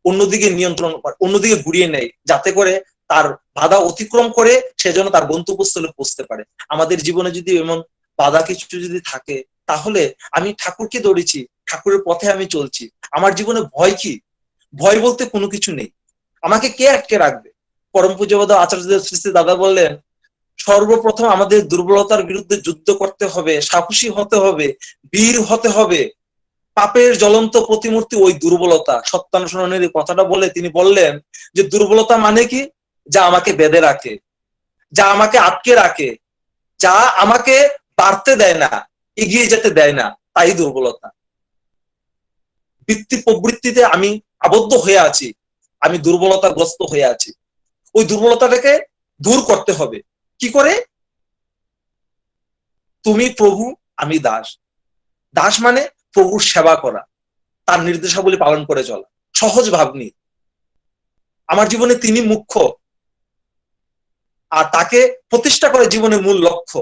অন্যদিকে নিয়ন্ত্রণ, অন্যদিকে ঘুরিয়ে নেয়, যাতে করে তার বাধা অতিক্রম করে সে যেন তার গন্তব্যস্থলে পৌঁছতে পারে। আমাদের জীবনে যদি এমন বাধা কিছু যদি থাকে, তাহলে আমি ঠাকুরকে ধরেছি, ঠাকুরের পথে আমি চলছি। আমার জীবনে ভয় কি? ভয় বলতে কোনো কিছু নেই। আমাকে কে আটকে রাখবে? পরম পূজ্যপাদ আচার্যদেব শ্রী শ্রী দাদা বললেন, সর্বপ্রথম আমাদের দুর্বলতার বিরুদ্ধে যুদ্ধ করতে হবে, সাহসী হতে হবে, বীর হতে হবে। পাপের জ্বলন্ত প্রতিমূর্তি ওই দুর্বলতা। সত্যানুসরণের কথাটা বলে তিনি বললেন যে দুর্বলতা মানে কি? যা আমাকে বেঁধে রাখে, যা আমাকে আটকে রাখে, যা আমাকে বাড়তে দেয় না, এগিয়ে যেতে দেয় না, তাই দুর্বলতা। বৃত্তি প্রবৃত্তিতে আমি আবদ্ধ হয়ে আছি, আমি দুর্বলতাগ্রস্ত হয়ে আছি। ওই দুর্বলতাটাকে দূর করতে হবে। কি করে? তুমি প্রভু, আমি দাস। দাস মানে প্রভুর সেবা করা, তার নির্দেশাবলী পালন করে চলা, সহজ ভাব নিয়ে। আমার জীবনে তিনি মুখ্য, আর তাকে প্রতিষ্ঠা করে জীবনের মূল লক্ষ্য।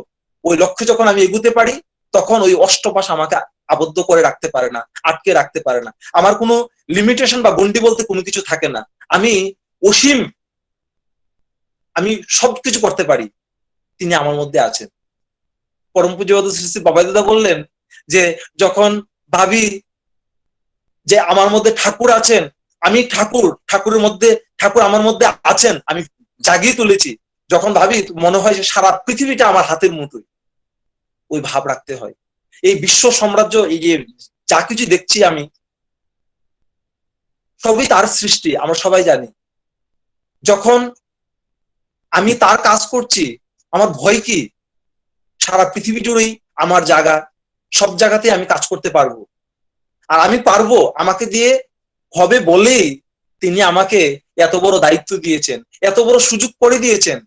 ওই লক্ষ্যে যখন আমি এগুতে পারি, তখন ওই অষ্টপাশ আমাকে আবদ্ধ করে রাখতে পারে না, আটকে রাখতে পারে না। আমার কোনো লিমিটেশন বা গন্ডি বলতে কোনো কিছু থাকে না। আমি অসীম, আমি সবকিছু করতে পারি, তিনি আমার মধ্যে আছেন। পরম পূজ্যপাদ শ্রী শ্রী বাবাই দাদা বললেন যে যখন ভাবি যে আমার মধ্যে ঠাকুর আছেন, আমি ঠাকুর, ঠাকুরের মধ্যে ঠাকুর আমার মধ্যে আছেন, আমি জাগিয়ে তুলেছি, যখন ভাবি মনে হয় যে সারা পৃথিবীটা আমার হাতের মুঠোয়। ওই ভাব রাখতে হয়। এই বিশ্ব সাম্রাজ্য, এই যে যা কিছু দেখছি আমি, সবই তার সৃষ্টি, আমরা সবাই জানি। যখন আমি তার কাজ করছি, আমার ভয় কি? সারা পৃথিবী জুড়েই আমার জায়গা, সব জায়গাতে আমি কাজ করতে পারবো। আর আমি পারবো, আমাকে দিয়ে হবে বলেই তিনি আমাকে এত বড় দায়িত্ব দিয়েছেন, এত বড় সুযোগ করে দিয়েছেন।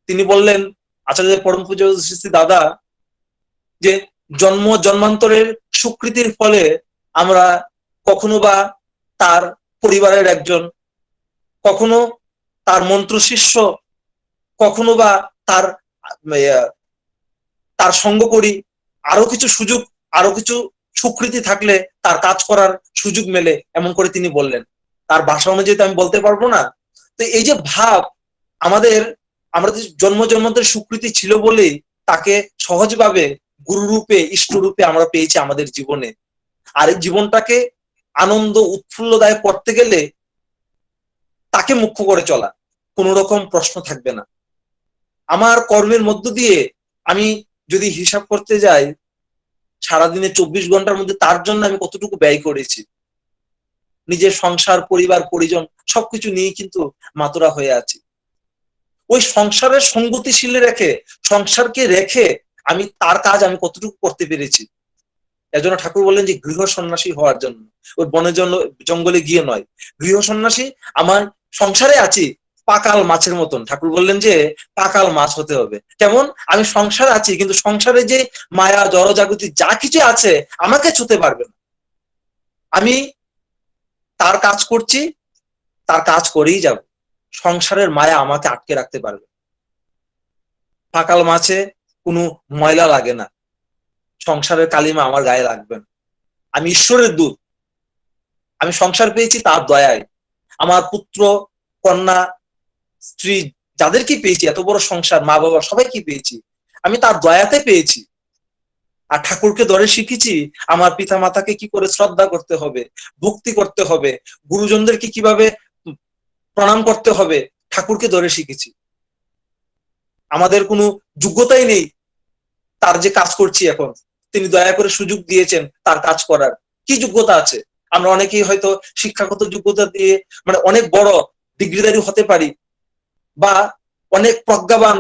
তিনি বললেন, আচার্য পরম পূজ্য শ্রী শ্রী দাদা, যে জন্ম জন্মান্তরের স্বীকৃতির ফলে আমরা কখনো বা তার পরিবারের একজন, কখনো তার মন্ত্র শিষ্য, কখনো বা তার তার সঙ্গ করি, আরো কিছু সুযোগ, আরো কিছু স্বীকৃতি থাকলে তার কাজ করার সুযোগ মেলে, এমন করে তিনি বললেন। তার ভাষা অনুযায়ী তো আমি বলতে পারবো না। তো এই যে ভাব, আমাদের জন্ম জন্মান্তরের স্বীকৃতি ছিল বলেই তাকে সহজভাবে গুরু রূপে, ইষ্ট রূপে আমরা পেয়েছি আমাদের জীবনে। আর এই জীবনটাকে আনন্দ উৎফুল্লদায়ক করতে গেলে তাকে মুখ্য করে চলা, কোন রকম প্রশ্ন থাকবে না। আমার কর্মের মধ্য দিয়ে আমি যদি হিসাব করতে যাই, সারাদিনে 24 ঘন্টার মধ্যে তার জন্য আমি কতটুকু ব্যয় করেছি। নিজের সংসার, পরিবার, পরিজন সবকিছু নিয়ে কিন্তু মাতুরা হয়ে আছি। ওই সংসারের সঙ্গতিশীল রেখে, সংসারকে রেখে আমি তার কাজ আমি কতটুকু করতে পেরেছি। এজন্য ঠাকুর বললেন যে গৃহ সন্ন্যাসী হওয়ার জন্য, ওই বনে জঙ্গলে গিয়ে নয়। গৃহ সন্ন্যাসী, আমার সংসারে আছি পাকাল মাছের মতন। ঠাকুর বললেন যে পাকাল মাছ হতে হবে। কেমন? আমি সংসারে আছি, কিন্তু সংসারে যে মায়া, জড়জাগৃতি যা কিছু আছে আমাকে ছুতে পারবে না। আমি তার কাজ করছি, তার কাজ করেই যাব। সংসারের মায়া আমাকে আটকে রাখতে পারবে। পাকাল মাছে কোনো ময়লা লাগে না, সংসারের কালিমা আমার গায়ে লাগবে না। আমি ঈশ্বরের দূত, আমি সংসার পেয়েছি তার দয়ায়। আমার পুত্র, কন্যা, স্ত্রী যাদেরকে পেয়েছি, এত বড় সংসার, মা বাবা সবাইকে পেয়েছি, আমি তার দয়াতে পেয়েছি। আর ঠাকুরকে ধরে শিখেছি আমার পিতা মাতাকে কি করে শ্রদ্ধা করতে হবে, ভক্তি করতে হবে, গুরুজনদেরকে কিভাবে প্রণাম করতে হবে, ঠাকুরকে ধরে শিখেছি। আমাদের কোনো যোগ্যতাই নেই তার যে কাজ করছি এখন, তিনি দয়া করে সুযোগ দিয়েছেন তার কাজ করার। কি যোগ্যতা আছে? আমরা অনেকেই হয়তো শিক্ষাগত যোগ্যতা দিয়ে মানে অনেক বড় ডিগ্রিধারী হতে পারি, বা অনেক প্রজ্ঞাবান,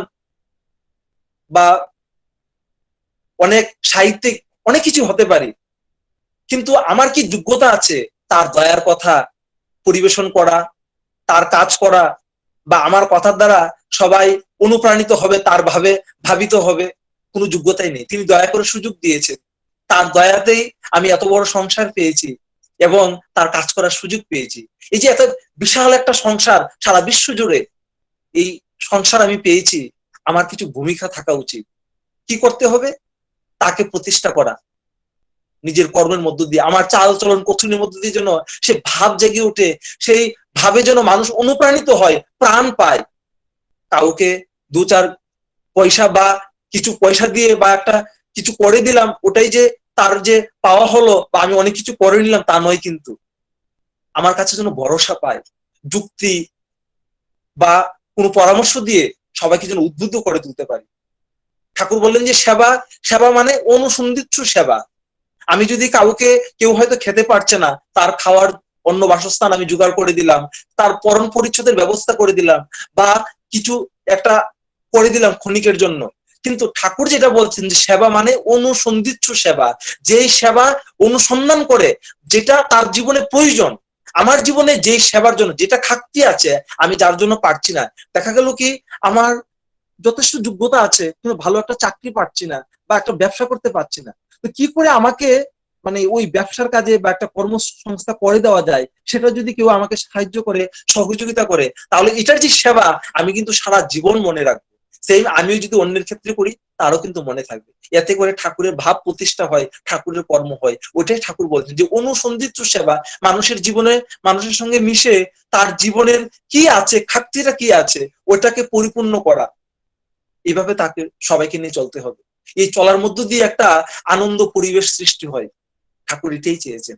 বা অনেক সাহিত্যিক, অনেক কিছু হতে পারি, কিন্তু আমার কি যোগ্যতা আছে তার দয়ার কথা পরিবেশন করা, তার কাজ করা, বা আমার কথার দ্বারা সবাই অনুপ্রাণিত হবে, তার ভাবিত হবে? কোনো যোগ্যতাই নেই। তিনি দয়া করে সুযোগ দিয়েছেন, তার দয়াতেই আমি এত বড় সংসার পেয়েছি এবং তার কাজ করার সুযোগ পেয়েছি। এই যে এত বিশাল একটা সংসার সারা বিশ্ব জুড়ে, এই সংসার আমি পেয়েছি, আমার কিছু ভূমিকা থাকা উচিত। কি করতে হবে? তাকে প্রতিষ্ঠা করা, নিজের কর্মের মধ্য দিয়ে, আমার চাল চলন কথনের মধ্য দিয়ে যেন সে ভাব জেগে ওঠে, সেই ভাবে যেন মানুষ অনুপ্রাণিত হয়, প্রাণ পায়। কাউকে 2-4 পয়সা বা কিছু পয়সা দিয়ে বা একটা কিছু করে দিলাম, ওটাই যে তার যে পাওয়া হলো, বা আমি অনেক কিছু করে নিলাম, তা নয়। কিন্তু আমার কাছে যেন ভরসা পায়, যুক্তি বা কোনো পরামর্শ দিয়ে সবাইকে যেন উদ্বুদ্ধ করে তুলতে পারি। ঠাকুর বললেন যে সেবা, সেবা মানে অনুসন্ধিৎসু সেবা। আমি যদি কাউকে, কেউ হয়তো খেতে পারছে না, তার খাওয়ার অন্য বাসস্থান আমি জোগাড় করে দিলাম, তার পরণ পরিচ্ছদের ব্যবস্থা করে দিলাম, বা কিছু একটা করে দিলাম ক্ষণিকের জন্য। কিন্তু ঠাকুর যেটা বলছেন যে সেবা মানে অনুসন্ধিৎসু সেবা, যেই সেবা অনুসন্ধান করে, যেটা তার জীবনে প্রয়োজন। আমার জীবনে যেই সেবার জন্য যেটা খাকতি আছে, আমি যার জন্য পারছি না, দেখা গেল কি আমার যথেষ্ট যোগ্যতা আছে কিন্তু ভালো একটা চাকরি পাচ্ছি না, বা একটা ব্যবসা করতে পারছি না, তো কি করে আমাকে মানে ওই ব্যবসার কাজে বা একটা কর্মসংস্থা করে দেওয়া যায়, সেটা যদি কেউ আমাকে সাহায্য করে, সহযোগিতা করে, তাহলে এটার যে সেবা আমি কিন্তু সারা জীবন মনে রাখবো। সেই আমিও যদি অন্যের ক্ষেত্রে করি, তারও কিন্তু মনে থাকবে। এতে করে ঠাকুরের ভাব প্রতিষ্ঠা হয়, ঠাকুরের কর্ম হয়। ওইটাই ঠাকুর বলছেন যে অনুসন্ধিৎসু সেবা, মানুষের জীবনে, মানুষের সঙ্গে মিশে তার জীবনের কি আছে, খাকতিটা কি আছে, ওইটাকে পরিপূর্ণ করা। এইভাবে তাকে সবাইকে নিয়ে চলতে হবে। এই চলার মধ্য দিয়ে একটা আনন্দ পরিবেশ সৃষ্টি হয়। ঠাকুর এটাই চেয়েছেন।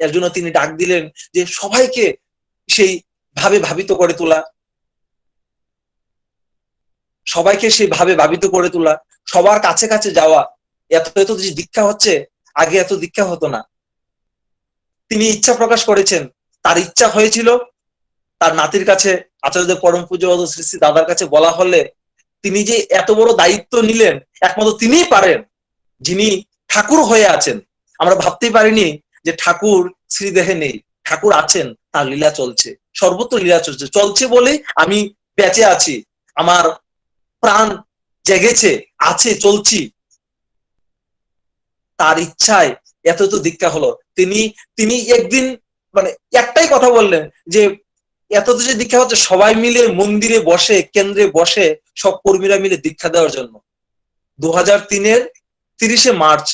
এর জন্য তিনি ডাক দিলেন যে সবাইকে সেই ভাবে ভাবিত করে তোলা, সবাইকে সেই ভাবে ভাবিত করে তোলা, সবার কাছে কাছে যাওয়া। এত এত যে দীক্ষা হচ্ছে, আগে এত দীক্ষা হতো না। তিনি ইচ্ছা প্রকাশ করেছেন, তার ইচ্ছা হয়েছিল তার নাতির কাছে, আচার্যদেব পরম পূজ্যপাদ শ্রী শ্রী দাদার কাছে বলা হলে তিনি যে এত বড় দায়িত্ব নিলেন, একমাত্র তিনিই পারেন, যিনি ঠাকুর হয়ে আছেন। আমরা ভাবতেই পারিনি যে ঠাকুর শ্রীদেহে নেই, ঠাকুর আছেন, তার লীলা চলছে, সর্বত্র লীলা চলছে, চলছে বলেই আমি বেঁচে আছি, আমার প্রাণ জেগেছে, আছে, চলছি। তার ইচ্ছায় এত এত দীক্ষা হলো। তিনি একদিন মানে একটাই কথা বললেন যে এত যে দীক্ষা হচ্ছে, সবাই মিলে মন্দিরে বসে, কেন্দ্রে বসে সব কর্মীরা মিলে দীক্ষা দেওয়ার জন্য 2003-এর 30শে মার্চ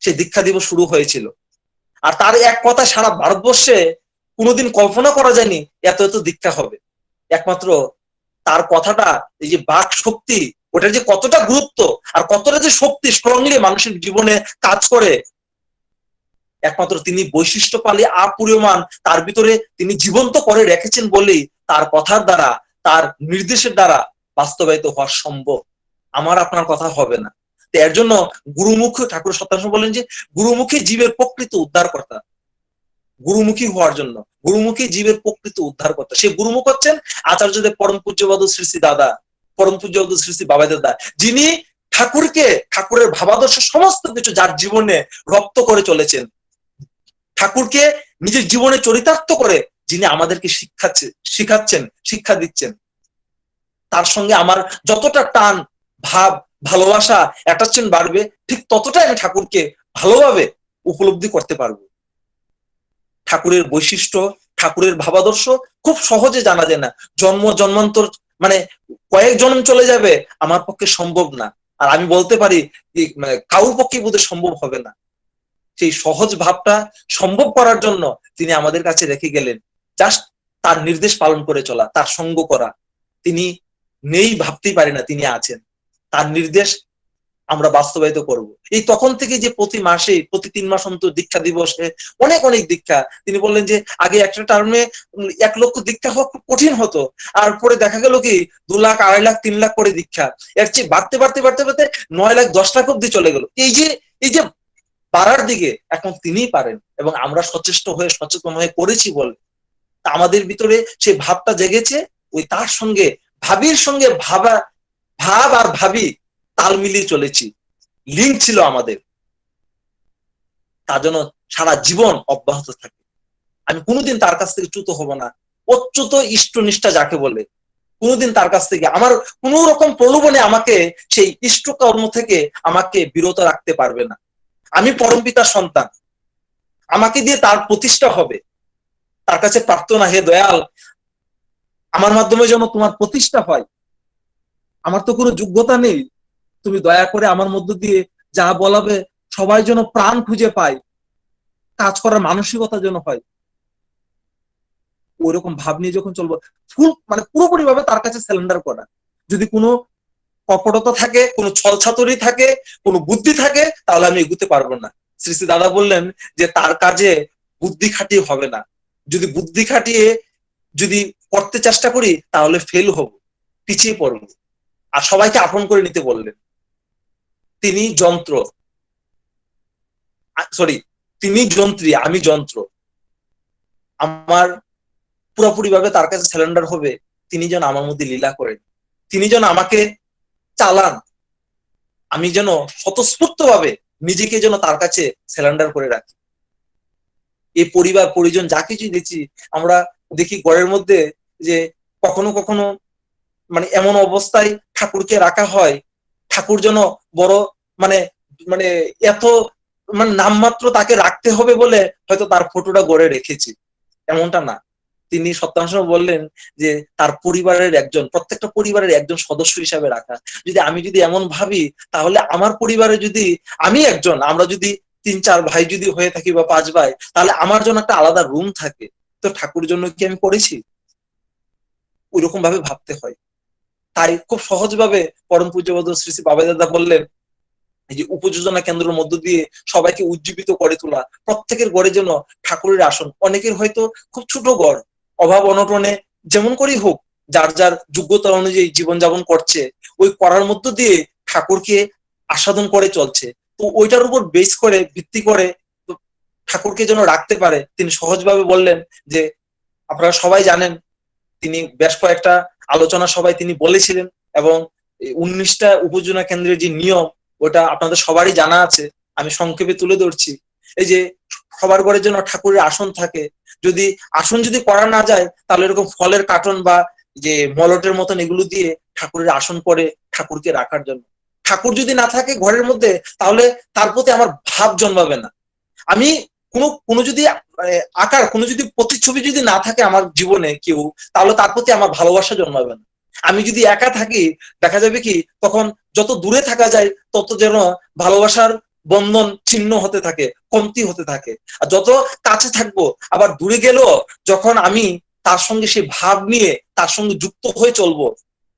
সে দীক্ষা দিবস শুরু হয়েছিল। আর তার এক কথা সারা ভারতবর্ষে কোনোদিন কল্পনা করা যায়নি এত এত দীক্ষা হবে। একমাত্র তার কথাটা, এই যে বাক শক্তি, ওটার যে কতটা গুরুত্ব আর কতটা যে শক্তি স্ট্রংলি মানুষের জীবনে কাজ করে, একমাত্র তিনি বৈশিষ্ট্য পালে অপরিমাণ তার ভিতরে তিনি জীবন্ত করে রেখেছেন বলেই তার কথার দ্বারা, তার নির্দেশের দ্বারা বাস্তবায়িত হওয়া সম্ভব। আমার আপনার কথা হবে না। এর জন্য গুরুমুখী, ঠাকুর সত্যাংশ বলেন যে গুরুমুখী জীবের প্রকৃত উদ্ধারকর্তা। গুরুমুখী হওয়ার জন্য গুরুমুখী জীবের প্রকৃত উদ্ধারকর্তা, সেই গুরুমুখ হচ্ছেন আচার্যদেব পরম পূজ্যপাদ শ্রী শ্রী দাদা, পরম পূজ্যপাদ শ্রী শ্রী বাবাই দাদা, যিনি ঠাকুরকে, ঠাকুরের ভাবাদর্শ সমস্ত কিছু যার জীবনে রপ্ত করে চলেছেন, ঠাকুরকে নিজের জীবনে চরিতার্থ করে যিনি আমাদেরকে শিখাচ্ছেন, শিক্ষা দিচ্ছেন। তার সঙ্গে আমার যতটা টান, ভাব, ভালোবাসা, অ্যাটাচমেন্ট বাড়বে, ঠিক ততটাই আমি ঠাকুরকে ভালোভাবে উপলব্ধি করতে পারবো। ঠাকুরের বৈশিষ্ট্য, ঠাকুরের ভাবাদর্শ খুব সহজে জানা যায় না। জন্ম জন্মান্তর মানে কয়েক জন্ম চলে যাবে, আমার পক্ষে সম্ভব না। আর আমি বলতে পারি কারোর পক্ষে বোধহয় সম্ভব হবে না। সেই সহজ ভাবটা সম্ভব করার জন্য তিনি আমাদের কাছে রেখে গেলেন, জাস্ট তার নির্দেশ পালন করে চলা, তার সঙ্গ করা। তিনি নেই ভাবতেই পারি না, তিনি আছেন। তার নির্দেশ আমরা বাস্তবায়িত করব। এই তখন থেকে যে প্রতি মাসে, প্রতি 3 মাস অন্তর দীক্ষা দিবসে অনেক অনেক দীক্ষা। তিনি বললেন যে আগে একটা টার্মে 1 লক্ষ দীক্ষা হওয়া খুব কঠিন হতো, আর পরে দেখা গেল কি 2 লাখ, 2.5 লাখ, 3 লাখ করে দীক্ষা, এর চেয়ে বাড়তে বাড়তে বাড়তে বাড়তে 9 লাখ, 10 লাখ অব্দি চলে গেল। এই যে পারার দিকে এখন তিনিই পারেন, এবং আমরা সচেষ্ট হয়ে, সচেতন হয়ে করেছি বলে আমাদের ভিতরে সেই ভাবটা জেগেছে। ওই তার সঙ্গে, ভাবির সঙ্গে ভাব আর ভাবি তাল মিলিয়ে চলেছি, লিঙ্ক ছিল আমাদের। তার জন্য সারা জীবন অব্যাহত থাকে। আমি কোনোদিন তার কাছ থেকে চ্যুত হব না। অচ্যুত ইষ্টনিষ্ঠা যাকে বলে, কোনোদিন তার কাছ থেকে আমার কোন রকম প্রলোভনে আমাকে সেই ইষ্ট কর্ম থেকে আমাকে বিরত রাখতে পারবে না। আমি পরমপিতার সন্তান, আমাকে দিয়ে তার প্রতিষ্ঠা হবে। তার কাছে প্রার্থনা, হে দয়াল, আমার মাধ্যমে যেন তোমার প্রতিষ্ঠা হয়। আমার তো কোনো যোগ্যতা নেই, তুমি দয়া করে আমার মধ্য দিয়ে যা বলাবে সবাই যেন প্রাণ খুঁজে পায়, কাজ করার মানসিকতা যেন হয়। ওইরকম ভাব নিয়ে যখন চলবো, ফুল মানে পুরোপুরি ভাবে তার কাছে সারেন্ডার করা। যদি কোনো কপটতা থাকে, কোনো ছলছাতুরি থাকে, কোনো বুদ্ধি থাকে, তাহলে আমি এগুতে পারবো না। শ্রী শ্রী দাদা বললেন যে তার কাজে বুদ্ধি খাটিয়ে হবে না। যদি বুদ্ধি খাটিয়ে যদি করতে চেষ্টা করি তাহলে ফেল হব, পিছিয়ে পড়ব। আর সবাইকে আপন করে নিতে বললেন। তিনি যন্ত্র, তিনি যন্ত্রী, আমি যন্ত্র। আমার পুরোপুরি ভাবে তার কাছে সারেন্ডার হবে। তিনি যেন আমার মধ্যে লীলা করেন, তিনি যেন আমাকে চালান, আমি যেন স্বতঃস্ফূর্ত ভাবে নিজেকে যেন তার কাছে সারেন্ডার করে রাখি। এই পরিবার পরিজন যা কিছু দেখছি, আমরা দেখি ঘরের মধ্যে যে কখনো কখনো মানে এমন অবস্থায় ঠাকুরকে রাখা হয়, ঠাকুর যেন বড় মানে মানে এত মানে নামমাত্র তাকে রাখতে হবে বলে হয়তো তার ফটোটা গড়ে রেখেছি, এমনটা না। তিনি সত্যাংশ বললেন যে তার পরিবারের একজন, প্রত্যেকটা পরিবারের একজন সদস্য হিসাবে রাখা। আমি যদি এমন ভাবি, তাহলে আমার পরিবারে যদি আমি একজন, আমরা যদি 3-4 ভাই যদি হয়ে থাকি বা 5 ভাই, তাহলে আমার জন্য একটা আলাদা রুম থাকে। তো ঠাকুর জন্য কি আমি করেছি? ওইরকম ভাবে ভাবতে হয়। তাই খুব সহজ ভাবে পরম পূজ্যপাদ শ্রী শ্রী বাবাই দাদা বললেন, এই যে উপযোজনা কেন্দ্রের মধ্য দিয়ে সবাইকে উজ্জীবিত করে তোলা, প্রত্যেকের ঘরে যেন ঠাকুরের আসন। অনেকের হয়তো খুব ছোট ঘর, অভাব অনটনে যেমন করেই হোক, যার যার যোগ্যতা অনুযায়ী জীবনযাপন করছে, ওই করার মধ্য দিয়ে ঠাকুরকে আস্বাদন করে চলছে। তো ওইটার উপর বেস করে, ভিত্তি করে ঠাকুরকে যেন রাখতে পারে। তিনি সহজভাবে বললেন যে আপনারা সবাই জানেন, তিনি বেশ কয়েকটা আলোচনা সভায় তিনি বলেছিলেন, এবং 19টা উপজেলা কেন্দ্রের যে নিয়ম ওটা আপনাদের সবারই জানা আছে, আমি সংক্ষেপে তুলে ধরছি। এই যে সবার ঘরে যেন ঠাকুরের আসন থাকে, যদি আসন যদি করা না যায় তাহলে এরকম ফলের কার্টন বা যে মলটের মতন এগুলো দিয়ে ঠাকুরের আসন করে ঠাকুরকে রাখার জন্য। ঠাকুর যদি না থাকে ঘরের মধ্যে তাহলে তার প্রতি আমার ভাব জন্মাবে না। আমি কোনো যদি আকার, কোনো যদি প্রতিচ্ছবি যদি না থাকে আমার জীবনে কেউ, তাহলে তার প্রতি আমার ভালোবাসা জন্মাবে না। আমি যদি একা থাকি দেখা যাবে কি তখন যত দূরে থাকা যায় তত যেন ভালোবাসার বন্ধন ছিন্ন হতে থাকে, কমতি হতে থাকে। আর যত কাছে থাকবো আবার দূরে গেলেও যখন আমি তার সঙ্গে সেই ভাব নিয়ে তার সঙ্গে যুক্ত হয়ে চলবো,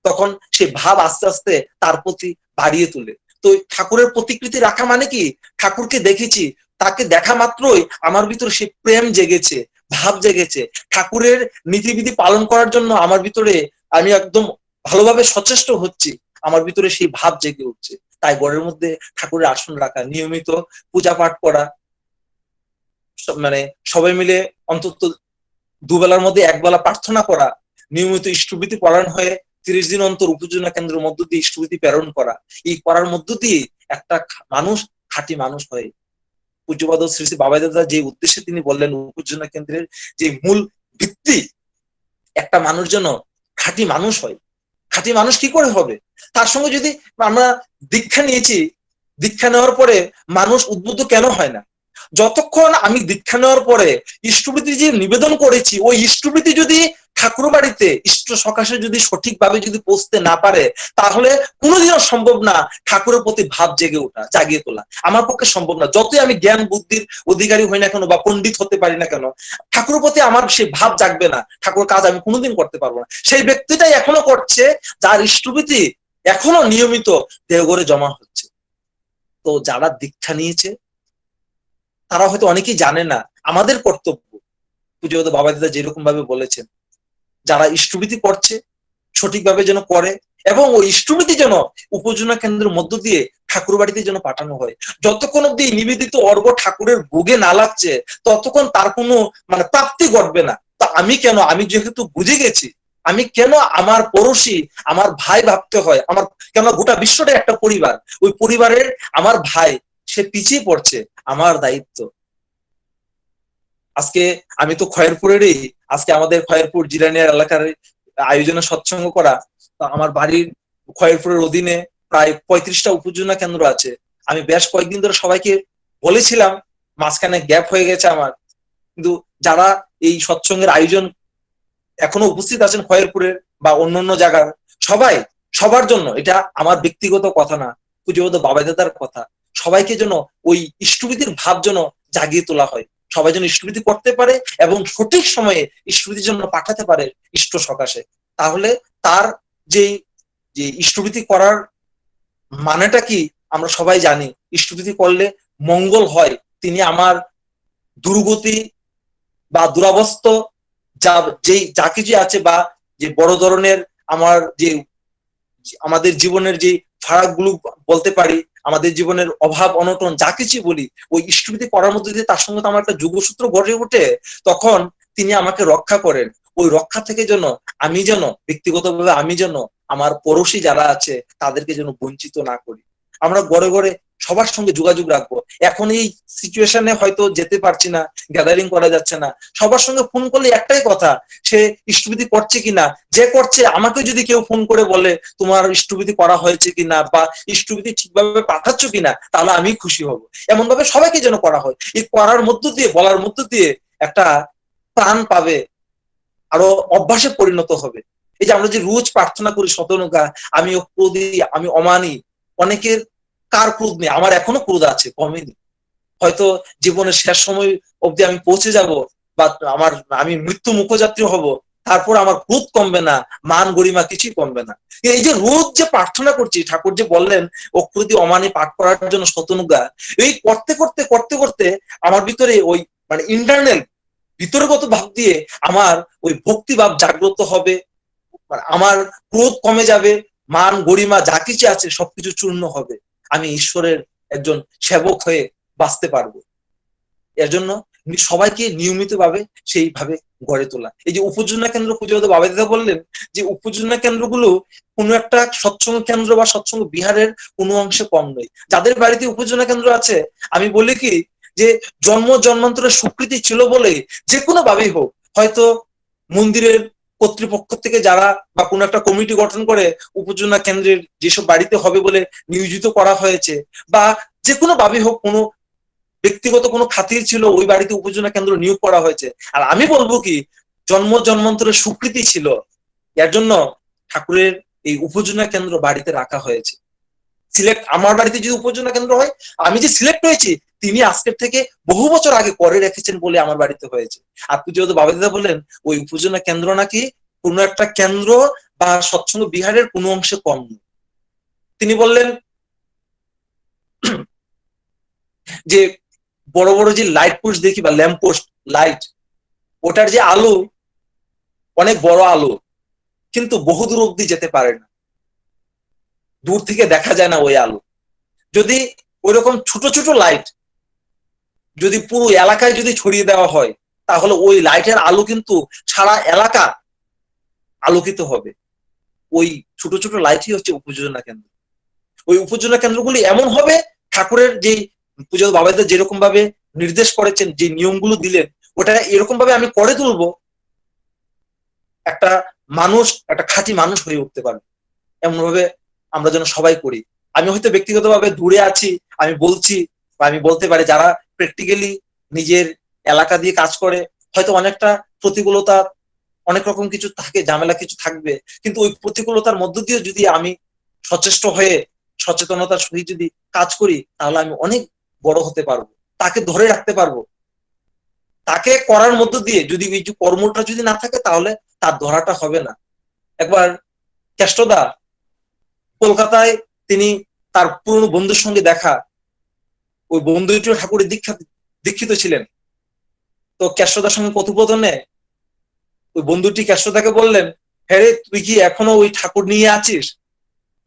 তখন সেই ভাব আস্তে আস্তে তার প্রতি বাড়িয়ে তোলে। তো ঠাকুরের প্রতিকৃতি রাখা মানে কি, ঠাকুরকে দেখেছি, তাকে দেখা মাত্রই আমার ভিতরে সেই প্রেম জেগেছে, ভাব জেগেছে। ঠাকুরের নীতিবিধি পালন করার জন্য আমার ভিতরে আমি একদম ভালোভাবে সচেষ্ট হচ্ছি, আমার ভিতরে সেই ভাব জেগে উঠছে। তাই ঘরের মধ্যে ঠাকুরের আসন রাখা, নিয়মিত পূজা পাঠ করা, মানে সবাই মিলে অন্তত দুবেলার মধ্যে একবেলা প্রার্থনা করা, নিয়মিত ইষ্টভীতি পালন হয়ে 30 দিন অন্তর উপজেলা কেন্দ্রের মধ্য দিয়ে ইষ্টভীতি প্রেরণ করা, এই করার মধ্য দিয়ে একটা মানুষ খাঁটি মানুষ হয়। পূজ্যপাদ শ্রী শ্রী বাবাই দাদা যে উদ্দেশ্যে তিনি বললেন উপজেলা কেন্দ্রের যে মূল ভিত্তি, একটা মানুষ যেন খাঁটি মানুষ হয়। খাঁটি মানুষ কি করে হবে? তার সঙ্গে যদি আমরা দীক্ষা নিয়েছি, দীক্ষা নেওয়ার পরে মানুষ উদ্বুদ্ধ কেন হয় না? যতক্ষণ আমি দীক্ষা নেওয়ার পরে ইষ্টভীতি যে নিবেদন করেছি, ওই ইষ্টভীতি যদি ঠাকুর বাড়িতে ইষ্ট সকাশে যদি সঠিকভাবে যদি পৌঁছতে না পারে, তাহলে কোনোদিনও সম্ভব না ঠাকুরের প্রতি ভাব জেগে ওঠা, জাগিয়ে তোলা। আমার পক্ষে সম্ভব না। যতই আমি জ্ঞান বুদ্ধির অধিকারী হই না কেন বা পণ্ডিত হতে পারি না কেন, ঠাকুরের প্রতি আমার সেই ভাব জাগবে না, ঠাকুর কাজ আমি কোনোদিন করতে পারবো না। সেই ব্যক্তিটাই এখনো করছে যার ইষ্টভীতি এখনো নিয়মিত দেওঘরে জমা হচ্ছে। তো যারা দীক্ষা নিয়েছে তারা হয়তো অনেকেই জানে না আমাদের কর্তব্য, পূজ্যপাদ বাবা দাদা যেরকম ভাবে বলেছেন, যারা ইষ্টভীতি করছে সঠিকভাবে যেন করে, এবং ওই ইষ্টভীতি যেন উপজেলা কেন্দ্রের মধ্য দিয়ে ঠাকুর বাড়িতে যেন পাঠানো হয়। যতক্ষণ অব্দি নিবেদিত অর্ঘ ঠাকুরের ভোগে না লাগছে ততক্ষণ তার কোনো প্রাপ্তি ঘটবে না। তা আমি কেন, আমি যেহেতু বুঝে গেছি, আমি কেন আমার পড়োশি, আমার ভাই ভাবতে হয়, আমার কেন গোটা বিশ্বটা একটা পরিবার, ওই পরিবারের আমার ভাই সে পিছিয়ে পড়ছে, আমার দায়িত্ব। আজকে আমি তো খয়েরপুরেরই, আজকে আমাদের খয়েরপুর জিরানিয়ার এলাকার আয়োজনে সৎসঙ্গ করা, আমার বাড়ির খয়েরপুরের অধীনে প্রায় 35টা উপজেলা কেন্দ্র আছে। আমি বেশ কয়েকদিন ধরে সবাইকে বলেছিলাম, মাঝখানে গ্যাপ হয়ে গেছে আমার, কিন্তু যারা এই সৎসঙ্গের আয়োজন এখনো উপস্থিত আছেন খয়েরপুরের বা অন্যান্য জায়গার, সবাই সবার জন্য, এটা আমার ব্যক্তিগত কথা না, পূজ্যপাদ বাবা দাদার কথা, সবাইকে যেন ওই ইষ্টভীতির ভাব যেন জাগিয়ে তোলা হয়, সবাই যেন ইষ্টভীতি করতে পারে এবং সঠিক সময়ে ইষ্টভীতির জন্য পাঠাতে পারে ইষ্ট সকাশে। তাহলে তার যে ইষ্টভীতি করার মানেটা কি আমরা সবাই জানি। ইষ্টভীতি করলে মঙ্গল হয়, তিনি আমার দুর্গতি বা দুরাবস্থ যা কিছু আছে, বা যে বড় ধরনের আমাদের জীবনের যে ফারাক গুলো বলতে পারি, আমাদের জীবনের অভাব অনটন যা কিছু বলি, ওই ইষ্টভীতি করার মধ্যে দিয়ে তার সঙ্গে তো আমার একটা যোগসূত্র গড়ে ওঠে, তখন তিনি আমাকে রক্ষা করেন। ওই রক্ষা থেকে যেন আমি যেন ব্যক্তিগতভাবে আমি যেন আমার পড়োশি যারা আছে তাদেরকে যেন বঞ্চিত না করি। আমরা ঘরে ঘরে সবার সঙ্গে যোগাযোগ রাখবো। এখন এই সিচুয়েশনে হয়তো যেতে পারছি না, গ্যাদারিং করা যাচ্ছে না, সবার সঙ্গে ফোন করলে একটাই কথা, সে ইষ্টভীতি করছে কিনা, যে করছে আমাকে যদি কেউ ফোন করে বলে তোমার ইষ্টভীতি করা হয়েছে কিনা বা ইষ্টভীতি ঠিকভাবে পাঠাচ্ছ কিনা, তাহলে আমি খুশি হব। এমন ভাবে সবাইকে যেন করা হয়, এই করার মধ্য দিয়ে, বলার মধ্য দিয়ে একটা প্রাণ পাবে, আরো অভ্যাসে পরিণত হবে। এই যে আমরা যে রোজ প্রার্থনা করি শতনুকা, আমি ক্রোধী, আমি অমানি, অনেকের কার ক্রোধ নেই, আমার এখনো ক্রোধ আছে, কমেনি। হয়তো জীবনের শেষ সময় অব্দি আমি পৌঁছে যাব বা আমি মৃত্যু মুখযাত্রী হব, তারপর আমার ক্রোধ কমবে না, মান গরিমা কিছুই কমবে না। এই যে রোজ যে প্রার্থনা করছি, ঠাকুর যে বললেন অক্রোধী অমানি পাঠ করার জন্য শতনুকা, এই করতে করতে করতে করতে আমার ভিতরে ওই ইন্টারনাল ভিতরগত ভাব দিয়ে আমার ওই ভক্তি ভাব জাগ্রত হবে, আমার ক্রোধ কমে যাবে, মান গরিমা যা কিছু আছে সবকিছু চূর্ণ হবে, আমি ঈশ্বরের একজন সেবক হয়ে বাঁচতে পারবো। এর জন্য সবাইকে নিয়মিতভাবে সেইভাবে গড়ে তোলা। এই যে উপযোজনা কেন্দ্র পূজা বাবাদিদা বললেন যে উপযোজনা কেন্দ্রগুলো কোনো একটা সৎসঙ্গ কেন্দ্র বা সৎসঙ্গ বিহারের কোনো অংশে কম নয়। যাদের বাড়িতে উপযোজনা কেন্দ্র আছে, আমি বলি কি যে জন্মান্তরের স্বীকৃতি ছিল বলে যে কোনো ভাবেই হোক, হয়তো মন্দিরের কর্তৃপক্ষ থেকে যারা বা কোনো একটা কমিটি গঠন করে উপযোজনা কেন্দ্রের যেসব বাড়িতে হবে বলে নিয়োজিত করা হয়েছে, বা যে কোনো ভাবেই হোক কোনো ব্যক্তিগত কোনো খাতির ছিল ওই বাড়িতে উপযোজনা কেন্দ্র নিয়োগ করা হয়েছে। আর আমি বলবো কি জন্মান্তরের স্বীকৃতি ছিল, এর জন্য ঠাকুরের এই উপযোজনা কেন্দ্র বাড়িতে রাখা হয়েছে। সিলেক্ট আমার বাড়িতে যদি উপযোজনা কেন্দ্র হয়, আমি যে সিলেক্ট হয়েছি তিনি আজকের থেকে বহু বছর আগে করে রেখেছেন বলে আমার বাড়িতে হয়েছে। আর পূজ্যপাদ বাবাদিদা বললেন ওই উপযোজনা কেন্দ্র নাকি কোনো একটা কেন্দ্র বা সৎসঙ্গ বিহারের কোনো অংশে কম নয়। তিনি বললেন যে বড় বড় যে লাইট পোস্ট দেখি বা ল্যাম্প পোস্ট লাইট, ওটার যে আলো অনেক বড় আলো, কিন্তু বহু দূর অব্দি যেতে পারে না, দূর থেকে দেখা যায় না ওই আলো। যদি ওইরকম ছোট ছোট লাইট যদি পুরো এলাকায় যদি ছড়িয়ে দেওয়া হয়, তাহলে ওই লাইটের আলো কিন্তু সারা এলাকা আলোকিত হবে। ওই ছোট ছোট লাইটই হচ্ছে উপযোজনা কেন্দ্র। ওই উপযোজনা কেন্দ্রগুলি এমন হবে, ঠাকুরের যে পূজা বাবাদিদা যেরকম ভাবে নির্দেশ করেছেন, যে নিয়মগুলো দিলেন, ওটা এরকম ভাবে আমি করে তুলবো একটা মানুষ একটা খাঁটি মানুষ হয়ে উঠতে পারবে। এমন ভাবে আমরা যেন সবাই করি। আমি হয়তো ব্যক্তিগতভাবে দূরে আছি, আমি বলছি বা আমি বলতে পারি, যারা প্র্যাকটিক্যালি নিজের এলাকা দিয়ে কাজ করে হয়তো অনেকটা প্রতিকূলতা, অনেক রকম কিছু থাকে, ঝামেলা কিছু থাকবে, কিন্তু ওই প্রতিকূলতার মধ্য দিয়ে যদি আমি সচেষ্ট হয়ে সচেতনতার সহিত যদি কাজ করি, তাহলে আমি অনেক বড় হতে পারবো, তাকে ধরে রাখতে পারবো। তাকে করার মধ্য দিয়ে যদি এই যে কর্মটা যদি না থাকে, তাহলে তার ধরাটা হবে না। একবার কেষ্টদা কলকাতায় তিনি তার পুরনো বন্ধুর সঙ্গে দেখা, ওই বন্ধুটিও ঠাকুরের দীক্ষিত ছিলেন। তো কেষ্টদার সঙ্গে কথোপকথনে ওই বন্ধুটি কেষ্টদাকে বললেন, হ্যাঁ রে, তুই কি এখনো ওই ঠাকুর নিয়ে আছিস?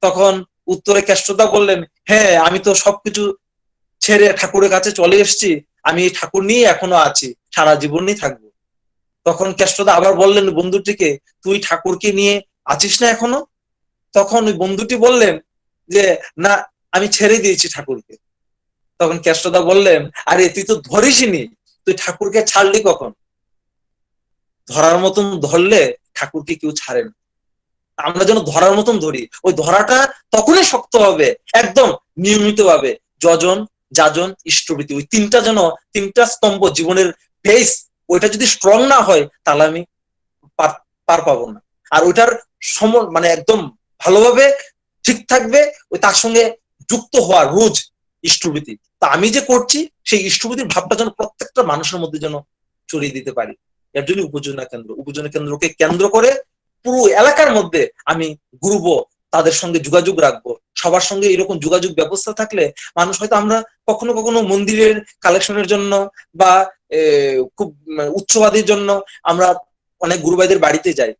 তখন উত্তরে কেষ্টদা বললেন, হ্যাঁ, আমি তো সবকিছু ছেড়ে ঠাকুরের কাছে চলে এসেছি, আমি এই ঠাকুর নিয়ে এখনো আছি, সারা জীবনই থাকবো। তখন কেষ্টদা আবার বললেন বন্ধুটিকে, তুই ঠাকুরকে নিয়ে আছিস না এখনো? তখন ওই বন্ধুটি বললেন যে না, আমি ছেড়ে দিয়েছি ঠাকুরকে। তখন কেষ্টদা বললেন, আরে তুই তো ধরিসনি, তুই ঠাকুরকে ছাড়লি কখন? ধরার মতন ধরলে ঠাকুরকে কেউ ছাড়ে না। আমরা যেন ধরার মতন ধরি, ওই ধরাটা তখনই শক্ত হবে, একদম নিয়মিত ভাবে যজন যাজন ইষ্টবৃত্তি, ওই তিনটা স্তম্ভ জীবনের বেস, ওইটা যদি স্ট্রং না হয়, তাহলে আমি পার পাবো না। আর ওইটার মানে একদম ভালোভাবে ঠিক থাকবে ওই তার সঙ্গে যুক্ত হওয়ার রোজ ইষ্টবৃত্তি। তা আমি যে করছি সেই ইষ্টবৃত্তির ভাবটা যেন প্রত্যেকটা মানুষের মধ্যে যেন ছড়িয়ে দিতে পারি। এর জন্য উপযোজনা কেন্দ্রকে কেন্দ্র করে পুরো এলাকার মধ্যে আমি ঘুরবো, তাদের সঙ্গে যোগাযোগ রাখবো। সবার সঙ্গে এরকম যোগাযোগ ব্যবস্থা থাকলে মানুষ হয়তো, আমরা কখনো কখনো মন্দিরের কালেকশনের জন্য বা খুব উৎসবাদীর জন্য আমরা অনেক গুরুভাইদের বাড়িতে যাই,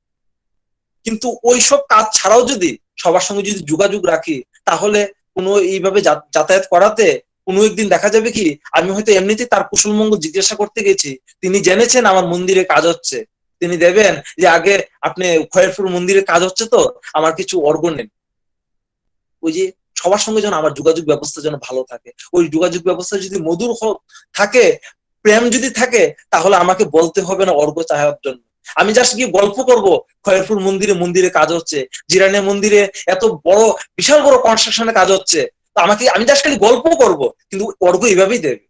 কিন্তু ওইসব কাজ ছাড়াও যদি সবার সঙ্গে যদি যোগাযোগ রাখি, তাহলে কোনো এইভাবে যাতায়াত করাতে কোনো একদিন দেখা যাবে কি আমি হয়তো এমনিতেই তার কুশলমঙ্গল জিজ্ঞাসা করতে গেছি, তিনি জেনেছেন আমার মন্দিরে কাজ হচ্ছে, তিনি দেবেন যে আগে আপনি খয়েরপুর মন্দিরে কাজ হচ্ছে, তো আমার কিছু অর্ঘ্য নেন। ওই যে সবার সঙ্গে যেন আমার যোগাযোগ ব্যবস্থা যেন ভালো থাকে, ওই যোগাযোগ ব্যবস্থা যদি মধুর থাকে, প্রেম যদি থাকে, তাহলে আমাকে বলতে হবে না অর্ঘ্য চাওয়ার জন্য। আমি জাস্ট গিয়ে গল্প করব, খয়েরপুর মন্দিরে কাজ হচ্ছে, জিরানিয়া মন্দিরে এত বড় বিশাল বড় কনস্ট্রাকশনে কাজ হচ্ছে, তো আমি জাস্ট খালি গল্প করব, কিন্তু অর্ঘ্য এইভাবেই দেবে।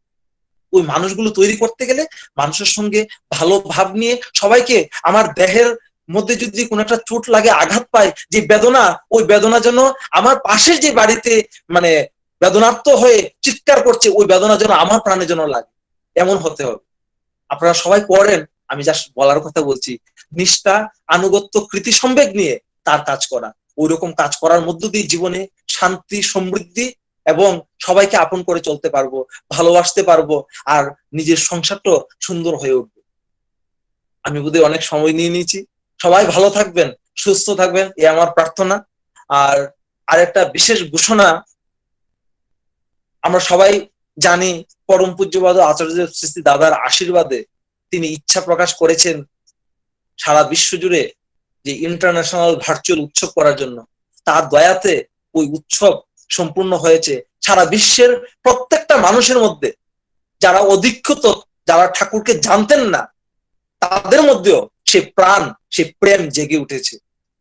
ওই মানুষগুলো তৈরি করতে গেলে মানুষের সঙ্গে ভালো ভাব নিয়ে সবাইকে, আমার দেহের মধ্যে যদি কোনো একটা চোট লাগে, আঘাত পায়, যে বেদনা, ওই বেদনা যেন আমার পাশের যে বাড়িতে মানে বেদনার্ত হয়ে চিৎকার করছে, ওই বেদনা যেন আমার প্রাণে যেন লাগে, এমন হতে হবে। আপনারা সবাই করেন, আমি জাস্ট বলার কথা বলছি, নিষ্ঠা, আনুগত্য, কৃতি সম্বেগ নিয়ে তার কাজ করা, ওইরকম কাজ করার মধ্য দিয়ে জীবনে শান্তি, সমৃদ্ধি এবং সবাইকে আপন করে চলতে পারবো, ভালোবাসতে পারবো, আর নিজের সংসারটা সুন্দর হয়ে উঠবে। আমি বোধহয় অনেক সময় নিয়ে নিয়েছি। সবাই ভালো থাকবেন, সুস্থ থাকবেন, এ আমার প্রার্থনা। আর আরেকটা বিশেষ ঘোষণা, আমরা সবাই জানি পরম পূজ্যপাদ আচার্য শ্রী শ্রী দাদার আশীর্বাদে তিনি ইচ্ছা প্রকাশ করেছেন সারা বিশ্ব জুড়ে যে ইন্টারন্যাশনাল ভার্চুয়াল উৎসব করার জন্য। তার দয়াতে ওই উৎসব সম্পূর্ণ হয়েছে। সারা বিশ্বের প্রত্যেকটা মানুষের মধ্যে, যারা অধিক্ষত, যারা ঠাকুরকে জানতেন না, তাদের মধ্যেও সে প্রাণ, সে প্রেম জেগে উঠেছে,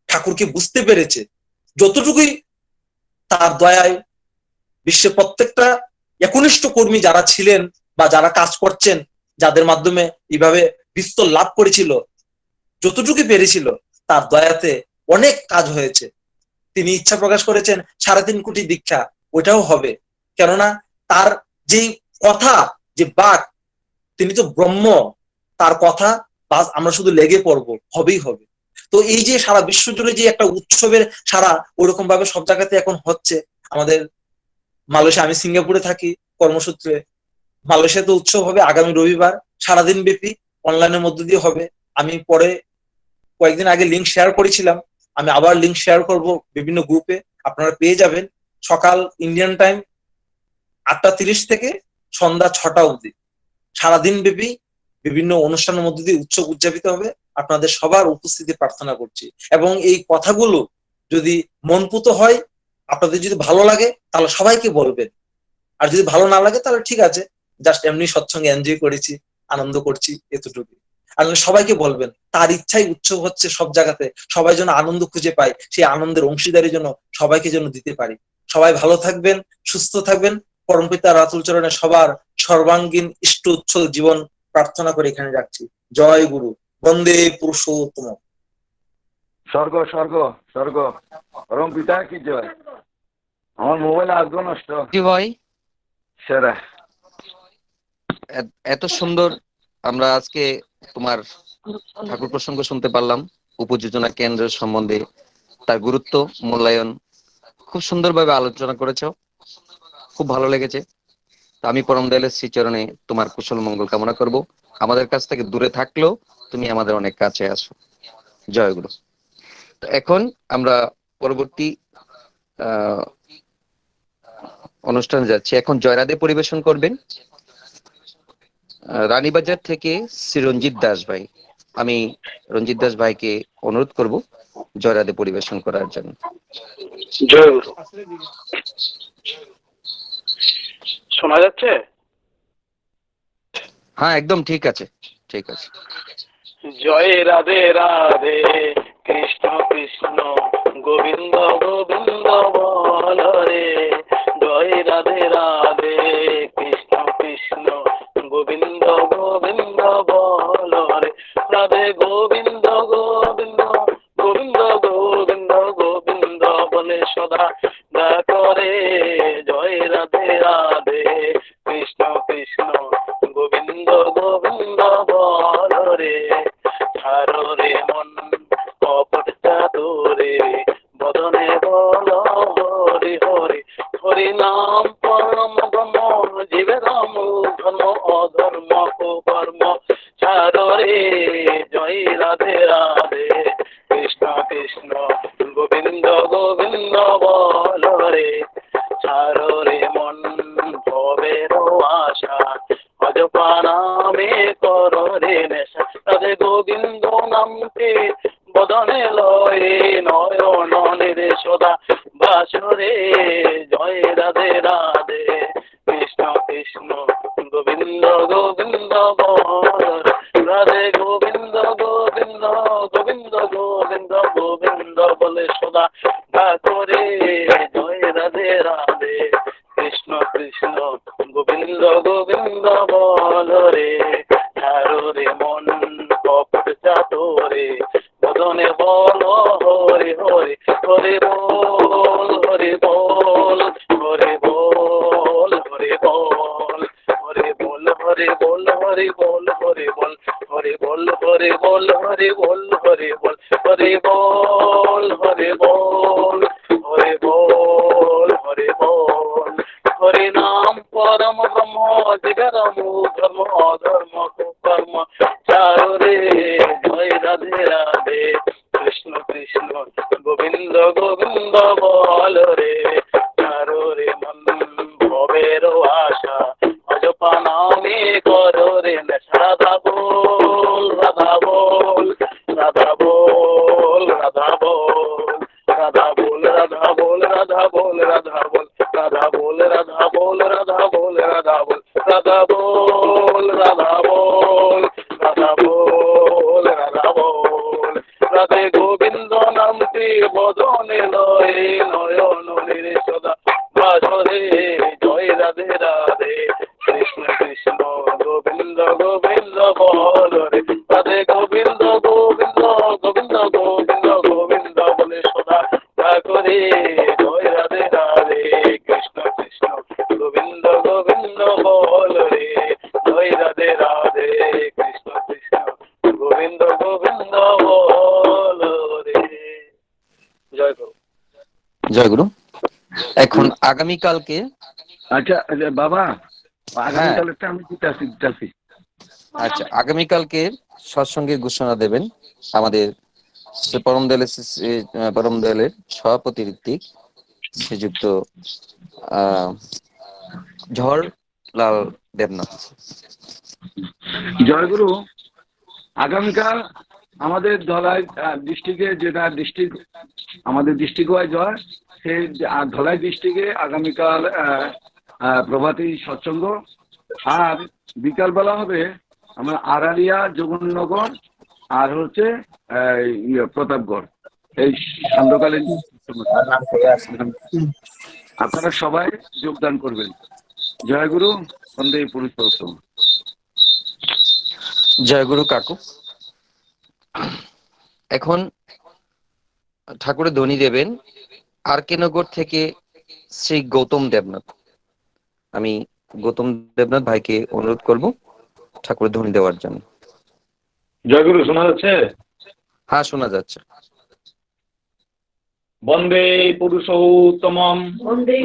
ঠাকুরকে বুঝতে পেরেছে। যতটুকুই তার দয়ায় বিশ্বের প্রত্যেকটা একনিষ্ঠ কর্মী যারা ছিলেন বা যারা কাজ করছেন, যাদের মাধ্যমে এইভাবে বিস্তর লাভ করেছিল, যতটুকু পেরেছিল তার দয়াতে অনেক কাজ হয়েছে। তিনি ইচ্ছা প্রকাশ করেছেন 3.5 কোটি দীক্ষা, ওইটাও হবে। কেননা তার যে কথা, যে বাক, তিনি তো ব্রহ্ম, তার কথা বাস আমরা শুধু লেগে পড়বো, হবেই হবে। তো এই যে সারা বিশ্ব জুড়ে যে একটা উৎসবের সারা ওরকম ভাবে সব জায়গাতে এখন হচ্ছে। আমাদের মালয়েশিয়া, আমি সিঙ্গাপুরে থাকি কর্মসূত্রে, মালয়েশিয়াতে উৎসব হবে আগামী রবিবার, সারাদিন ব্যাপী অনলাইনের মধ্য দিয়ে হবে। আমি পরে কয়েকদিন আগে লিঙ্ক শেয়ার করেছিলাম, আমি আবার লিঙ্ক শেয়ার করব বিভিন্ন গ্রুপে, আপনারা পেয়ে যাবেন। সকাল ইন্ডিয়ান টাইম 8:30 থেকে সন্ধ্যা 6টা অবধি সারাদিন ব্যাপী বিভিন্ন অনুষ্ঠানের মধ্য দিয়ে উৎসব উদযাপিত হবে। আপনাদের সবার উপস্থিতি প্রার্থনা করছি, এবং এই কথাগুলো যদি মনপুত হয়, আপনাদের যদি ভালো লাগে তাহলে সবাইকে বলবেন, আর যদি ভালো না লাগে তাহলে ঠিক আছে, জাস্ট এমনি সৎসঙ্গে এনজয় করেছি, আনন্দ করছি, এতটুকু। আর সবাইকে বলবেন তার ইচ্ছাই উৎসব হচ্ছে সব জায়গাতে, সবাই যেন আনন্দ খুঁজে পায়, সেই আনন্দের অংশীদারির জন্য সবাইকে যেন দিতে পারি। সবাই ভালো থাকবেন, সুস্থ থাকবেন। পরমপিতা রাতুল চরণে সবার সর্বাঙ্গীন ইষ্ট উচ্ছল জীবন প্রার্থনা করে এখানে রাখছি। জয় গুরু, বন্দে পুরুষোত্তম। স্বর্গ স্বর্গ স্বর্গ, পরম পিতা কি জয়। আমার মোবাইল আসবো নষ্ট জি ভাই, সেরা। এত সুন্দর আমরা আজকে তোমার ঠাকুর প্রসঙ্গ শুনতে পারলাম, উপযোজনা কেন্দ্রের সম্বন্ধে, তার গুরুত্ব, মূল্যায়ন খুব সুন্দরভাবে আলোচনা করেছো, খুব ভালো লেগেছে। তো আমি পরম দয়ালের শ্রীচরণে তোমার কুশল মঙ্গল কামনা করব। আমাদের কাছ থেকে দূরে থাকলেও তুমি আমাদের অনেক কাছে আছো। জয় গুরু। তো এখন আমরা পরবর্তী অনুষ্ঠানে যাচ্ছি। এখন জয়রাধে পরিবেশন করবেন রানীবাজার থেকে শ্রী রঞ্জিত দাস ভাই। আমি রঞ্জিত দাস ভাইকে অনুরোধ করব জয়রাধে পরিবেশন করার জন্য। জয় গুরু। শোনা যাচ্ছে? হ্যাঁ, একদম ঠিক আছে, ঠিক আছে। জয় রাধে রাধে, কৃষ্ণ কৃষ্ণ গোবিন্দ গোবিন্দ বল রে। জয় রাধে রাধে, কৃষ্ণ কৃষ্ণ গোবিন্দ গোবিন্দ বল রে। রাধে গোবিন্দ গোবিন্দ গোবিন্দ গোবিন্দ গোবিন্দ বলে সদা করে। জয় রাধে রাধে, কৃষ্ণ কৃষ্ণ গোবিন্দ গোবিন্দ বল রে। ছাড়ো রে মন কপট চাতুরে, বদনে বল হরি হরি। হরি নাম পরম ব্রহ্ম, জীবের ধর্ম অধর্ম কুকর্ম। ছাড়ো রে, জয় রাধে রাধে, কৃষ্ণ কৃষ্ণ গোবিন্দ গোবিন্দ বল রে। ছাড়ো রে মন ভবের আশা, অজপা নামে কর রে নেশা। রাধে গোবিন্দ নামকে বদনে লয়ে, নয়ন রে সদা বাসরে। জয় রাধে রাধে, কৃষ্ণ কৃষ্ণ গোবিন্দ গোবিন্দ বল। রাধে গোবিন্দ গোবিন্দ গোবিন্দ গোবিন্দ গোবিন্দ বলে সদা করে। জয় রাধে রাধে, কৃষ্ণ কৃষ্ণ গোবিন্দ গোবিন্দ বল রে। ছাড়ো রে মন কপট চাতুরে, বদনে বল হরি হরি। হরি বল হরি বল হরি বল হরি বল। হরি বল হরি বল হরি বল হরি বল। হরি বল হরি বল হরি বল হরি বল। হরি বল হরি বল হরি বল হরি বল। হরি নাম পরম ব্রহ্ম, জীবের ধর্ম অধর্ম কুকর্ম। ছাড়ো রে, জয় রাধে রাধে, কৃষ্ণ কৃষ্ণ গোবিন্দ গোবিন্দ বল রে। ছাড়ো রে মন ভবের আশা, রে নেশা রাধা বল রাধা বল রাধা বল রাধা বল রাধা বল রাধা বল রাধা বল রাধা বল রাধা বল রাধা বল রাধা বল রাধা বল রাধা বল রাধা বল রাধা বল রাধা বল রাধে গোবিন্দ নামটি বদনে লয়ে নয়ন রে সদা বাসরে জয় রাধে রাধে কৃষ্ণ কৃষ্ণ গোবিন্দ গোবিন্দ বল রে রাধে গোবিন্দ গোবিন্দ গোবিন্দ গোবিন্দ গোবিন্দ বলে সদা করে জয় রাধে রাধে কৃষ্ণ কৃষ্ণ গোবিন্দ গোবিন্দ বল রে জয় রাধে রাধে কৃষ্ণ কৃষ্ণ গোবিন্দ গোবিন্দ বল রে। জয় গুরু। জয় গুরু। এখন আগামীকালকে আচ্ছা আচ্ছা বাবা, আগামীকালটা আমি দিতেছি। আচ্ছা, আগামীকালকে সৎসঙ্গের ঘোষণা দেবেন আমাদের পরম দলের সভাপতি ঋত্বিক শ্রীযুক্ত ঝড় লাল দেবনাথ। জয়গুরু। আগামীকাল আমাদের ধলাই ডিস্ট্রিক্টে যেটা ডিস্ট্রিক্ট আমাদের ডিস্ট্রিক্ট ওয়াইজ হয়, সেই ধলাই ডিস্ট্রিক্টে আগামীকাল প্রভাতী সৎসঙ্গ, আর বিকালবেলা হবে আমার আড়ালিয়া, যোগনগর আর হচ্ছে প্রতাপগড়। এই সান্ধ্যকালীন আপনারা সবাই যোগদান করবেন। জয়গুরু। বন্দে পুরুষোত্তম। জয়গুরু কাকু। এখন ঠাকুরের ধ্বনি দেবেন আর কে নগর থেকে শ্রী গৌতম দেবনাথ। আমি গৌতম দেবনাথ ভাইকে অনুরোধ করব ঠাকুরের ধ্বনি দেওয়ার জন্য। জয়গুরু, শোনা যাচ্ছে? হ্যাঁ, শোনা যাচ্ছে। বন্দে পুরুষোত্তমম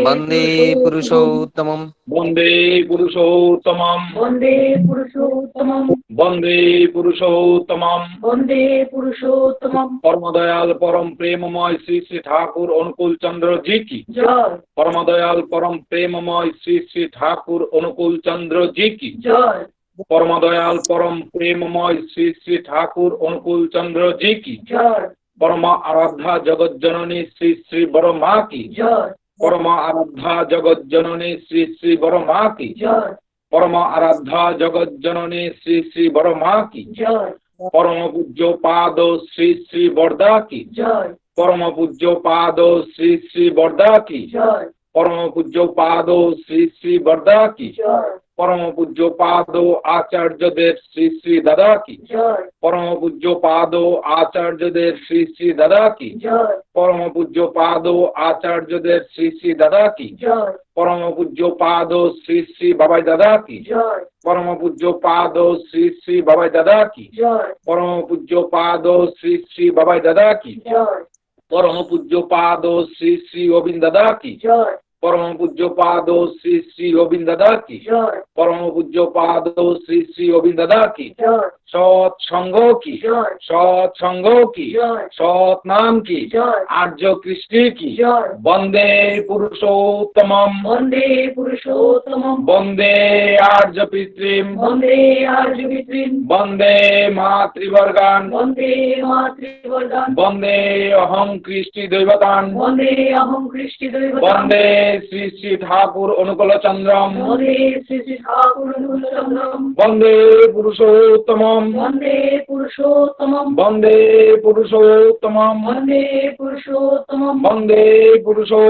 বন্দে পুরুষোত্তমম বন্দে পুরুষোত্তমম বন্দে পুরুষোত্তমম বন্দে পুরুষোত্তমম বন্দে পুরুষোত্তমম। পরমদয়াল পরম প্রেমময় শ্রী শ্রী ঠাকুর অনুকূল চন্দ্র জি কি জয়। পরমদয়াল পরম প্রেমময় শ্রী শ্রী ঠাকুর অনুকূল চন্দ্র জি কি জয়। পরমদয়াল পরম প্রেমময় শ্রী শ্রী ঠাকুর অনুকূল চন্দ্র জি কি জয়। পরমা আরাধ্যা জগৎ জননী শ্রী শ্রী বড় মা কি জয়। পরমা আরাধ্যা জগৎ জননী শ্রী শ্রী বড় মা কি জয়। পরমা আরাধ্যা জগৎ জননী শ্রী শ্রী বড় মা কি জয়। পরম পূজ্য পাদ শ্রী শ্রী বরদা কি জয়। পরম পূজ্য পাদ শ্রী শ্রী বরদা কি জয়। পরম পূজ্য পাদ শ্রী শ্রী বরদা কি জয়। পরম পূজ্য পাদ আচার্যদের শ্রী শ্রী দাদা কি জয়। পরম পূজ্য পাদ আচার্যদের শ্রী শ্রী দাদা কি জয়। পরম পূজ্য পাদ আচার্যদের শ্রী শ্রী দাদা কি জয়। পরম পূজ্য পাদ শ্রী শ্রী বাবাই দাদা কি জয়। পরম পূজ্য পাদ শ্রী শ্রী বাবাই দাদা কি জয়। পরম পূজ্য পাদ শ্রী শ্রী বাবাই দাদা কি জয়। পরম পূজ্য পাদ শ্রী শ্রী গোবিন্দ দাদা কি জয়। পরম পূজ্য পাদ শ্রী শ্রী গোবিন্দ দাদা কি জয়। পরম পূজ্য পাদ শ্রী শ্রী গোবিন্দ দাদা কি জয়। সৎ সঙ্গ কি জয়। সৎ সঙ্গ কি জয়। সৎ নাম কি জয়। আর্য কৃষ্টি কি জয়। বন্দে পুরুষোত্তমম বন্দে পুরুষোত্তমম বন্দে আর্য পিতৃম বন্দে আর্যপিতৃম বন্দে মাতৃবর্গান বন্দে মাতৃবর্গান বন্দে অহং কৃষ্টি দৈবতান বন্দে অহং কৃষ্টি দৈবতাম বন্দে শ্রী শ্রী ঠাকুর অনুকূল চন্দ্রম বন্দে শ্রী শ্রী ঠাকুর অনুকূলচন্দ্রম বন্দে পুরুষোত্তমম বন্দে পুরুষোত্তমম বন্দে পুরুষোত্তমম বন্দে পুরুষোত্তমম বন্দে পুরুষো